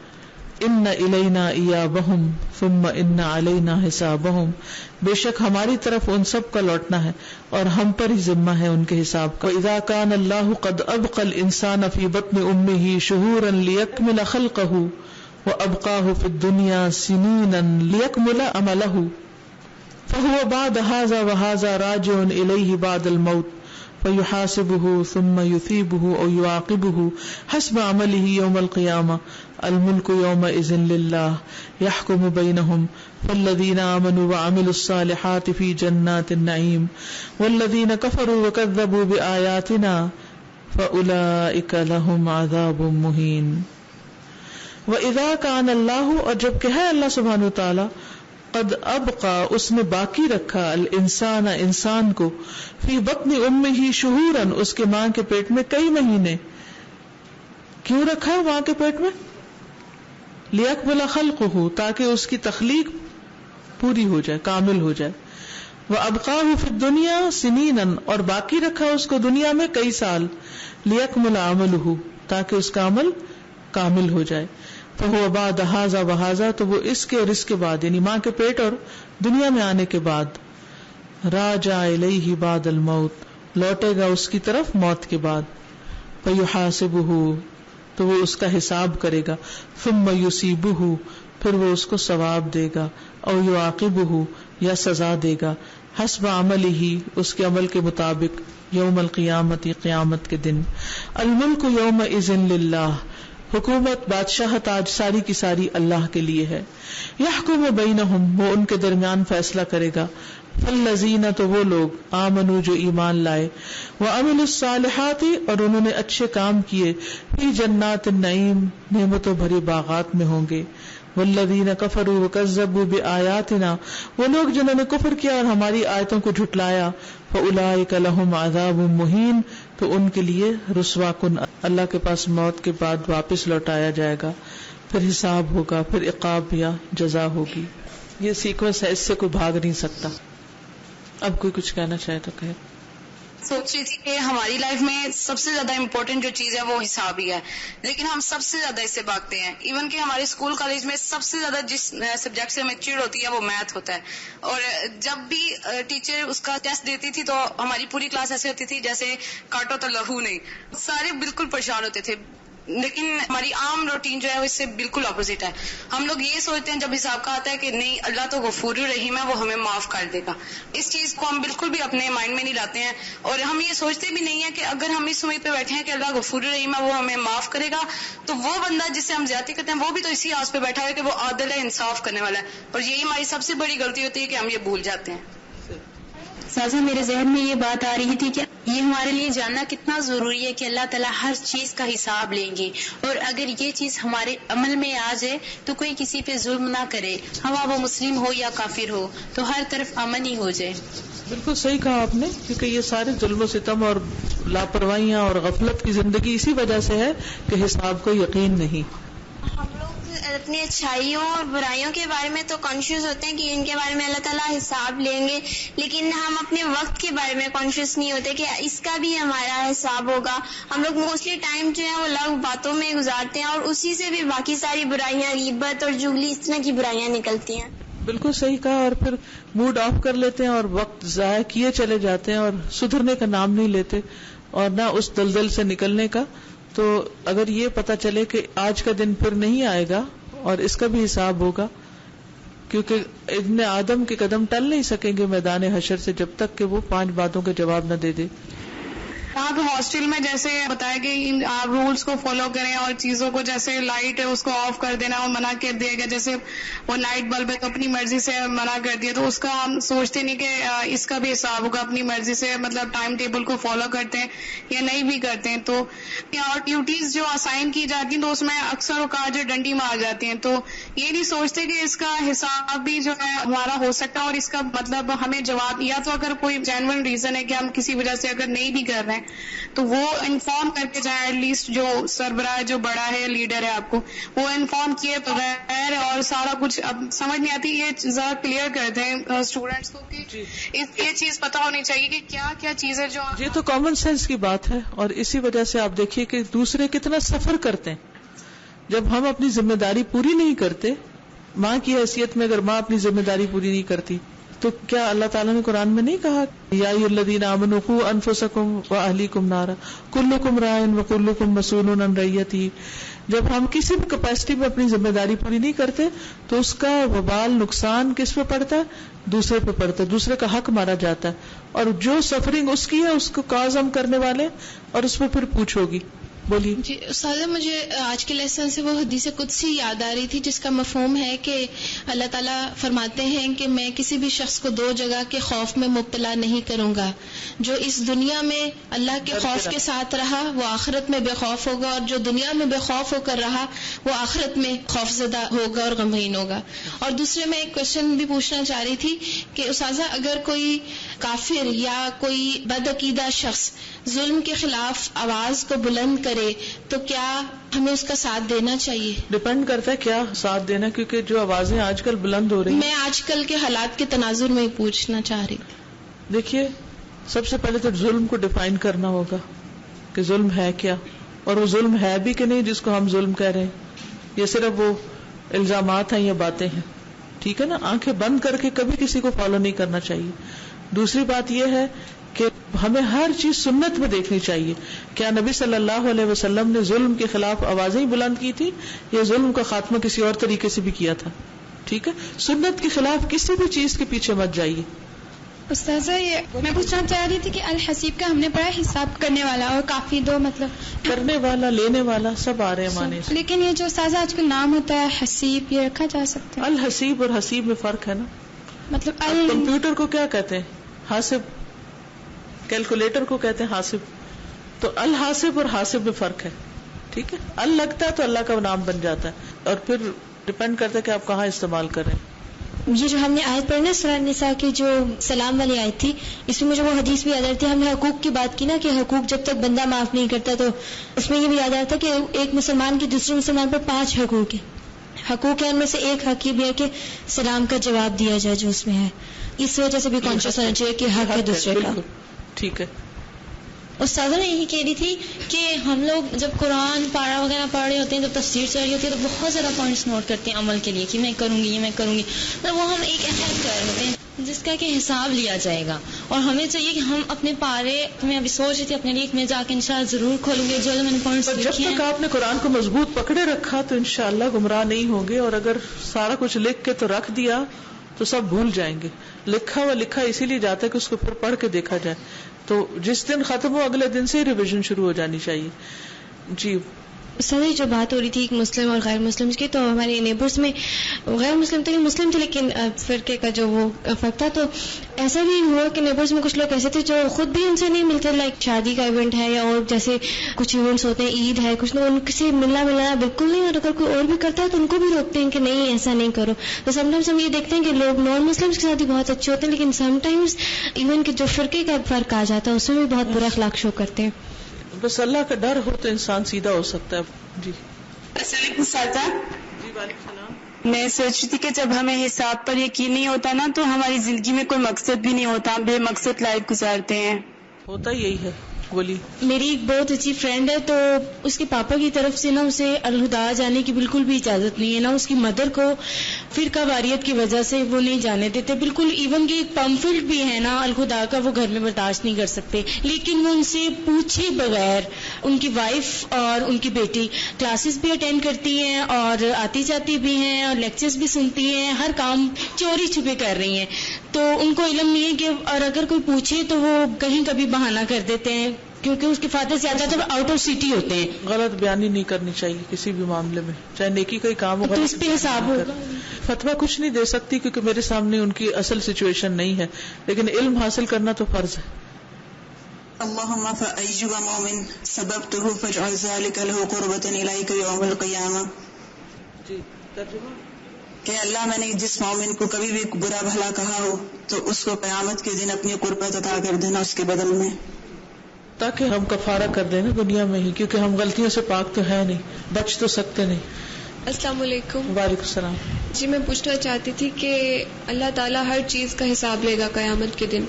ان الینا ایابہم ثم ان علینا حسابہم، بے شک ہماری طرف ان سب کا لوٹنا ہے اور ہم پر ہی ذمہ ہے ان کے حساب کا. اذا کان اللہ قد ابقى الانسان فی بطن امہ شہورا لیکمل خلقہ وابقاہ فی الدنیا سنینا لیکمل عملہ فهو بعد هذا وهذا راجع الیہ بعد الموت فيحاسبه ثم يثيبه او يعاقبه حسب عمله يوم القيامة. الملك يومئذ لله يحكم بينهم فالذين آمنوا وعملوا الصالحات في جنات النعيم والذين كفروا وكذبوا بآياتنا فأولئك لهم عذاب مهين. وإذا كان الله، اور جب کہ ہے اللہ سبحانہ وتعالی، قد ابقا، اس نے باقی رکھا، الانسان، انسان کو، فی بطن امہ شہورا، اس کے ماں کے پیٹ میں کئی مہینے. کیوں رکھا ہے ماں کے پیٹ میں؟ لیکمل خلقہ، تاکہ اس کی تخلیق پوری ہو جائے، کامل ہو جائے. وابقاہ فی الدنیا سنینا، اور باقی رکھا اس کو دنیا میں کئی سال، لیکمل عملہ، تاکہ اس کا عمل کامل ہو جائے. فهو بعد هذا وهذا، تو وہ اس کے اور اس کے بعد، یعنی ماں کے پیٹ اور دنیا میں آنے کے بعد، راجع الیہ بعد الموت، لوٹے گا اس کی طرف موت کے بعد. فیحاسبہ، تو وہ اس کا حساب کرے گا. ثم یصیبہ، پھر وہ اس کو ثواب دے گا. او یعاقبہ، یا سزا دے گا. حسب عملہ، اس کے عمل کے مطابق، یوم القیامت، قیامت کے دن. الملک یومئذ للہ، حکومت بادشاہت آج ساری کی ساری اللہ کے لیے ہے. یحکم بینہم، وہ ان کے درمیان فیصلہ کرے گا. فالذین، تو وہ لوگ، آمنوا جو ایمان لائے، وعملوا الصالحات، اور انہوں نے اچھے کام کیے، فی جنات النعیم، نعمتوں بھری باغات میں ہوں گے. والذین کفروا وکذبوا بآیاتنا، وہ لوگ جنہوں نے کفر کیا اور ہماری آیتوں کو جھٹلایا، فاولئک لہم عذاب مہین، تو ان کے لیے رسوا کن، اللہ کے پاس موت کے بعد واپس لوٹایا جائے گا، پھر حساب ہوگا، پھر عقاب یا جزا ہوگی. یہ سیکوینس ہے، اس سے کوئی بھاگ نہیں سکتا. اب کوئی کچھ کہنا چاہے تو کہے. سوچ رہی تھی کہ ہماری لائف میں سب سے زیادہ امپورٹنٹ جو چیز ہے وہ حساب ہی ہے، لیکن ہم سب سے زیادہ اس سے بھاگتے ہیں. ایون کہ ہمارے اسکول کالج میں سب سے زیادہ جس سبجیکٹ سے ہمیں چڑ ہوتی ہے وہ میتھ ہوتا ہے. اور جب بھی ٹیچر اس کا ٹیسٹ دیتی تھی تو ہماری پوری کلاس ایسے ہوتی تھی جیسے کاٹو تو لہو نہیں، سارے بالکل پریشان ہوتے تھے. لیکن ہماری عام روٹین جو ہے وہ اس سے بالکل اپوزٹ ہے. ہم لوگ یہ سوچتے ہیں جب حساب کا آتا ہے کہ نہیں اللہ تو غفور الرحیم ہے، وہ ہمیں معاف کر دے گا. اس چیز کو ہم بالکل بھی اپنے مائنڈ میں نہیں لاتے ہیں، اور ہم یہ سوچتے بھی نہیں ہیں کہ اگر ہم اس امید پہ بیٹھے ہیں کہ اللہ غفور الرحیم ہے، وہ ہمیں معاف کرے گا، تو وہ بندہ جس سے ہم زیادتی کرتے ہیں وہ بھی تو اسی آس پہ بیٹھا ہے کہ وہ عادل ہے، انصاف کرنے والا ہے. اور یہی ہماری سب سے بڑی غلطی ہوتی ہے کہ ہم یہ بھول جاتے ہیں. سازا میرے ذہن میں یہ بات آ رہی تھی کہ یہ ہمارے لیے جاننا کتنا ضروری ہے کہ اللہ تعالیٰ ہر چیز کا حساب لیں گے، اور اگر یہ چیز ہمارے عمل میں آ جائے تو کوئی کسی پہ ظلم نہ کرے، ہوا وہ مسلم ہو یا کافر ہو، تو ہر طرف امن ہی ہو جائے. بالکل صحیح کہا آپ نے، کیونکہ یہ سارے ظلم و ستم اور لاپرواہیاں اور غفلت کی زندگی اسی وجہ سے ہے کہ حساب کو یقین نہیں. ہم لوگ اپنی اچھائیوں اور برائیوں کے بارے میں تو کانشیس ہوتے ہیں کہ ان کے بارے میں اللہ تعالیٰ حساب لیں گے، لیکن ہم اپنے وقت کے بارے میں کانشیس نہیں ہوتے کہ اس کا بھی ہمارا حساب ہوگا. ہم لوگ موسٹلی ٹائم جو ہے وہ لوگ باتوں میں گزارتے ہیں، اور اسی سے بھی باقی ساری برائیاں، غیبت اور چغلی، اس طرح کی برائیاں نکلتی ہیں. بالکل صحیح کہا. اور پھر موڈ آف کر لیتے ہیں اور وقت ضائع کیے چلے جاتے ہیں اور سدھرنے کا نام نہیں لیتے اور نہ اس دلدل سے نکلنے کا. تو اگر یہ پتہ چلے کہ آج کا دن پھر نہیں آئے گا اور اس کا بھی حساب ہوگا، کیونکہ ابن آدم کے قدم ٹل نہیں سکیں گے میدان حشر سے جب تک کہ وہ 5 باتوں کا جواب نہ دے دے. وہاں پہ ہاسٹل میں جیسے بتایا کہ آپ رولز کو فالو کریں، اور چیزوں کو جیسے لائٹ ہے اس کو آف کر دینا وہ منع کر دیا گیا، جیسے وہ لائٹ بلب ہے تو اپنی مرضی سے منع کر دیا، تو اس کا ہم سوچتے نہیں کہ اس کا بھی حساب ہوگا. اپنی مرضی سے مطلب ٹائم ٹیبل کو فالو کرتے ہیں یا نہیں بھی کرتے ہیں، تو اور ڈیوٹیز جو اسائن کی جاتی ہیں تو اس میں اکثر اوقات جو ڈنڈی مار جاتی ہیں، تو یہ نہیں سوچتے کہ اس کا حساب بھی جو ہے ہمارا ہو سکتا ہے، اور اس کا مطلب ہمیں جواب، یا تو اگر کوئی جینوئن ریزن ہے کہ ہم کسی وجہ سے اگر نہیں بھی کر رہے ہیں تو وہ انفارم کر کے جائیں. ایٹ لیسٹ جو سربراہ جو بڑا ہے، لیڈر ہے آپ کو، وہ انفارم کیے بغیر اور سارا کچھ اب سمجھ نہیں آتی. یہ ذرا کلیئر کر دیں اسٹوڈینٹس کو کہ یہ چیز پتہ ہونی چاہیے کہ کیا کیا چیز ہے جو. یہ تو کامن سینس کی بات ہے، اور اسی وجہ سے آپ دیکھیے کہ دوسرے کتنا سفر کرتے ہیں. جب ہم اپنی ذمہ داری پوری نہیں کرتے، ماں کی حیثیت میں اگر ماں اپنی ذمہ داری پوری نہیں کرتی تو کیا اللہ تعالیٰ نے قرآن میں نہیں کہا یا ایھا الذین آمنوا قوا انفسکم واہلیکم نارا کلکم راع وکلکم مسئول عن رعیتہ. جب ہم کسی بھی کیپیسٹی میں اپنی ذمہ داری پوری نہیں کرتے تو اس کا وبال، نقصان کس پہ پڑتا ہے؟ دوسرے پہ پڑتا ہے، دوسرے کا حق مارا جاتا ہے، اور جو سفرنگ اس کی ہے اس کو کاز ہم کرنے والے، اور اس پہ پھر پوچھ ہوگی. بولیے. جی استاذہ، مجھے آج کے لیسن سے وہ حدیث قدسی یاد آ رہی تھی جس کا مفہوم ہے کہ اللہ تعالیٰ فرماتے ہیں کہ میں کسی بھی شخص کو 2 جگہ کے خوف میں مبتلا نہیں کروں گا. جو اس دنیا میں اللہ کے خوف کے ساتھ رہا وہ آخرت میں بے خوف ہوگا، اور جو دنیا میں بے خوف ہو کر رہا وہ آخرت میں خوف زدہ ہوگا اور غمگین ہوگا. اور دوسرے میں ایک کوشچن بھی پوچھنا چاہ رہی تھی کہ استاذہ، اگر کوئی کافر یا کوئی بدعقیدہ شخص ظلم کے خلاف آواز کو بلند کرے تو کیا ہمیں اس کا ساتھ دینا چاہیے؟ ڈپینڈ کرتا ہے کیا ساتھ دینا، کیونکہ جو آوازیں آج کل بلند ہو رہی ہیں، میں آج کل کے حالات کے تناظر میں پوچھنا چاہ رہی. دیکھیے، سب سے پہلے تو ظلم کو ڈیفائن کرنا ہوگا کہ ظلم ہے کیا، اور وہ ظلم ہے بھی کہ نہیں جس کو ہم ظلم کہہ رہے ہیں. یہ صرف وہ الزامات ہیں یا باتیں ہیں، ٹھیک ہے نا. آنکھیں بند کر کے کبھی کسی کو فالو نہیں کرنا چاہیے. دوسری بات یہ ہے کہ ہمیں ہر چیز سنت میں دیکھنی چاہیے. کیا نبی صلی اللہ علیہ وسلم نے ظلم کے خلاف آوازیں ہی بلند کی تھی یا ظلم کا خاتمہ کسی اور طریقے سے بھی کیا تھا؟ ٹھیک ہے، سنت کے خلاف کسی بھی چیز کے پیچھے مت جائیے. استاذہ یہ میں پوچھنا چاہ رہی تھی کہ الحسیب کا ہم نے پڑھا حساب کرنے والا اور کافی دو مطلب کرنے والا لینے والا سب آ رہے ہیں معنی سے. لیکن یہ جو استاذہ آج کل نام ہوتا ہے حسیب یہ رکھا جا سکتا ہے؟ الحسیب اور حسیب میں فرق ہے نا. مطلب کمپیوٹر کو کیا کہتے ہیں؟ حاسب. کیلکولیٹر کو کہتے ہیں حاسب. تو الحاسب اور حاسب میں فرق ہے. ٹھیک ہے. ال لگتا ہے تو اللہ کا نام بن جاتا ہے اور پھر ڈپینڈ کرتا ہے کہ آپ کہاں استعمال کر رہے ہیں. یہ جو ہم نے آیت پڑھی نا سورہ النساء کی جو سلام والی آیت تھی اس میں مجھے وہ حدیث بھی یاد آ رہی تھی. ہم نے حقوق کی بات کی نا کہ حقوق جب تک بندہ معاف نہیں کرتا تو اس میں یہ بھی یاد آ رہا تھا کہ ایک مسلمان کی دوسرے مسلمان پر 5 حقوق ہیں. حقوق ہے ان میں سے ایک حق یہ بھی ہے کہ سلام کا جواب دیا جائے جو اس میں ہے. اس وجہ سے بھی کانشیس ہونا چاہیے کہ حق ہے دوسرے کا. ٹھیک ہے. استاذہ میں یہی کہہ رہی تھی کہ ہم لوگ جب قرآن پارا وغیرہ پڑھ رہے ہوتے ہیں جب تفسیر چل رہی ہوتی ہے تو بہت زیادہ پوائنٹس نوٹ کرتے ہیں عمل کے لیے کہ میں کروں گی یہ میں کروں گی. تو وہ ہم ایک اہد کر رہے ہوتے ہیں جس کا کہ حساب لیا جائے گا اور ہمیں چاہیے کہ ہم اپنے پارے میں ابھی سوچ رہی تھی اپنے لیے میں جا کے انشاءاللہ ضرور کھولوں گی جو میں نے پوائنٹس لکھے ہیں. جب تک آپ نے قرآن کو مضبوط پکڑے رکھا تو انشاءاللہ گمراہ نہیں ہوں گے. اور اگر سارا کچھ لکھ کے تو رکھ دیا تو سب بھول جائیں گے. لکھا ہوا لکھا اسی لیے جاتا ہے کہ اس کو پھر پڑھ کے دیکھا جائے. تو جس دن ختم ہو اگلے دن سے ریویژن شروع ہو جانی چاہیے. جی سر جو بات ہو رہی تھی مسلم اور غیر مسلم کی تو ہمارے نیبرز میں غیر مسلم تو مسلم تھے لیکن فرقے کا جو وہ فرق تھا تو ایسا بھی ہوا کہ نیبرز میں کچھ لوگ ایسے تھے جو خود بھی ان سے نہیں ملتے. لائک شادی کا ایونٹ ہے یا اور جیسے کچھ ایونٹس ہوتے ہیں عید ہے کچھ لوگ ان سے ملنا بالکل نہیں اور اگر کوئی اور بھی کرتا ہے تو ان کو بھی روکتے ہیں کہ نہیں ایسا نہیں کرو. تو سم ٹائمز ہم یہ دیکھتے ہیں کہ لوگ نان مسلمس کے ساتھ بھی بہت اچھے ہوتے ہیں لیکن سم ٹائمز ایون کہ جو فرقے کا فرق آ جاتا ہے اس میں بھی بہت برا اخلاق شو کرتے ہیں. بس اللہ کا ڈر ہو تو انسان سیدھا ہو سکتا ہے. جی السلام علیکم سادہ. جی وعلیکم السلام. میں سوچ رہی تھی کہ جب ہمیں حساب پر یقین نہیں ہوتا نا تو ہماری زندگی میں کوئی مقصد بھی نہیں ہوتا. ہم بے مقصد لائف گزارتے ہیں. ہوتا یہی ہے. بولی. میری ایک بہت اچھی فرینڈ ہے تو اس کے پاپا کی طرف سے نا اسے الہدا جانے کی بالکل بھی اجازت نہیں ہے. نا اس کی مدر کو فرقہ واریت کی وجہ سے وہ نہیں جانے دیتے بالکل. ایون کہ پمفلٹ بھی ہے نا الہدا کا وہ گھر میں برداشت نہیں کر سکتے لیکن وہ ان سے پوچھے بغیر ان کی وائف اور ان کی بیٹی کلاسز بھی اٹینڈ کرتی ہیں اور آتی جاتی بھی ہیں اور لیکچرز بھی سنتی ہیں. ہر کام چوری چھپے کر رہی ہیں. تو ان کو علم نہیں ہے کہ اور اگر کوئی پوچھے تو وہ کہیں کبھی بہانہ کر دیتے ہیں کیونکہ اس کے فادر زیادہ جب آؤٹ آف سٹی ہوتے ہیں. غلط بیانی نہیں کرنی چاہیے کسی بھی معاملے میں چاہے نیکی کا ہی کام ہو. تو اس پہ حساب ہوگا. فتویٰ کچھ نہیں دے سکتی کیونکہ میرے سامنے ان کی اصل سچویشن نہیں ہے لیکن علم حاصل کرنا تو فرض ہے. اللهم فأيها مؤمن سببته فاجعل ذلك له قربة إليك يوم القيامة. جی ترجمہ. کہ اللہ میں نے جس مومن کو کبھی بھی برا بھلا کہا ہو تو اس کو قیامت کے دن اپنی قربت عطا کر دینا اس کے بدل میں تاکہ ہم کفارہ کر دیں نا دنیا میں ہی کیونکہ ہم غلطیوں سے پاک تو ہے نہیں بچ تو سکتے نہیں. السلام علیکم. وعلیکم السلام. جی میں پوچھنا چاہتی تھی کہ اللہ تعالیٰ ہر چیز کا حساب لے گا قیامت کے دن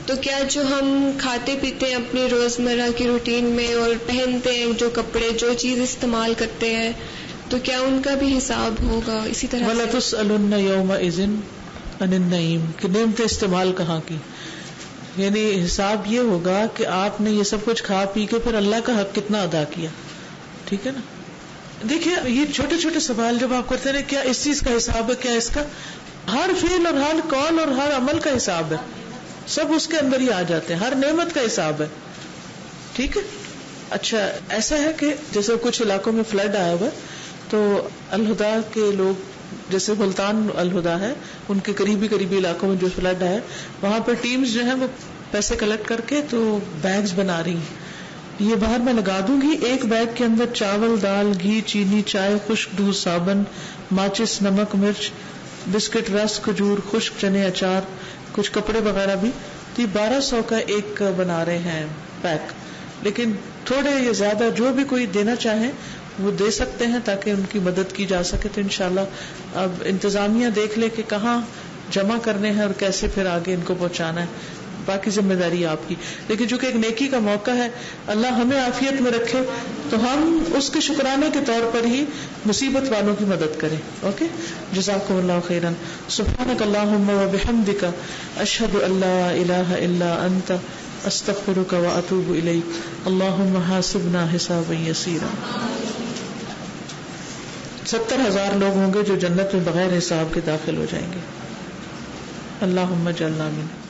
تو کیا جو ہم کھاتے پیتے ہیں اپنی روزمرہ کی روٹین میں اور پہنتے ہیں جو کپڑے جو چیز استعمال کرتے ہیں تو کیا ان کا بھی حساب ہوگا اسی طرح؟ وَلَا تُسْأَلُنَّ يَوْمَئِذٍ عَنِ النَّعِيمِ کہ نعمتیں استعمال کہاں کی. یعنی حساب یہ ہوگا کہ آپ نے یہ سب کچھ کھا پی کے پھر اللہ کا حق کتنا ادا کیا. ٹھیک ہے نا. دیکھیے یہ چھوٹے چھوٹے سوال جب آپ کرتے ہیں کیا اس چیز کا حساب ہے کیا اس کا ہر فعل اور ہر قول اور ہر عمل کا حساب ہے. سب اس کے اندر ہی آ جاتے ہیں. ہر نعمت کا حساب ہے. ٹھیک ہے. اچھا ایسا ہے کہ جیسے کچھ علاقوں میں فلڈ آیا ہوا تو الہدا کے لوگ جیسے ملتان الہدا ہے ان کے قریبی علاقوں میں جو فلڈ ہے وہاں پر ٹیمز جو ہیں وہ پیسے کلیکٹ کر کے تو بیگز بنا رہی ہیں. یہ باہر میں لگا دوں گی. ایک بیگ کے اندر چاول دال گھی چینی چائے خشک دودھ صابن ماچس نمک مرچ بسکٹ رس کھجور خشک چنے اچار کچھ کپڑے وغیرہ بھی. تو یہ 1200 کا ایک بنا رہے ہیں پیک. لیکن تھوڑے یا زیادہ جو بھی کوئی دینا چاہے وہ دے سکتے ہیں تاکہ ان کی مدد کی جا سکے. تو انشاءاللہ اب انتظامیہ دیکھ لے کہ کہاں جمع کرنے ہیں اور کیسے پھر آگے ان کو پہنچانا ہے. باقی ذمہ داری آپ کی. لیکن چونکہ ایک نیکی کا موقع ہے اللہ ہمیں عافیت میں رکھے تو ہم اس کے شکرانے کے طور پر ہی مصیبت والوں کی مدد کریں. اوکے. جزاکم اللہ خیرا. سبحانک اللہم وبحمدک اشہد ان لا الہ الا انت استغفرک واتوب الیک. اللہم حاسبنا حسابا یسیرا. 70,000 لوگ ہوں گے جو جنت میں بغیر حساب کے داخل ہو جائیں گے. اللہم اجعلنا منهم.